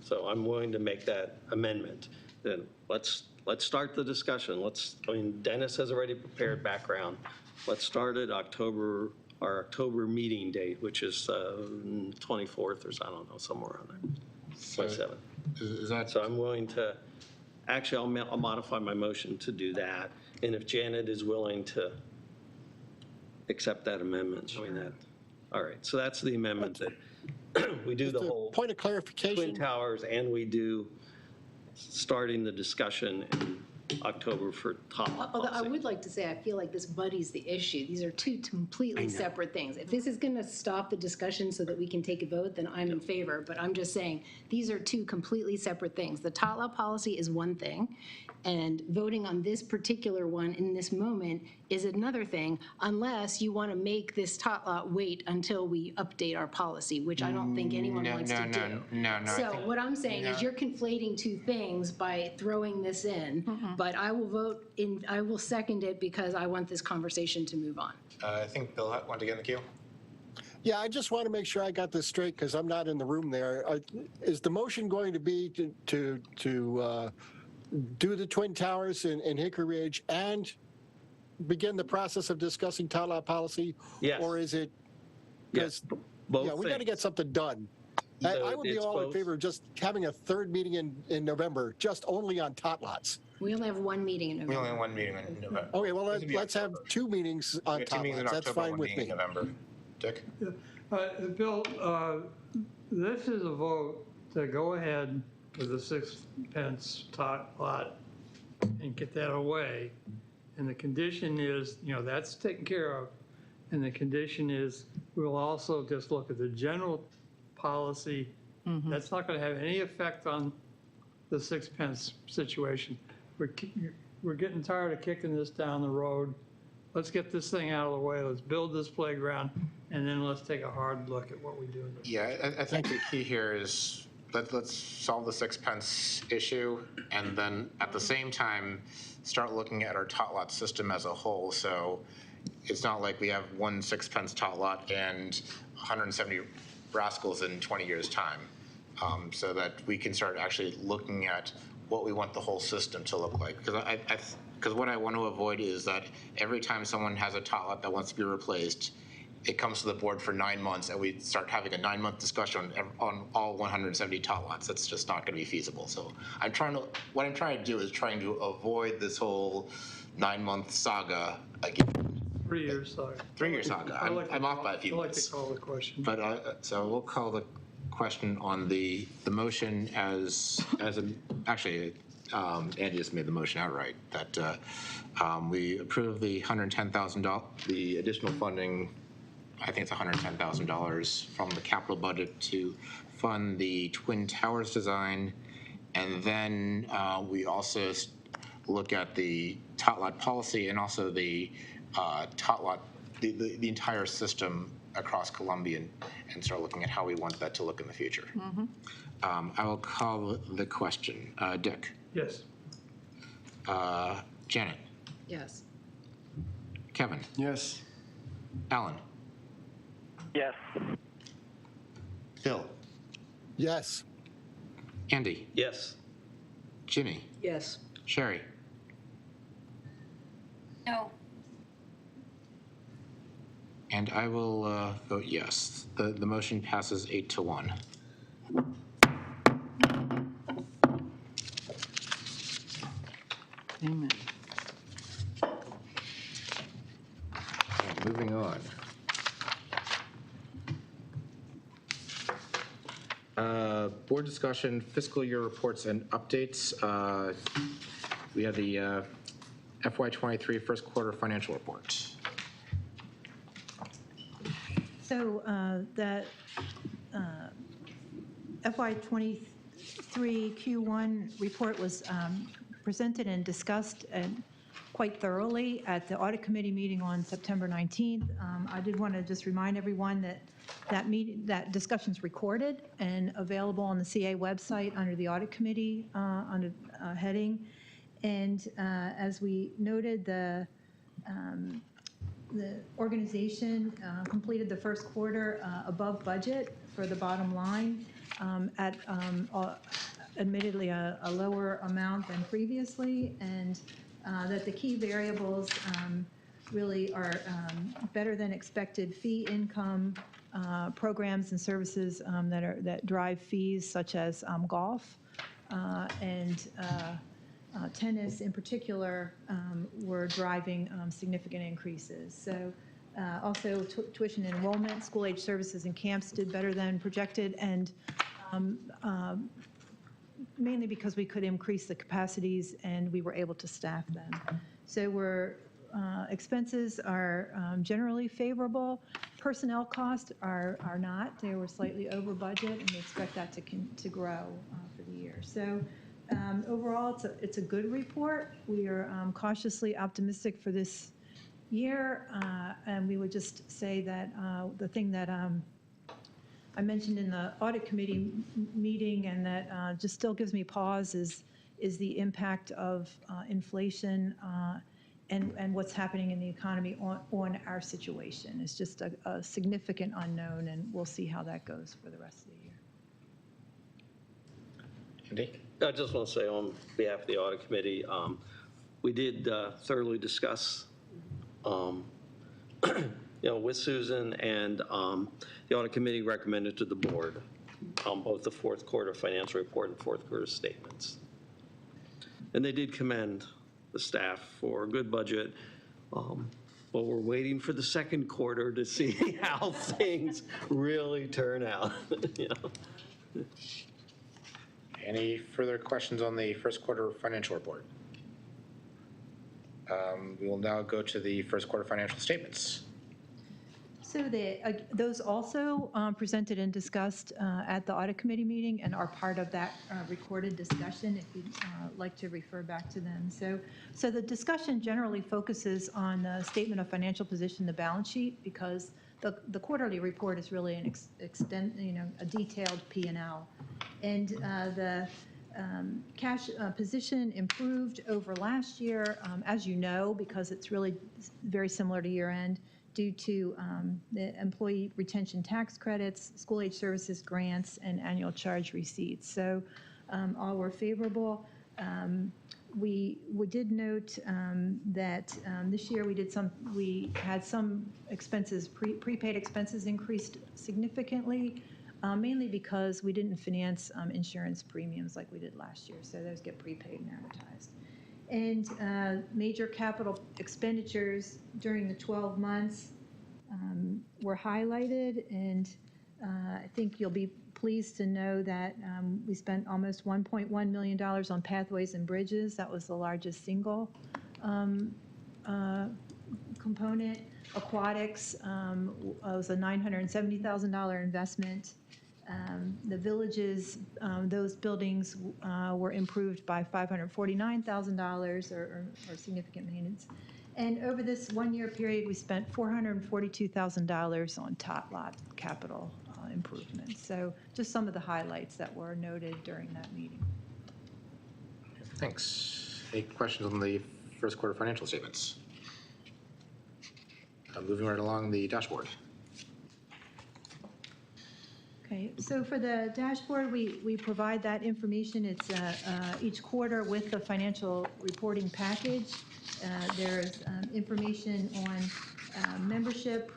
So I'm willing to make that amendment. Then let's start the discussion. Dennis has already prepared background. Let's start at our October meeting date, which is 24th or I don't know, somewhere around there, 27th. Is that So I'm willing to, actually, I'll modify my motion to do that. And if Janet is willing to accept that amendment, all right. So that's the amendment that we do the Just a whole point of clarification. Twin Towers and we do starting the discussion in October for top Although I policy. would like to say, I feel like this muddies the issue. These are two completely separate things. If this is going to stop the discussion so that we can take a vote, then I'm in favor. But I'm just saying, these are two completely separate things. The tot lot policy is one thing, and voting on this particular one in this moment is another thing, unless you want to make this tot lot wait until we update our policy, which I don't think anyone wants to do. No. So what I'm saying is you're conflating two things by throwing this in, but I will second it because I want this conversation to move on. I think Bill wanted to get in the queue. Yeah, I just want to make sure I got this straight because I'm not in the room there. Is the motion going to be to do the Twin Towers in Hickory Ridge and begin the process of discussing tot lot policy? Yes. Or is it? Yes, both Yeah, we got to get things. something done. So I would be it's all in both. favor of just having a third meeting in November, just only on tot lots. We only have one meeting in We only November. have one meeting in November. Okay, well, It can be let's have October. 2 meetings on We have two tot meetings in lots. That's October, fine one with meeting me. in November. Dick? Bill, this is a vote to go ahead with the sixpence tot lot and get that away. And the condition is, that's taken care of. And the condition is, we'll also just look at the general policy. That's not going to have any effect on the sixpence situation. We're getting tired of kicking this down the road. Let's get this thing out of the way. Let's build this playground, and then let's take a hard look at what we do. Yeah, I think the key here is let's solve the sixpence issue, and then at the same time, start looking at our tot lot system as a whole. So it's not like we have one sixpence tot lot and 170 rascals in 20 years' time. So that we can start actually looking at what we want the whole system to look like. Because what I want to avoid is that every time someone has a tot lot that wants to be replaced, it comes to the board for 9 months and we start having a 9-month discussion on all 170 tot lots. That's just not going to be feasible. So what I'm trying to do is trying to avoid this whole 9-month saga again. 3 years, sorry. 3-year saga. I'm off by a few months. I'd like to call the question. But, so we'll call the question on the motion actually, Andy just made the motion outright, that we approve the $110,000, the additional funding, I think it's $110,000 from the capital budget to fund the Twin Towers design. And then we also look at the tot lot policy and also the tot lot, the entire system across Columbia and start looking at how we want that to look in the future. I will call the question. Dick? Yes. Janet? Yes. Kevin? Yes. Alan? Yes. Bill? Yes. Andy? Yes. Ginny? Yes. Sherry? No. And I will vote yes. The motion passes 8-1. Amen. Okay, moving on. Board discussion, fiscal year reports and updates. We have the FY23 first quarter financial report. So that FY23 Q1 report was presented and discussed quite thoroughly at the audit committee meeting on September 19th. I did want to just remind everyone that that discussion's recorded and available on the CA website under the audit committee under heading. And as we noted, the organization completed the first quarter above budget for the bottom line at admittedly a lower amount than previously, and that the key variables really are better than expected fee income, programs and services that drive fees such as golf and tennis in particular were driving significant increases. So also tuition enrollment, school age services and camps did better than projected, and mainly because we could increase the capacities and we were able to staff them. So expenses are generally favorable. Personnel costs are not. They were slightly over budget, and we expect that to grow for the year. So overall, it's a good report. We are cautiously optimistic for this year, and we would just say that the thing that I mentioned in the audit committee meeting and that just still gives me pause is the impact of inflation and what's happening in the economy on our situation. It's just a significant unknown, and we'll see how that goes for the rest of the year. Andy? I just want to say on behalf of the audit committee, we did thoroughly discuss, with Susan, and the audit committee recommended to the board both the fourth quarter financial report and fourth quarter statements. And they did commend the staff for a good budget. But we're waiting for the second quarter to see how things really turn out. Any further questions on the first quarter financial report? We will now go to the first quarter financial statements. So those also presented and discussed at the audit committee meeting and are part of that recorded discussion if you'd like to refer back to them. So the discussion generally focuses on the statement of financial position, the balance sheet, because the quarterly report is really a detailed P&L. And the cash position improved over last year, as you know, because it's really very similar to year end, due to the employee retention tax credits, school age services grants, and annual charge receipts. So all were favorable. we did note that this year we had some expenses, prepaid expenses increased significantly, mainly because we didn't finance insurance premiums like we did last year, so those get prepaid and amortized. And major capital expenditures during the 12 months were highlighted, and I think you'll be pleased to know that we spent almost $1.1 million on pathways and bridges. That was the largest single component. Aquatics was a $970,000 investment. The villages, those buildings were improved by $549,000 or significant maintenance. And over this one-year period, we spent $442,000 on tot lot capital improvements. So just some of the highlights that were noted during that meeting. Thanks. Any questions on the first quarter financial statements? Moving right along the dashboard. Okay, so for the dashboard, we provide that information. It's each quarter with the financial reporting package. There's information on membership,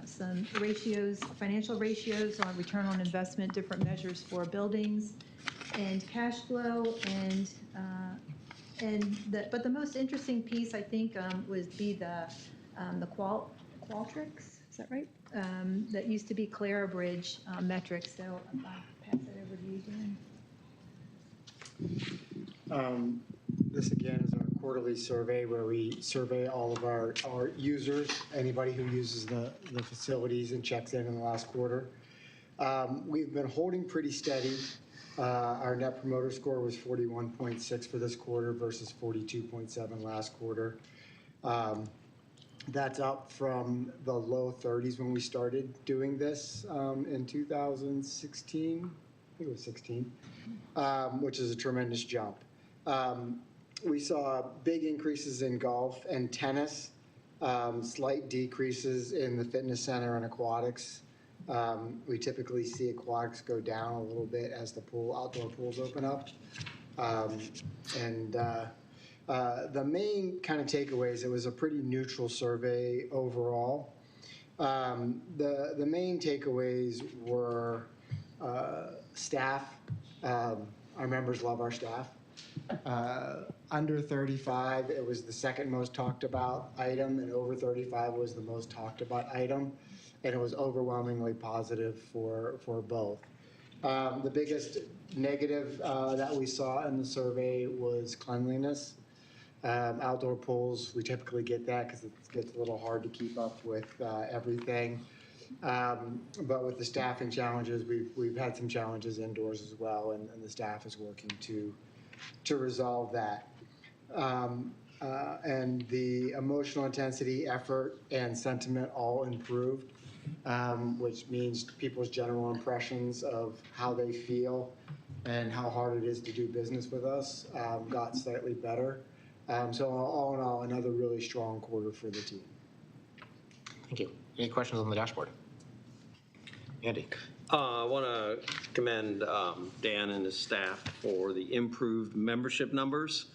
some ratios, financial ratios on return on investment, different measures for buildings, and cash flow, but the most interesting piece I think would be the Qualtrics. Is that right? That used to be Clarabridge metrics. So I'll pass that over to you, Dan. This again is our quarterly survey where we survey all of our users, anybody who uses the facilities and checks in the last quarter. We've been holding pretty steady. Our net promoter score was 41.6 for this quarter versus 42.7 last quarter. That's up from the low 30s when we started doing this in 2016. I think it was 16, which is a tremendous jump. We saw big increases in golf and tennis, slight decreases in the fitness center and aquatics. We typically see aquatics go down a little bit as the outdoor pools open up. The main kind of takeaways, it was a pretty neutral survey overall. The main takeaways were staff. Our members love our staff. Under 35, it was the second most talked about item, and over 35 was the most talked about item, and it was overwhelmingly positive for both. The biggest negative that we saw in the survey was cleanliness. Outdoor pools, we typically get that because it gets a little hard to keep up with everything. But with the staffing challenges, we've had some challenges indoors as well, and the staff is working to resolve that. And the emotional intensity, effort, and sentiment all improved, which means people's general impressions of how they feel and how hard it is to do business with us got slightly better. So all in all, another really strong quarter for the team. Thank you. Any questions on the dashboard? Andy. I want to commend Dan and his staff for the improved membership numbers.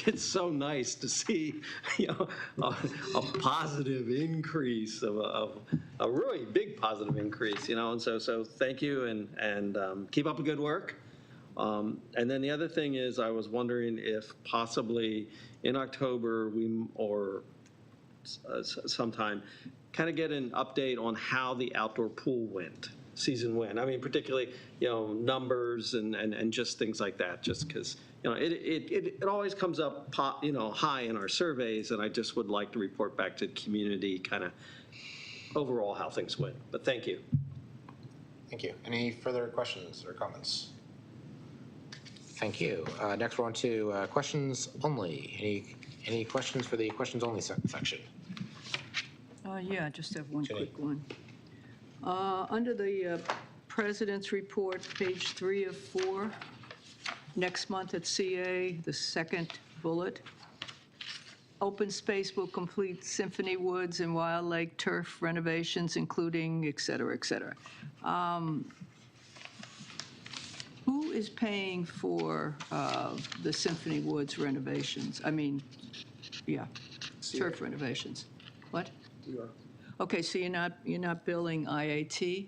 It's so nice to see, a positive increase of a really big positive increase, and so thank you and keep up the good work. And then the other thing is, I was wondering if possibly in October or sometime kind of get an update on how the outdoor pool season went. I mean, particularly, numbers and just things like that, just because, it always comes up, high in our surveys, and I just would like to report back to the community kind of overall how things went. But thank you. Thank you. Any further questions or comments? Thank you. Next, we're on to questions only. Any questions for the questions only section? Yeah, I just have one quick one. Under the President's Report, page 3 of 4, next month at CA, the second bullet, open space will complete Symphony Woods and Wild Lake turf renovations, including et cetera, et cetera. Who is paying for the Symphony Woods renovations? I mean, yeah, turf renovations. What? We are. Okay, so you're not billing IAT?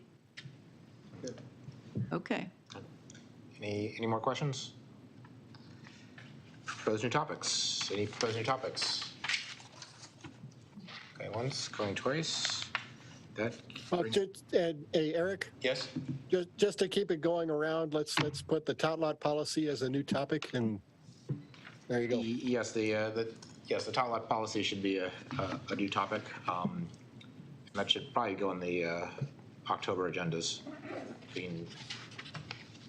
Okay. Any more questions? Proposed new topics. Any proposed new topics? Going once, going twice. That. Hey, Eric, Yes. just to keep it going around, let's put the tot lot policy as a new topic, and there you go. Yes, the tot lot policy should be a new topic. That should probably go on the October agendas.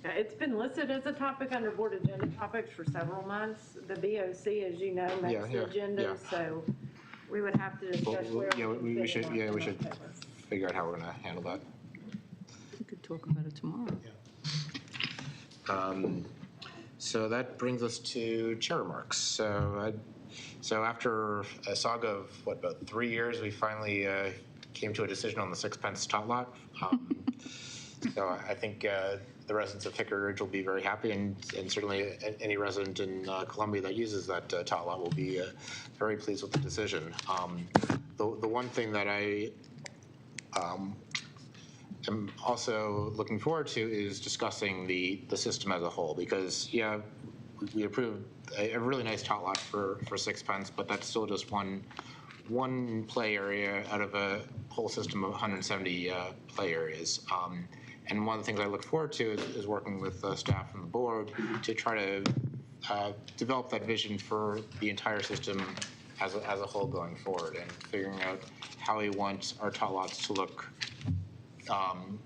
It's been listed as a topic under board agenda topics for several months. The BOC, as you know, makes the agenda, so we would have to discuss where. We should figure out how we're going to handle that. We could talk about it tomorrow. So that brings us to chair remarks. So after a saga of about 3 years, we finally came to a decision on the sixpence tot lot. So I think the residents of Hickory Ridge will be very happy, and certainly any resident in Columbia that uses that tot lot will be very pleased with the decision. The one thing that I am also looking forward to is discussing the system as a whole, because we approved a really nice tot lot for sixpence, but that's still just one play area out of a whole system of 170 play areas. And one of the things I look forward to is working with staff and the board to try to develop that vision for the entire system as a whole going forward, and figuring out how we want our tot lots to look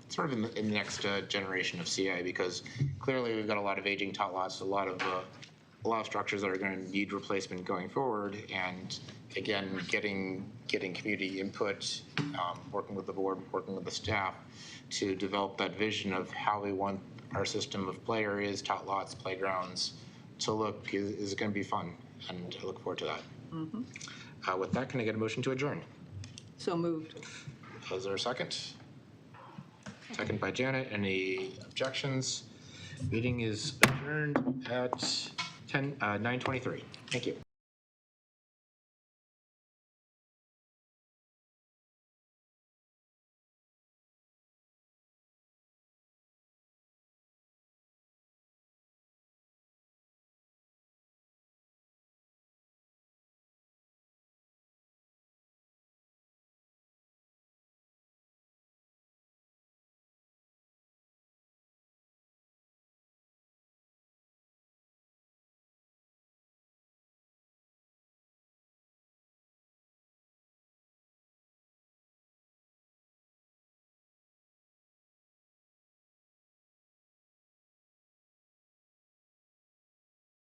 sort of in the next generation of CA, because clearly we've got a lot of aging tot lots, a lot of structures that are going to need replacement going forward, and again, getting community input, working with the board, working with the staff to develop that vision of how we want our system of play areas, tot lots, playgrounds to look is going to be fun, and I look forward to that. Mm-hmm. With that, can I get a motion to adjourn? So moved. Is there a second? Second by Janet. Any objections? Meeting is adjourned at 9:23. Thank you.